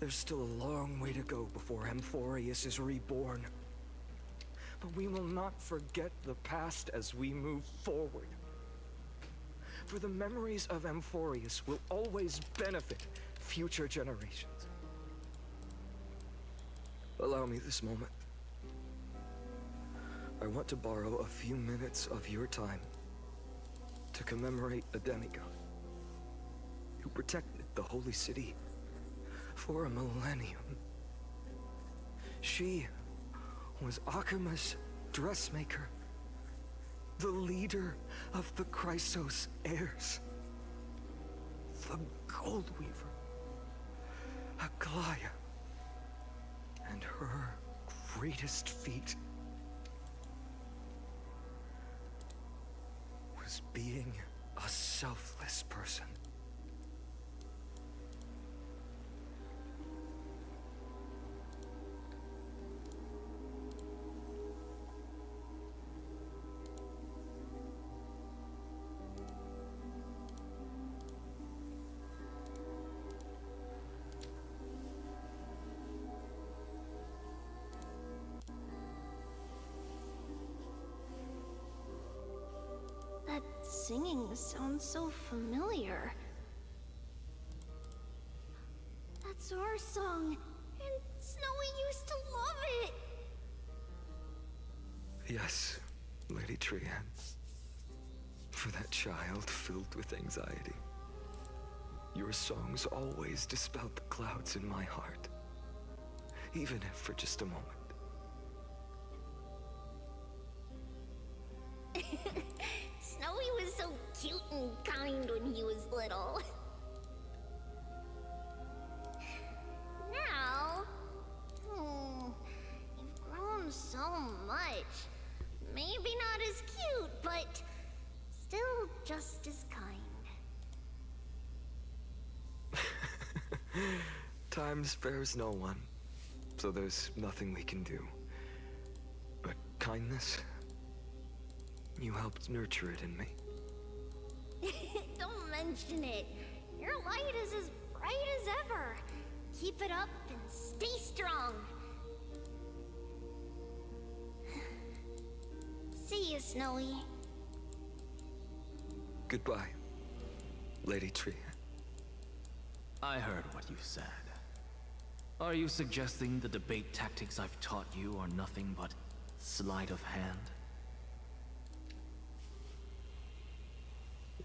There's still a long way to go before Amphorius is reborn. But we will not forget the past as we move forward. For the memories of Amphorius will always benefit future generations. Allow me this moment. I want to borrow a few minutes of your time to commemorate a demigod who protected the Holy City for a millennium. She was Akima's dressmaker, the leader of the Chrysos heirs, the Gold Weaver, Aglaya, and her greatest feat was being a selfless person. That singing sounds so familiar. That's our song, and Snowy used to love it. Yes, Lady Trian. For that child filled with anxiety. Your songs always dispelled the clouds in my heart. Even if for just a moment. Snowy was so cute and kind when he was little. Now, you've grown so much. Maybe not as cute, but still just as kind. Time spares no one, so there's nothing we can do. But kindness, you helped nurture it in me. Don't mention it. Your light is as bright as ever. Keep it up and stay strong. See you, Snowy. Goodbye, Lady Tree. I heard what you said. Are you suggesting the debate tactics I've taught you are nothing but sleight of hand?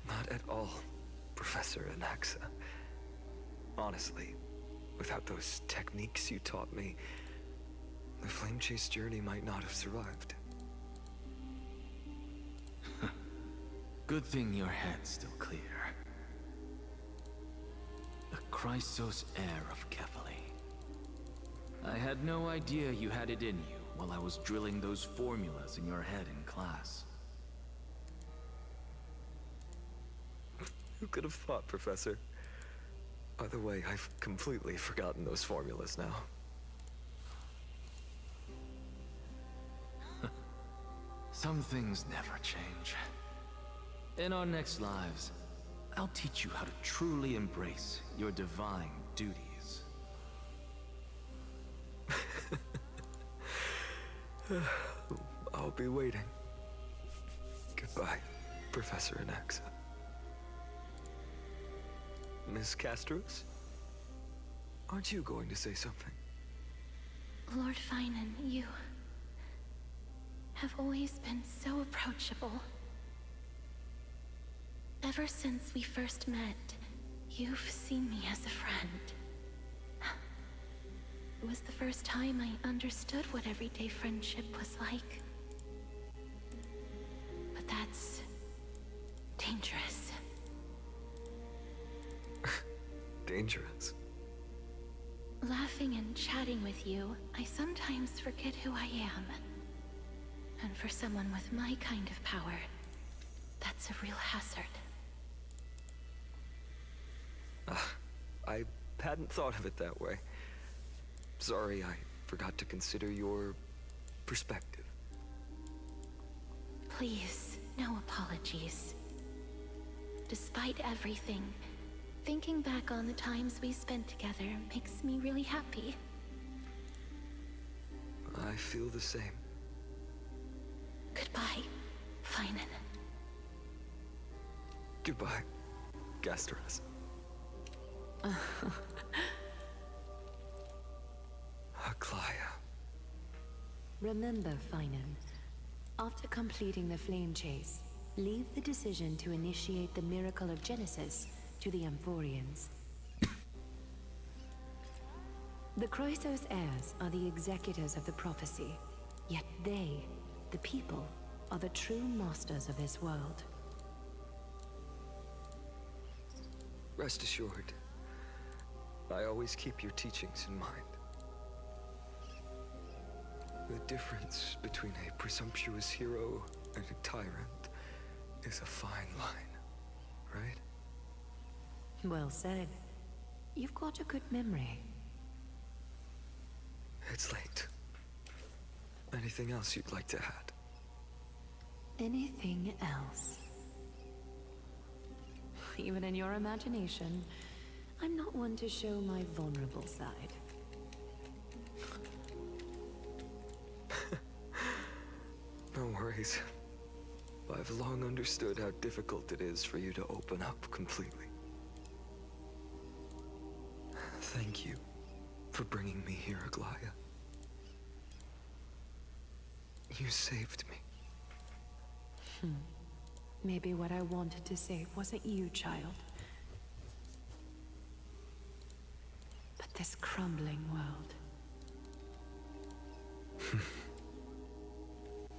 Not at all, Professor Anaxa. Honestly, without those techniques you taught me, the Flame Chase journey might not have survived. Good thing your head's still clear. The Chrysos heir of Kefali. I had no idea you had it in you while I was drilling those formulas in your head in class. Who could have thought, Professor? By the way, I've completely forgotten those formulas now. Some things never change. In our next lives, I'll teach you how to truly embrace your divine duties. I'll be waiting. Goodbye, Professor Anaxa. Miss Castros? Aren't you going to say something? Lord Finan, you have always been so approachable. Ever since we first met, you've seen me as a friend. It was the first time I understood what everyday friendship was like. But that's dangerous. Dangerous? Laughing and chatting with you, I sometimes forget who I am. And for someone with my kind of power, that's a real hazard. I hadn't thought of it that way. Sorry, I forgot to consider your perspective. Please, no apologies. Despite everything, thinking back on the times we spent together makes me really happy. I feel the same. Goodbye, Finan. Goodbye, Gasteros. Aglaya. Remember, Finan, after completing the Flame Chase, leave the decision to initiate the Miracle of Genesis to the Amphorians. The Chrysos heirs are the executors of the prophecy, yet they, the people, are the true masters of this world. Rest assured, I always keep your teachings in mind. The difference between a presumptuous hero and a tyrant is a fine line, right? Well said. You've got a good memory. It's late. Anything else you'd like to add? Anything else? Even in your imagination, I'm not one to show my vulnerable side. No worries. I've long understood how difficult it is for you to open up completely. Thank you for bringing me here, Aglaya. You saved me. Maybe what I wanted to save wasn't you, child. But this crumbling world.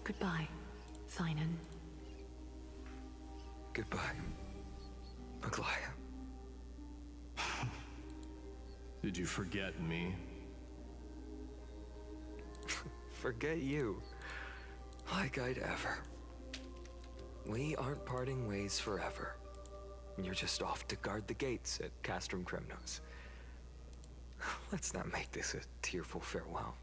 Goodbye, Finan. Goodbye, Aglaya. Did you forget me? Forget you? Like I'd ever. We aren't parting ways forever. You're just off to guard the gates at Castrum Kremnos. Let's not make this a tearful farewell.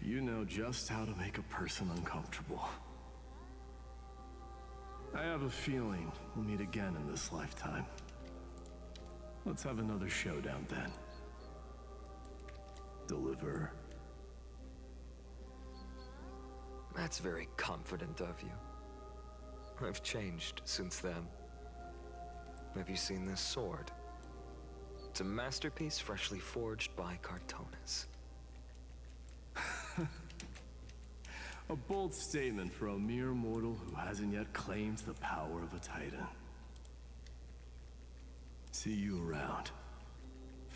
You know just how to make a person uncomfortable. I have a feeling we'll meet again in this lifetime. Let's have another showdown then. Deliver. That's very confident of you. I've changed since then. Have you seen this sword? It's a masterpiece freshly forged by Cartonis. A bold statement for a mere mortal who hasn't yet claimed the power of a titan. See you around,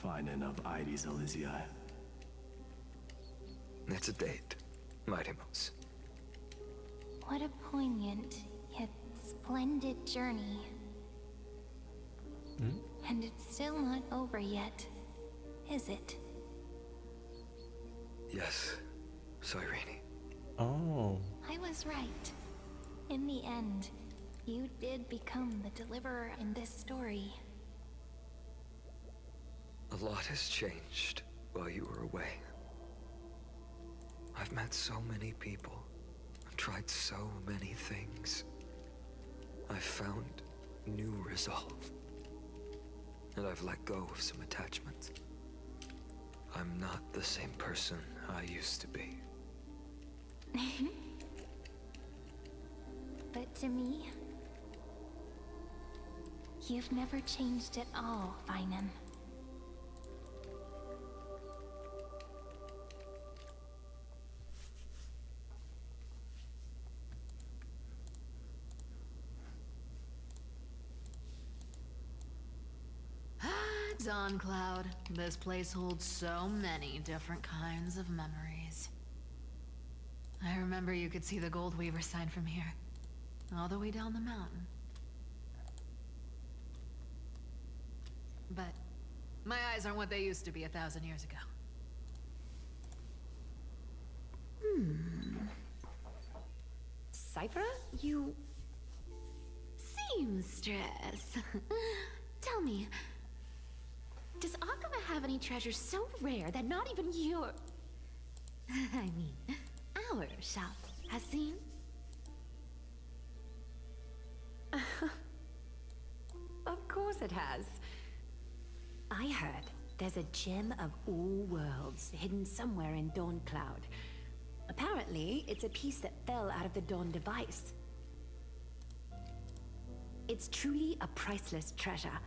Finan of Ides Elysiae. It's a date, Mightymouse. What a poignant, yet splendid journey. And it's still not over yet, is it? Yes, Cyrene. Oh. I was right. In the end, you did become the deliverer in this story. A lot has changed while you were away. I've met so many people. I've tried so many things. I've found new resolve. And I've let go of some attachments. I'm not the same person I used to be. But to me, you've never changed at all, Finan. Dawn Cloud. This place holds so many different kinds of memories. I remember you could see the Gold Weaver sign from here, all the way down the mountain. But my eyes aren't what they used to be 1,000 years ago. Cypher? You... Seamstress. Tell me, does Akama have any treasures so rare that not even your... I mean, our shop has seen? Of course it has. I heard there's a gem of all worlds hidden somewhere in Dawn Cloud. Apparently, it's a piece that fell out of the Dawn device. It's truly a priceless treasure,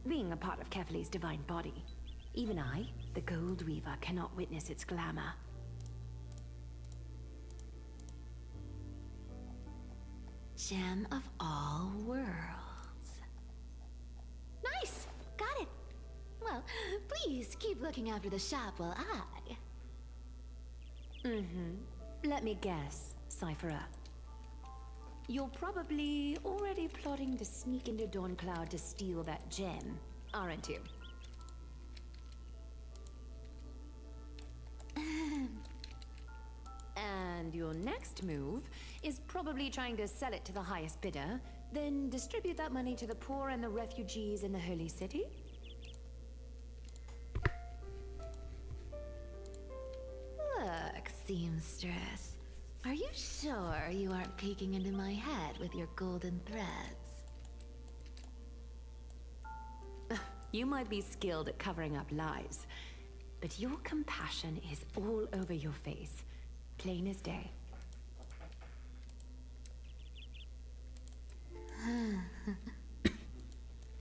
being a part of Kefali's divine body. Even I, the Gold Weaver, cannot witness its glamour. Gem of all worlds. Nice! Got it! Well, please keep looking after the shop while I... Let me guess, Cypherer. You're probably already plotting to sneak into Dawn Cloud to steal that gem, aren't you? And your next move is probably trying to sell it to the highest bidder, then distribute that money to the poor and the refugees in the Holy City? Look, seamstress. Are you sure you aren't peeking into my head with your golden threads? You might be skilled at covering up lies, but your compassion is all over your face, plain as day.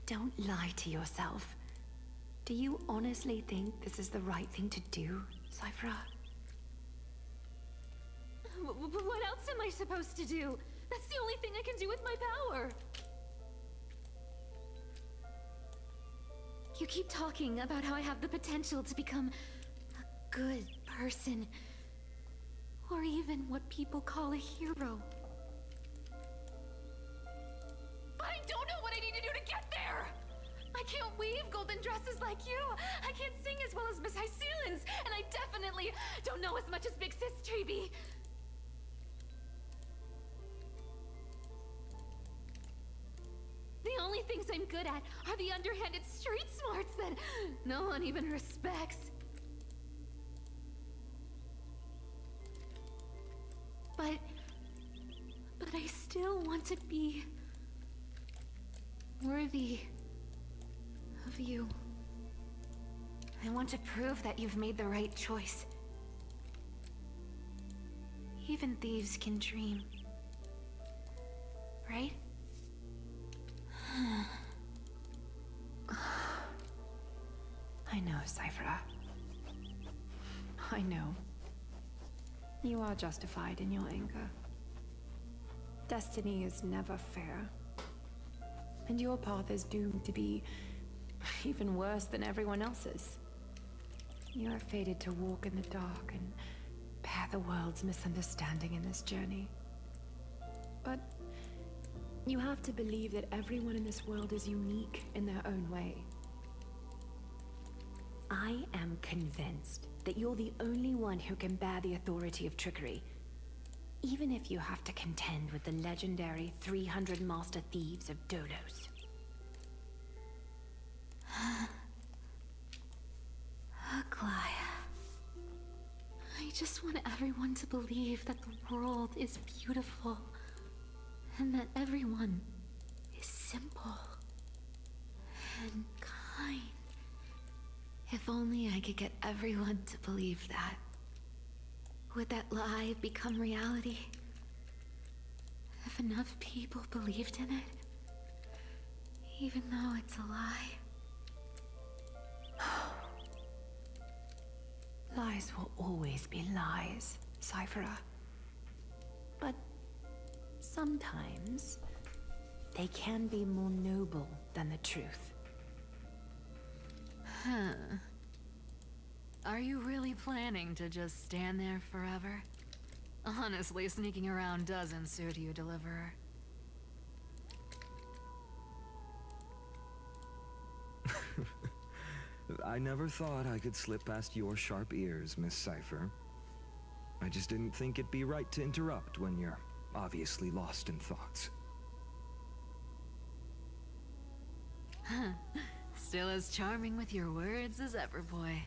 Don't lie to yourself. Do you honestly think this is the right thing to do, Cypher? What else am I supposed to do? That's the only thing I can do with my power. You keep talking about how I have the potential to become a good person. Or even what people call a hero. But I don't know what I need to do to get there! I can't weave golden dresses like you! I can't sing as well as Miss Hyceelens! And I definitely don't know as much as Big Sis Treeby! The only things I'm good at are the underhanded street smarts that no one even respects. But I still want to be worthy of you. I want to prove that you've made the right choice. Even thieves can dream. Right? I know, Cypher. I know. You are justified in your anger. Destiny is never fair. And your path is doomed to be even worse than everyone else's. You are fated to walk in the dark and bear the world's misunderstanding in this journey. But you have to believe that everyone in this world is unique in their own way. I am convinced that you're the only one who can bear the authority of trickery, even if you have to contend with the legendary 300 master thieves of Dolos. Aglaya. I just want everyone to believe that the world is beautiful, and that everyone is simple and kind. If only I could get everyone to believe that. Would that lie become reality? If enough people believed in it, even though it's a lie. Lies will always be lies, Cyphera. But sometimes they can be more noble than the truth. Huh. Are you really planning to just stand there forever? Honestly, sneaking around doesn't suit you, Deliverer. I never thought I could slip past your sharp ears, Miss Cypher. I just didn't think it'd be right to interrupt when you're obviously lost in thoughts. Huh. Still as charming with your words as ever, boy.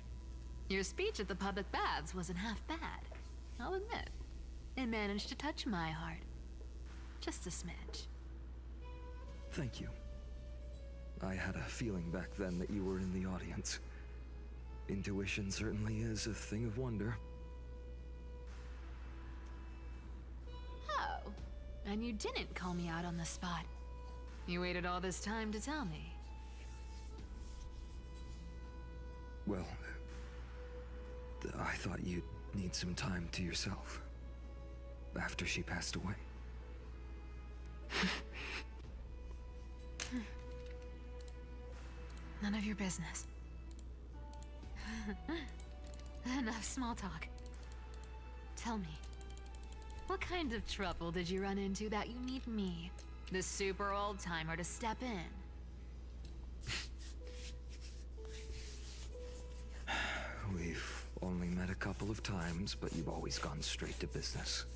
Your speech at the public baths wasn't half bad, I'll admit. It managed to touch my heart. Just a smidge. Thank you. I had a feeling back then that you were in the audience. Intuition certainly is a thing of wonder. Oh, and you didn't call me out on the spot. You waited all this time to tell me. Well, I thought you'd need some time to yourself after she passed away. None of your business. Enough small talk. Tell me, what kind of trouble did you run into that you need me, the super old-timer, to step in? We've only met a couple of times, but you've always gone straight to business.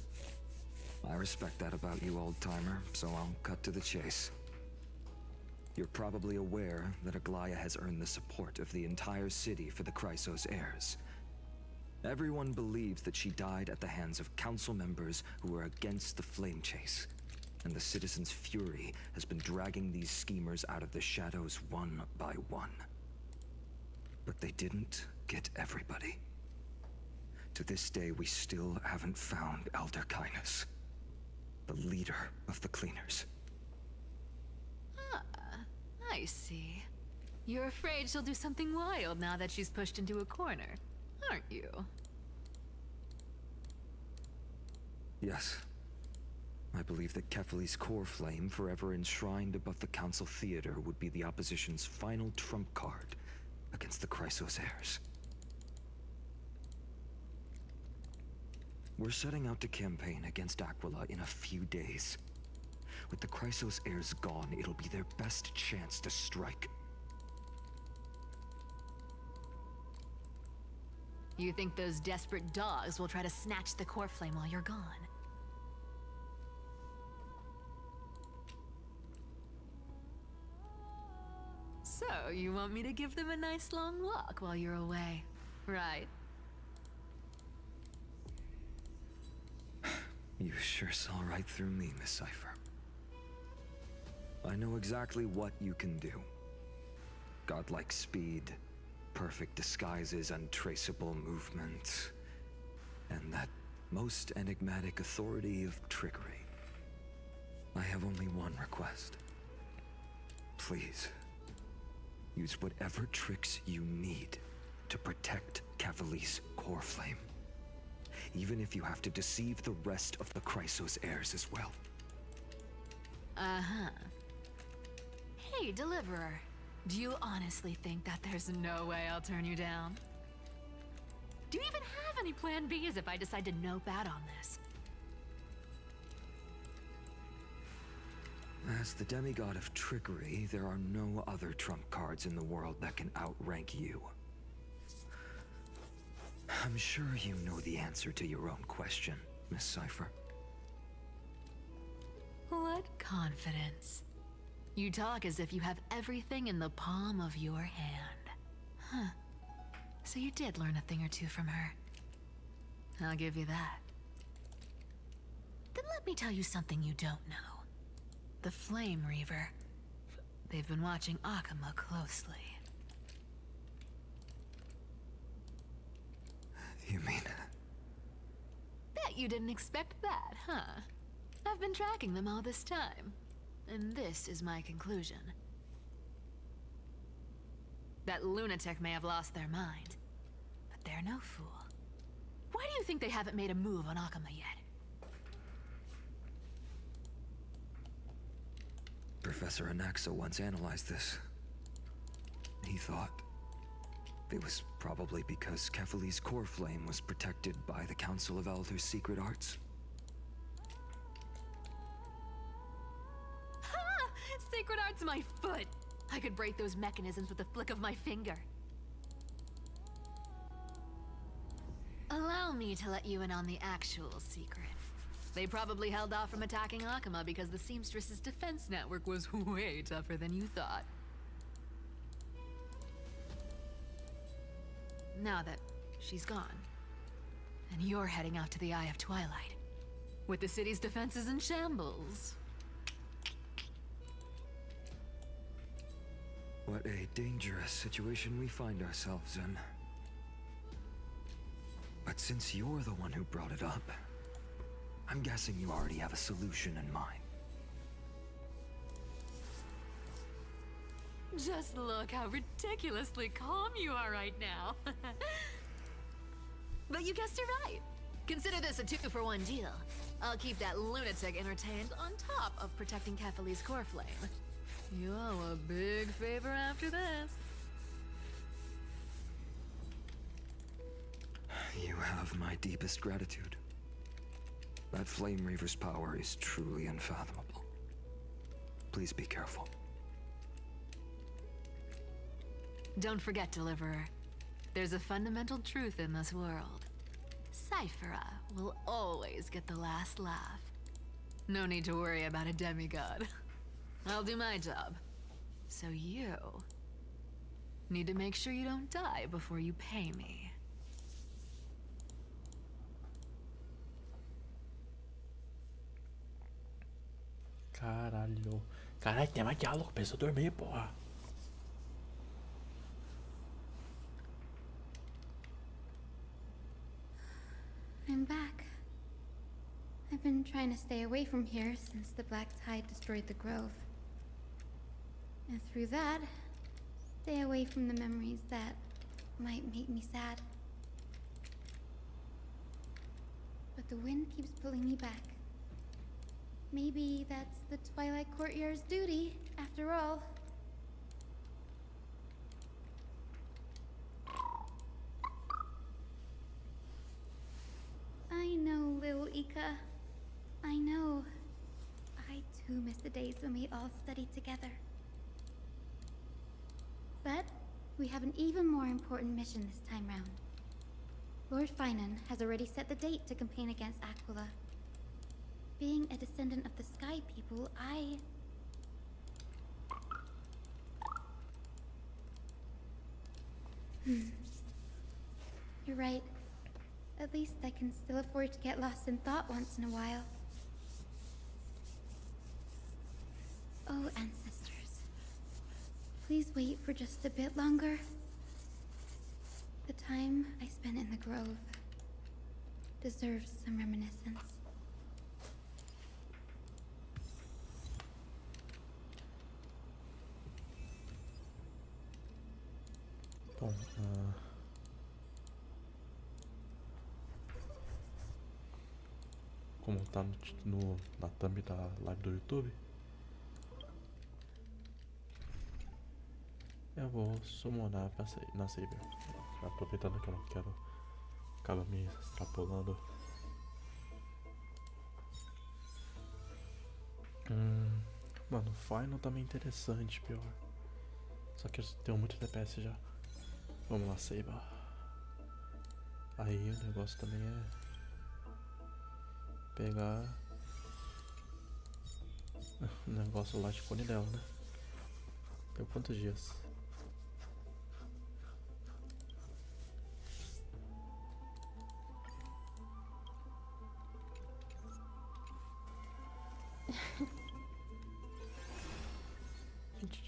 I respect that about you, old-timer, so I'll cut to the chase. You're probably aware that Aglaya has earned the support of the entire city for the Chrysos heirs. Everyone believes that she died at the hands of council members who were against the flame chase, and the citizens' fury has been dragging these schemers out of the shadows one by one. But they didn't get everybody. To this day, we still haven't found Elder Kynus, the leader of the cleaners. I see. You're afraid she'll do something wild now that she's pushed into a corner, aren't you? Yes. I believe that Kefali's core flame, forever enshrined above the council theater, would be the opposition's final trump card against the Chrysos heirs. We're setting out to campaign against Aquila in a few days. With the Chrysos heirs gone, it'll be their best chance to strike. You think those desperate dogs will try to snatch the core flame while you're gone? So, you want me to give them a nice long walk while you're away, right? You sure saw right through me, Miss Cypher. I know exactly what you can do. Godlike speed, perfect disguises, untraceable movement, and that most enigmatic authority of trickery. I have only one request. Please, use whatever tricks you need to protect Kefali's core flame. Even if you have to deceive the rest of the Chrysos heirs as well. Uh-huh. Hey, Deliverer. Do you honestly think that there's no way I'll turn you down? Do you even have any plan Bs if I decide to nope out on this? As the demigod of trickery, there are no other trump cards in the world that can outrank you. I'm sure you know the answer to your own question, Miss Cipher. What confidence. You talk as if you have everything in the palm of your hand. Huh. So you did learn a thing or two from her. I'll give you that. Then let me tell you something you don't know. The Flame Reaver. They've been watching Akuma closely. You mean... Bet you didn't expect that, huh? I've been tracking them all this time. And this is my conclusion. That lunatic may have lost their mind, but they're no fool. Why do you think they haven't made a move on Akuma yet? Professor Anaxa once analyzed this. He thought it was probably because Kefali's core flame was protected by the Council of Elders' secret arts. Ha! Secret art's my foot! I could break those mechanisms with a flick of my finger. Allow me to let you in on the actual secret. They probably held off from attacking Akuma because the Seamstress's defense network was way tougher than you thought. Now that she's gone, and you're heading out to the Eye of Twilight, with the city's defenses in shambles. What a dangerous situation we find ourselves in. But since you're the one who brought it up, I'm guessing you already have a solution in mind. Just look how ridiculously calm you are right now. But you guessed it right. Consider this a 2-for-1 deal. I'll keep that lunatic entertained on top of protecting Kefali's core flame. You owe a big favor after this. You have my deepest gratitude. That Flame Reaver's power is truly unfathomable. Please be careful. Don't forget, Deliverer. There's a fundamental truth in this world. Cyphera will always get the last laugh. No need to worry about a demigod. I'll do my job. So you need to make sure you don't die before you pay me. Caralho. Caralho, tem mais diálogo, pensa eu dormir, porra. I'm back. I've been trying to stay away from here since the Black Tide destroyed the grove. And through that, stay away from the memories that might make me sad. But the wind keeps pulling me back. Maybe that's the Twilight Courtyard's duty, after all. I know, little Ika. I know. I too miss the days when we all studied together. But we have an even more important mission this time round. Lord Finan has already set the date to campaign against Aquila. Being a descendant of the Sky People, You're right. At least I can still afford to get lost in thought once in a while. Oh, ancestors. Please wait for just a bit longer. The time I spent in the grove deserves some reminiscence. Bom, como tá na thumb da live do YouTube, eu vou summonar na save. Aproveitando que eu não quero acaba me extrapolando. Mano, o Final também é interessante, pior. Só que eu tenho muito DPS já. Vamos lá, Seiba. Aí o negócio também é pegar o negócio lá de cone dela, né? Deu quantos dias?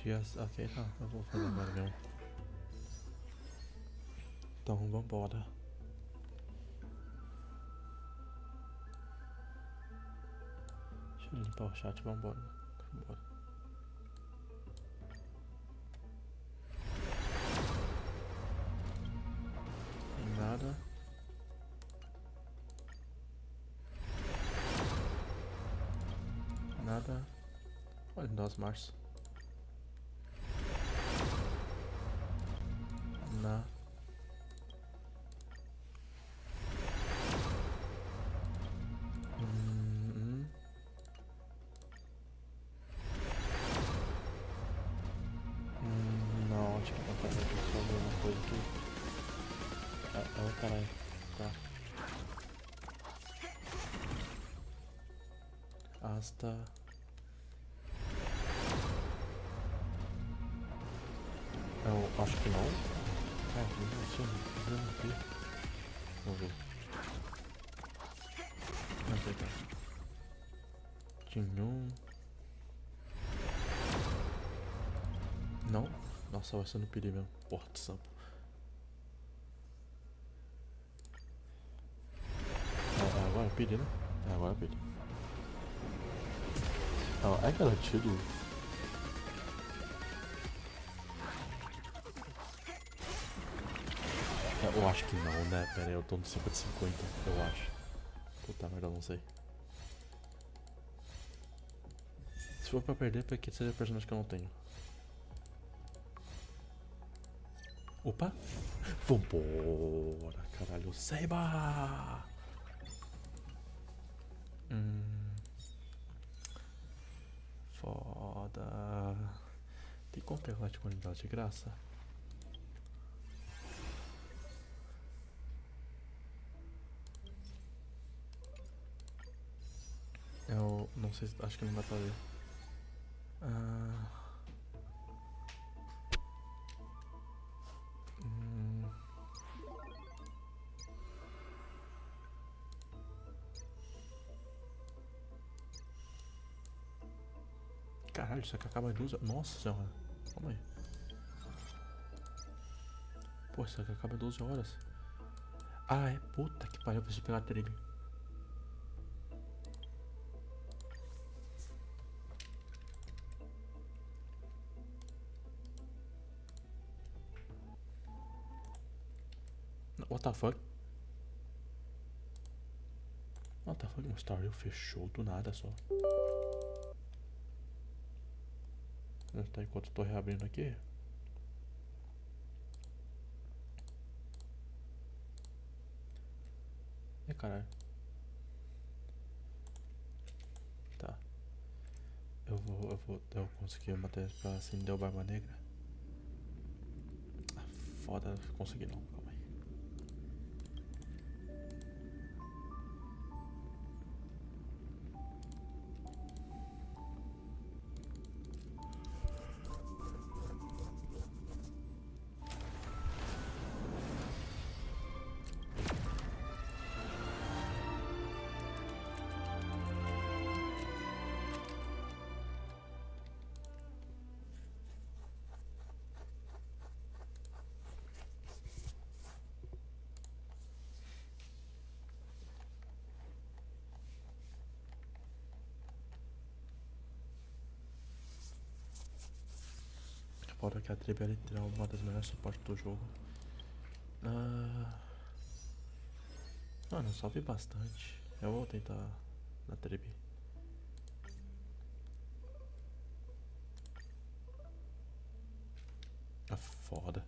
Dias, ok, tá, eu vou fazer agora mesmo. Então vambora. Deixa eu limpar o chat, vambora. Nada. Nada. Olha, 12 março. Não. Não, acho que tá fazendo só alguma coisa aqui. Oh, caralho. Tá. Asta. Eu acho que não. Não sei. Vamos ver. Não sei, tá. Tinha um. Não? Nossa, vai ser no perigo mesmo. Porra de sampo. Agora é pedi, né? Agora é pedi. É garantido. Eu acho que não, né? Pera aí, eu tô no 50-50, eu acho. Puta merda, eu não sei. Se for pra perder, porque seja personagem que eu não tenho. Opa! Vambora, caralho. Seiba! Foda. Tem como pegar de qualidade de graça? Eu não sei, acho que não dá pra ver. Caralho, isso aqui acaba em 12 horas. Nossa senhora, calma aí. Pô, isso aqui acaba em 12 horas. Ah, é, puta que pariu, eu preciso pegar a trilha. What the fuck? What the fuck? O Starry fechou do nada só. Tá, enquanto eu tô reabrindo aqui. Caralho. Tá. Eu consegui matar pra acender o Barba Negra. Foda, consegui não. Calma aí. Fora que a tribo é literal uma das melhores suportes do jogo. Mano, eu só vi bastante. Eu vou tentar na tribo. Foda.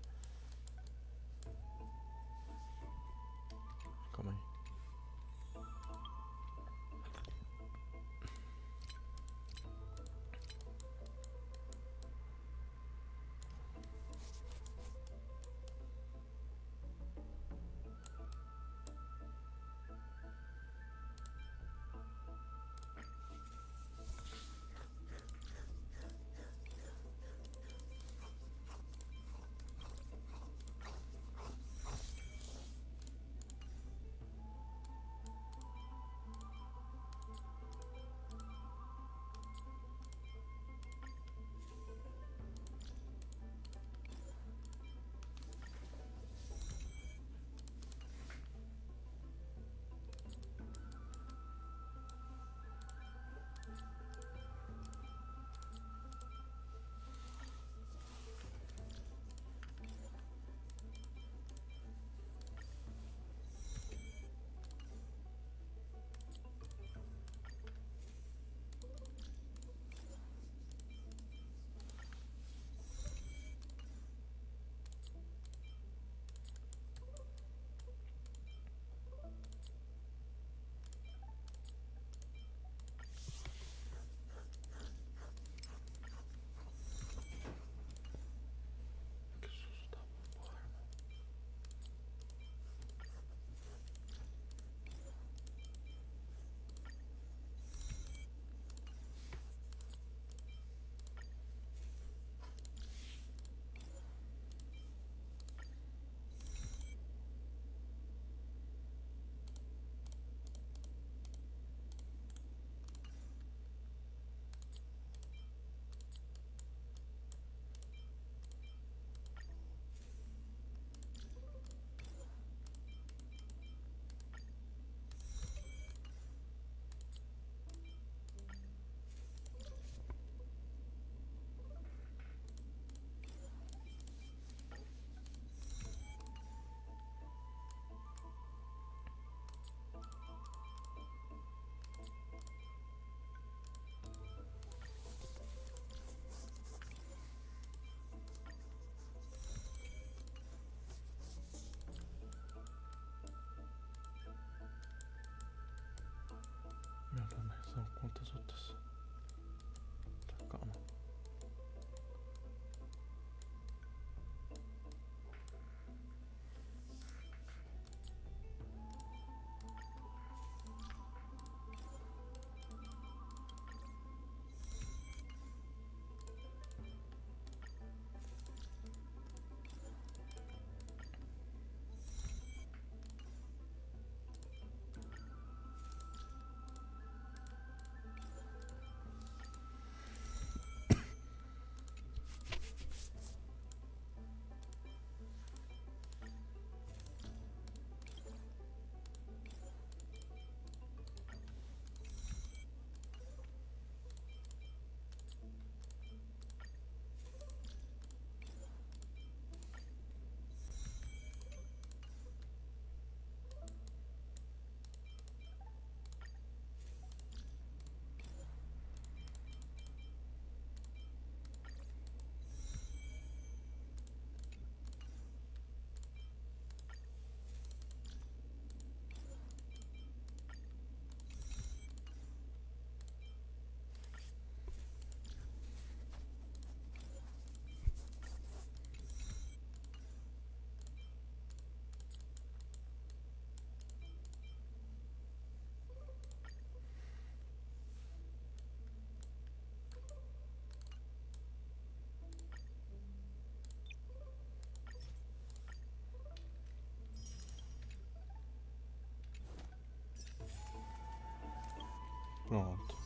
Pronto.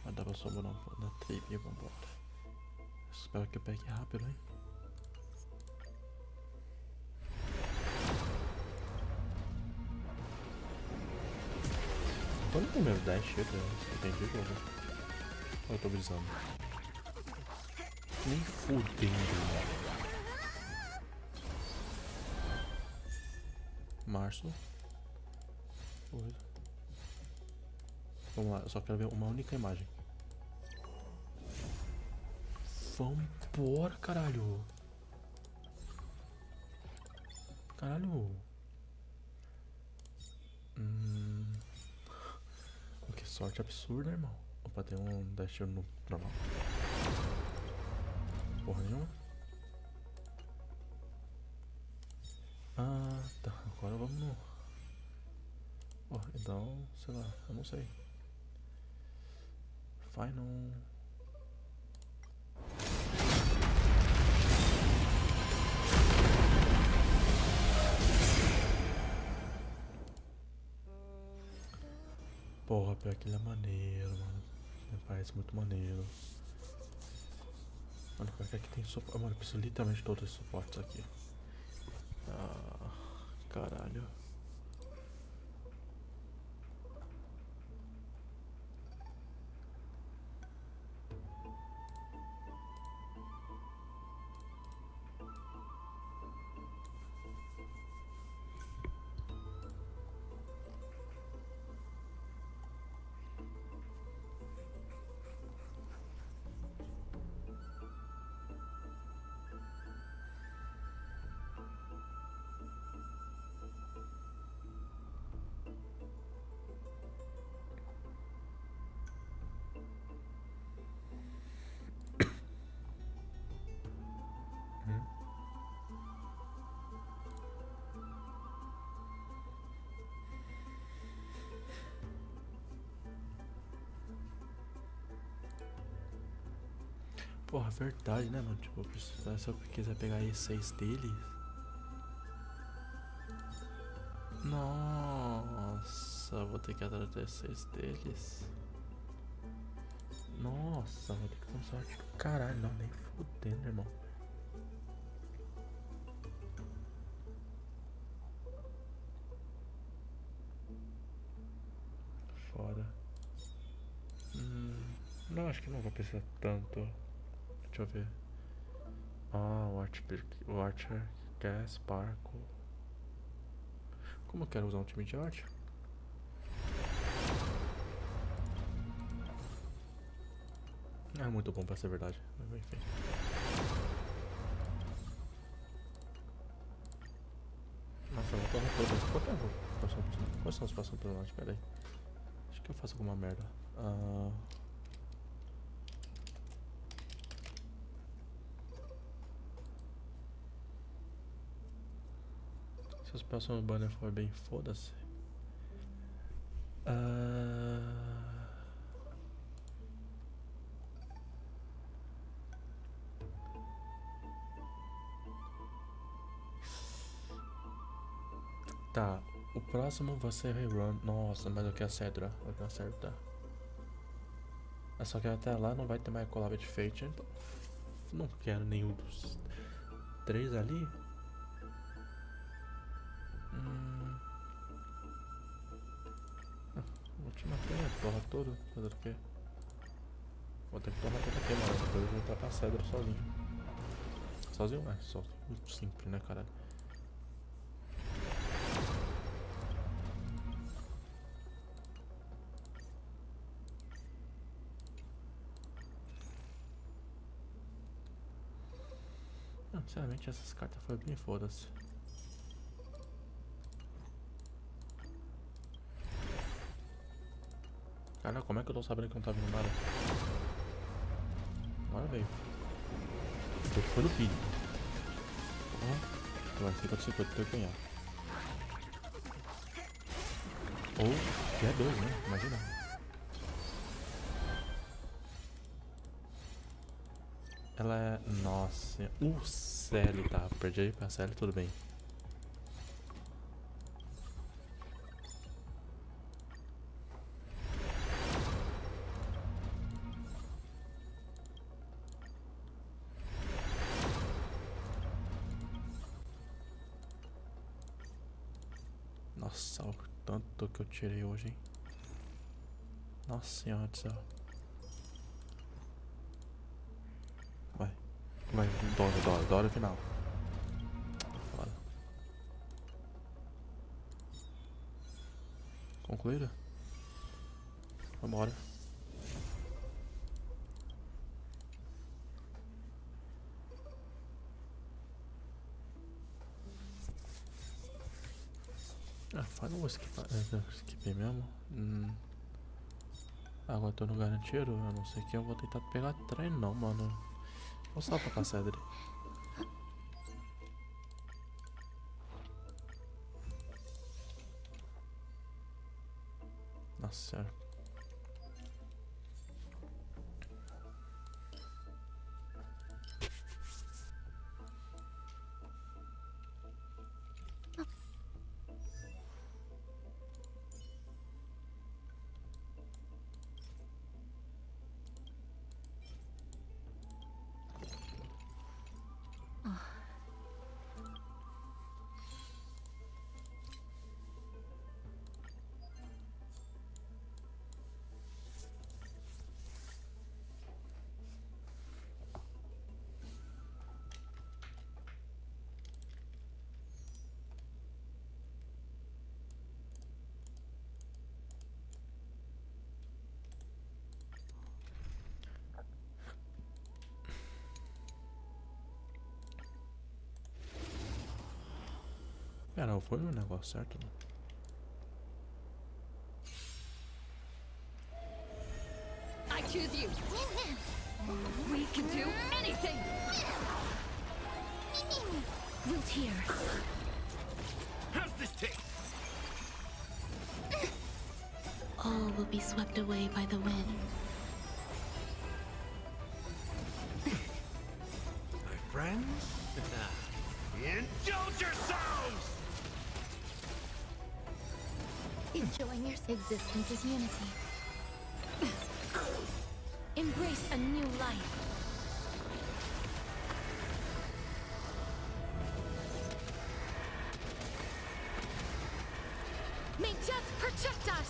Vai dar pra sobrar um pouco da trivia, vambora. Espero que eu pegue rápido, hein? Quando o primeiro dash chega, eu entendi o jogo. Ou eu tô brisando? Nem fudendo, mano. Março. Coisa. Vamos lá, eu só quero ver uma única imagem. Vambora, caralho. Caralho. Que sorte absurda, irmão. Opa, tem um dash no normal. Porra nenhuma. Ah, tá. Agora vamos no... Oh, então, sei lá, eu não sei. Final... Porra, pior que ele é maneiro, mano. Me parece muito maneiro. Mano, pior que aqui tem suporte. Mano, eu preciso literalmente de todos esses suportes aqui. Ah, caralho. Porra, verdade, né, mano? Tipo, se eu quiser pegar E6 deles. Nossa, vou ter que ir atrás do E6 deles. Nossa, vou ter que ter um sorte do caralho. Não, nem fudendo, irmão. Fora. Não, acho que não vou precisar tanto. Deixa eu ver. Ah, o Archer quer Sparkle. Como eu quero usar um time de Archer? É muito bom pra ser verdade. Mas enfim. Nossa, eu vou tornar todas. Qual que é a próxima? Quais são os próximos personagens? Pera aí. Acho que eu faço alguma merda. Se os próximos banners for bem, foda-se. Tá, o próximo você rerun. Nossa, mas eu quero Cedra. Eu quero acertar. É só que até lá não vai ter mais collab de Fate. Então não quero nenhum dos 3 ali. Vou te matar a porra toda. Fazer o quê? Vou ter que torrar tudo aqui, mano. Depois eu vou voltar pra Cedra sozinho. Sozinho? É, só simples, né, caralho? Não, sinceramente essas cartas foram bem foda-se. Cara, como é que eu tô sabendo que não tá vindo nada? Agora veio. Foi no vídeo. Agora 50-50, tem que ganhar. Ou que é 2, né? Imagina. Ela é... Nossa... O Celi, tá. Perdi aí pra Celi, tudo bem. Nossa, o tanto que eu tirei hoje, hein? Nossa senhora do céu. Vai. Vai, Dora o final. Foda. Concluída? Vambora. Ah, faz um skip mesmo. Agora eu tô no garantido, eu não sei que eu vou tentar pegar trem não, mano. Vou só pra Cacedre. Nossa senhora. Pera, não foi o negócio certo? I choose you. We can do anything. Root here. How's this taste? All will be swept away by the wind. My friends? Indulge yourselves! Enjoying your existence is unity. Embrace a new life. May death protect us!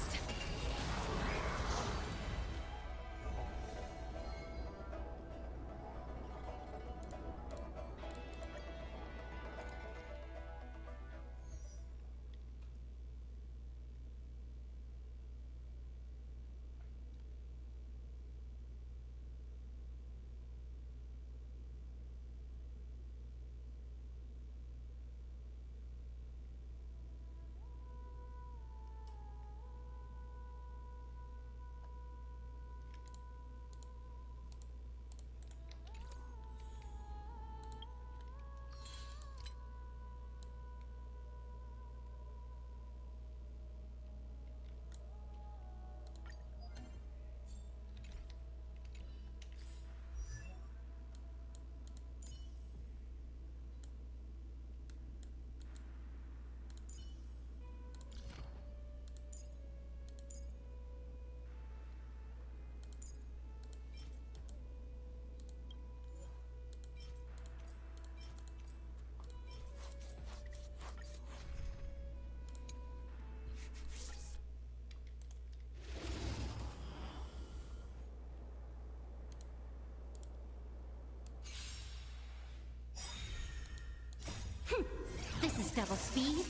This is double speed.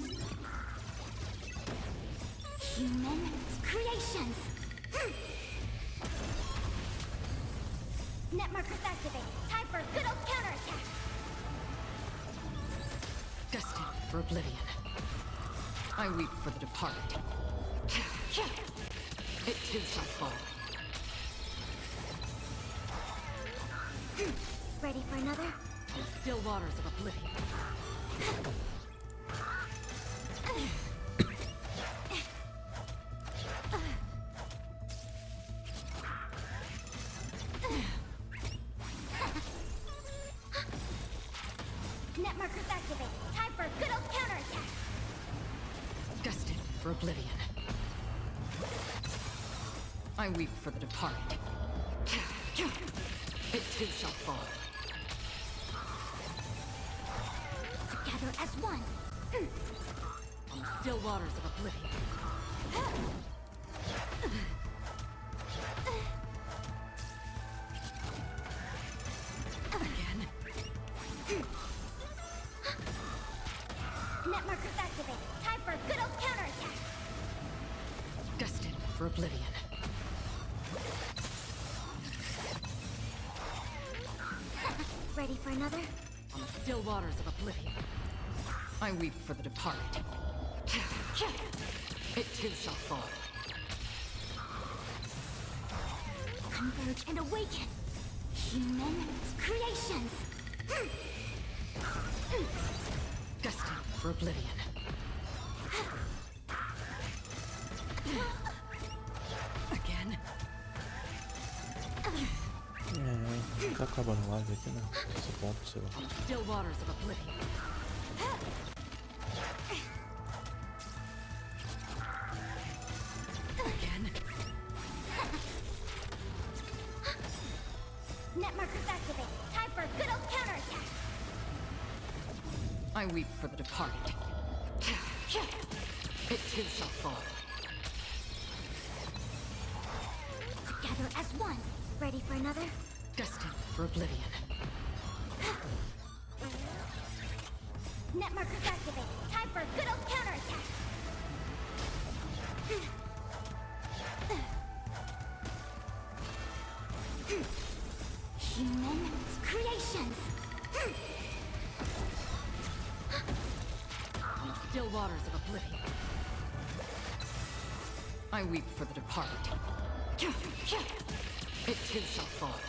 Human creations. Net markers activate. Time for a good old counterattack. Destined for oblivion. I weep for the departed. It too shall fall. Ready for another? Still waters of oblivion. Net markers activate. Time for a good old counterattack. Destined for oblivion. I weep for the departed. It too shall fall. Together as one. On the still waters of oblivion. Again. Net markers activated. Time for a good old counterattack. Destined for oblivion. Ready for another? On the still waters of oblivion. I weep for the departed. It too shall fall. Converge and awaken. Human creations. Destined for oblivion. Again. Tá acabando a live aqui, né? Esse ponto, sei lá. Still waters of oblivion. Again. Net markers activated. Time for a good old counterattack. I weep for the departed. It too shall fall. Together as one. Ready for another? Destined for oblivion. Net markers activated. Time for a good old counterattack. Human creations. On the still waters of oblivion. I weep for the departed. It too shall fall.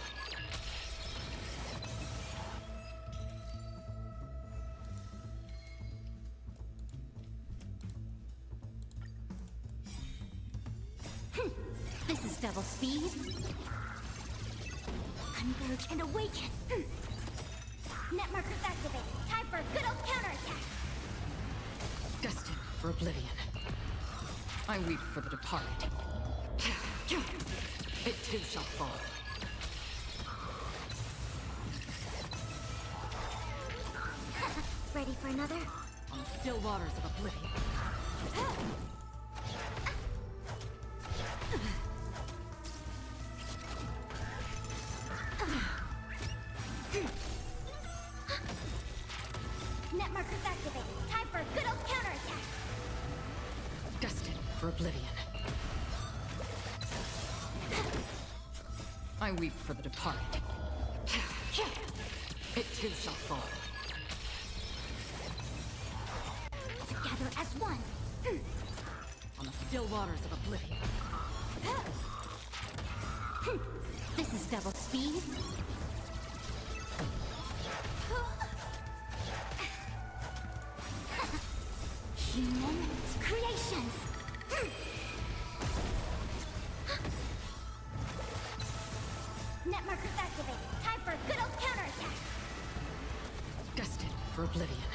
This is double speed. Converge and awaken. Net markers activated. Time for a good old counterattack. Destined for oblivion. I weep for the departed. It too shall fall. Ready for another? On the still waters of oblivion. Net markers activated. Time for a good old counterattack. Destined for oblivion. I weep for the departed. It too shall fall. Together as one. On the still waters of oblivion. This is double speed. Human creations. Net markers activated. Time for a good old counterattack. Destined for oblivion.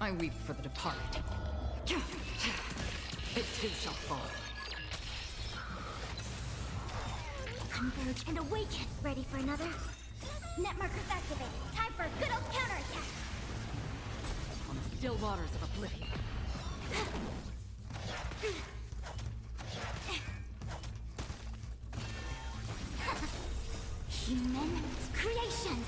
I weep for the departed. It too shall fall. Converge and awaken. Ready for another? Net markers activated. Time for a good old counterattack. On the still waters of oblivion. Human creations.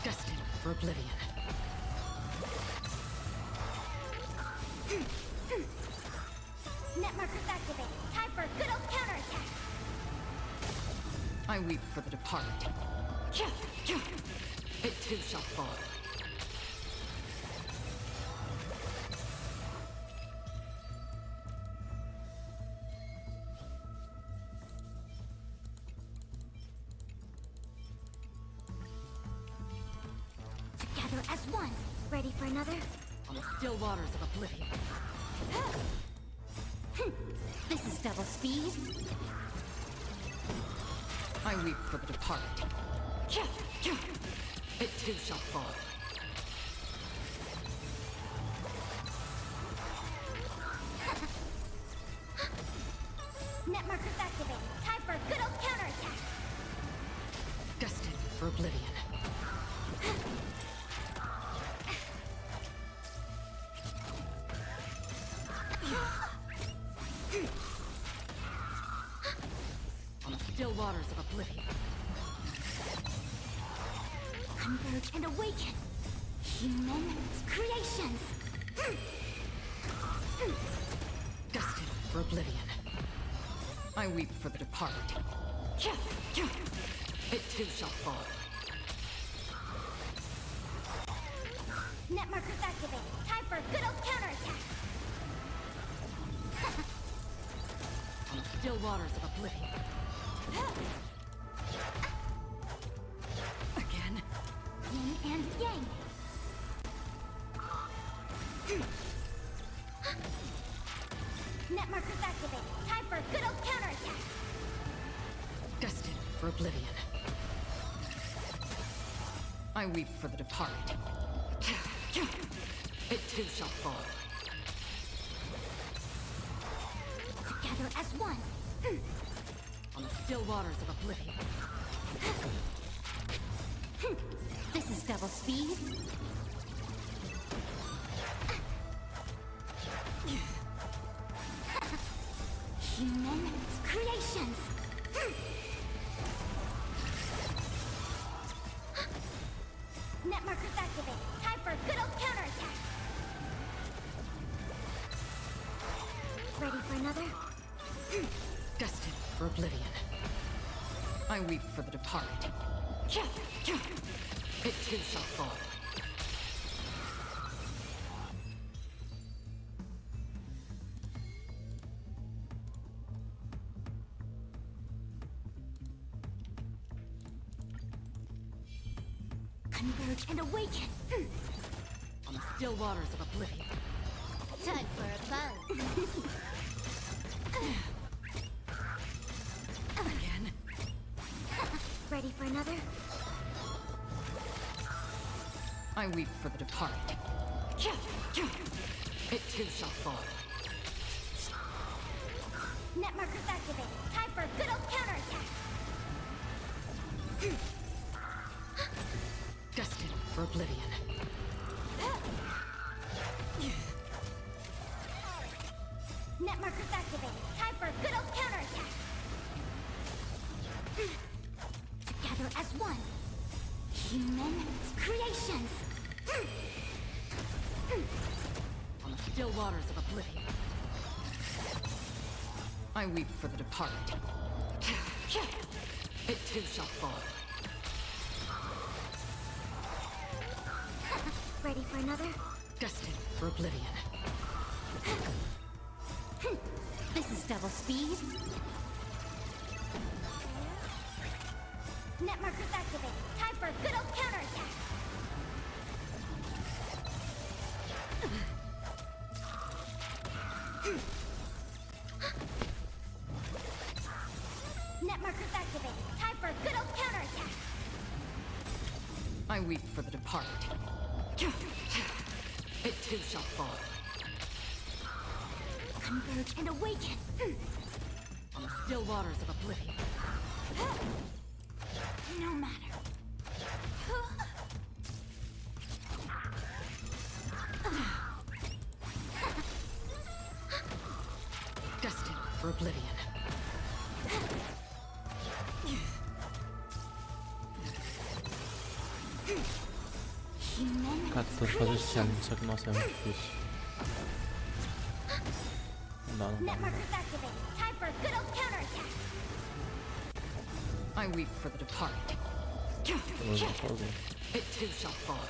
Destined for oblivion. Net markers activated. Time for a good old counterattack. I weep for the departed. It too shall fall. Together as one. Ready for another? On the still waters of oblivion. This is double speed. I weep for the departed. It too shall fall. Net markers activated. Time for a On the still waters of oblivion. Converge and awaken. Human creations. Destined for oblivion. I weep for the departed. It too shall fall. Net markers activated. Time for a good old counterattack. On the still waters of oblivion. Again. Yin and yang. Net markers activated. Time for a good old counterattack. Destined for oblivion. I weep for the departed. It too shall fall. Together as one. On the still waters of oblivion. This is double speed. Human creations. Net markers activated. Time for a good old counterattack. Ready for another? Destined for oblivion. I weep for the departed. It too shall fall. Converge and awaken. On the still waters of oblivion. Time for a buzz. Again. Ready for another? I weep for the departed. It too shall fall. Net markers activated. Time for a good old counterattack. Destined for oblivion. Net markers activated. Time for a good old counterattack. Together as one. Human creations. On the still waters of oblivion. I weep for the departed. It too shall fall. Ready for another? Destined for oblivion. This is double speed. Net markers activated. Time for a good old counterattack. Net markers activated. Time for a good old counterattack. I weep for the departed. It too shall fall. Converge and awaken. On the still waters of oblivion. No matter. Destined for oblivion. Cara, tô fazendo esse challenge, só que nossa, é muito difícil. Não dá, não dá. Net markers activated. Time for a good old counterattack. I weep for the departed. It too shall fall.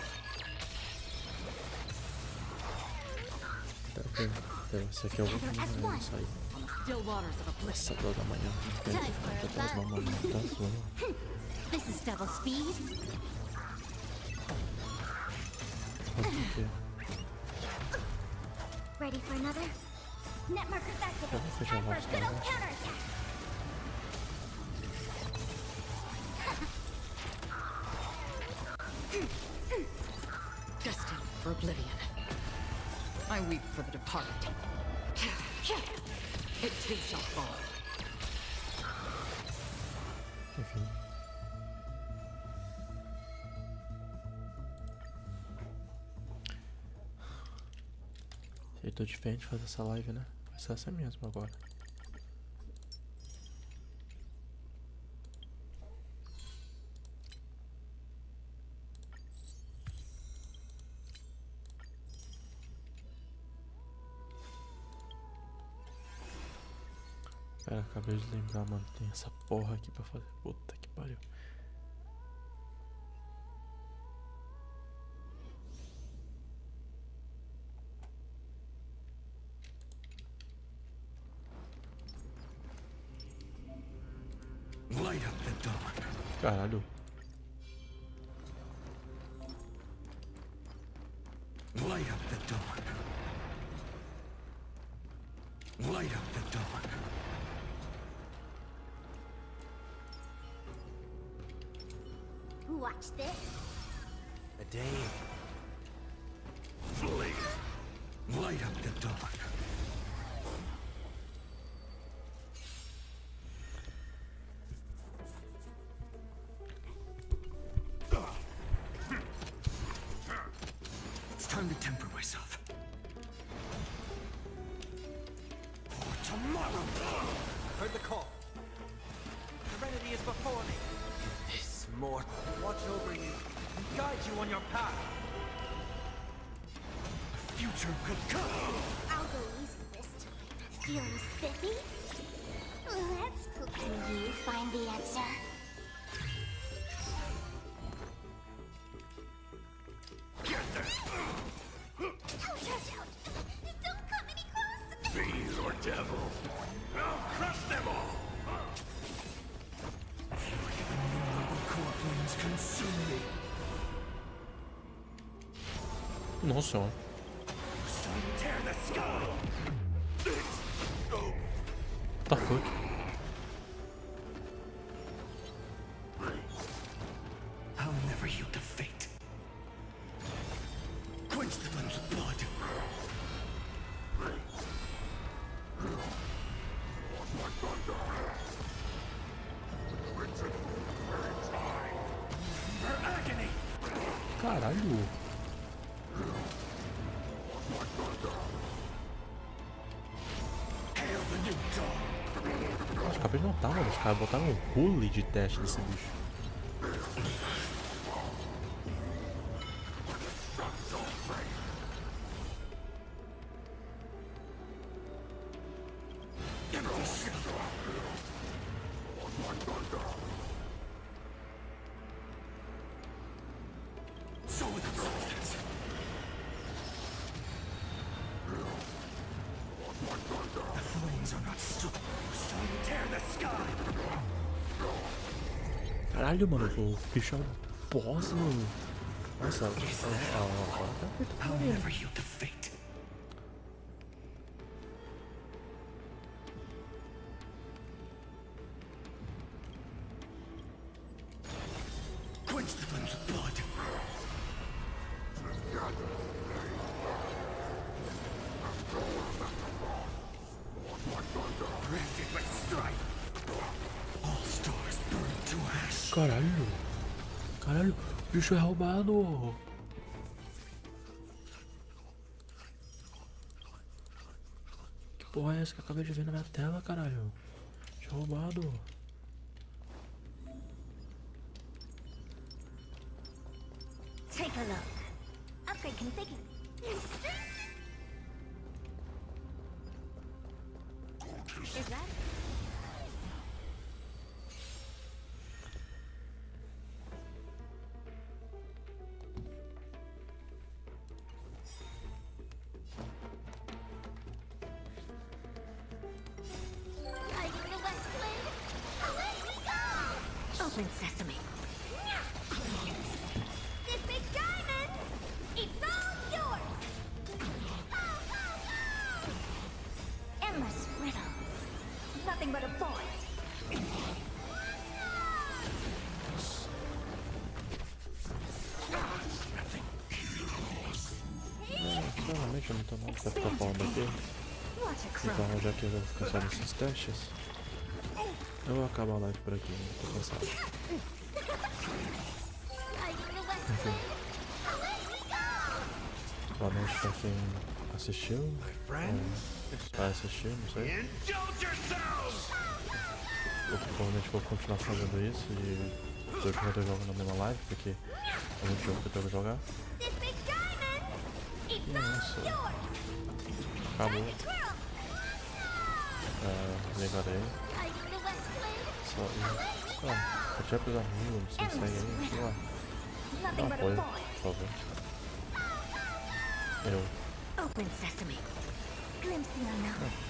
Esse aqui eu vou sair. Still waters of oblivion. Nossa, 2 da manhã. This is double speed. Ready for another? Net markers activated. Time for a good old counterattack. Destined for oblivion. I weep for the departed. It too shall fall. Enfim. Jeito diferente de fazer essa live, né? Vai ser essa mesmo agora. Pera, acabei de lembrar, mano. Tem essa porra aqui pra fazer. Puta que pariu. Light up the dawn. Caralho. Light up the dawn. Light up the dawn. Watch this. A day. Blaze. Light up the dawn. It's time to temper myself. For tomorrow. Heard the call. Serenity is before me. This mortal watch over you and guide you on your path. The future could come. I'll go easy this time. Feeling spiffy? Let's poop. Can you find the answer? Ouch, ouch, ouch. Don't come any closer. Fiend or devil, I'll crush them all. Core planes consume me. Nossa senhora. Sun tear the sky. What the fuck? I'll never yield to fate. Quench the flames of blood. Her agony. Caralho. Hail the new dawn. Nossa, acabei de notar, mano. Os caras botaram um rule de teste nesse bicho. So with the substance. The flames are not strong. Sun tear the sky. Caralho, mano. O bicho é um boss, mano. Nossa, I'll never yield to fate. Quench the flames of blood. Granted by strife. All stars burn to ash. Caralho. Caralho. O bicho é roubado. Que porra é essa que eu acabei de ver na minha tela, caralho? Bicho é roubado. Take a look. Upgrade configured. Is that? Hiding the West Wind? Away we go! Open sesame. This big diamond! It's all yours! Endless riddles. Nothing but a void. Sinceramente eu não tô nada pra ficar falando aqui. Então já que eu vou ficar só nesses testes, eu vou acabar a live por aqui, tô cansado. Hiding the West Wind? Away we go! Boa noite pra quem assistiu. Vai assistir, não sei. Eu provavelmente vou continuar fazendo isso e dois jogadores jogam na mesma live, porque é muito jogo que eu tenho que jogar. E é isso. Acabou. Ligarei. Só isso. Eu tinha pros amigos, não sei se segue aí, sei lá. Dá um apoio, por favor. Eu. Open sesame. Glimpsing enough.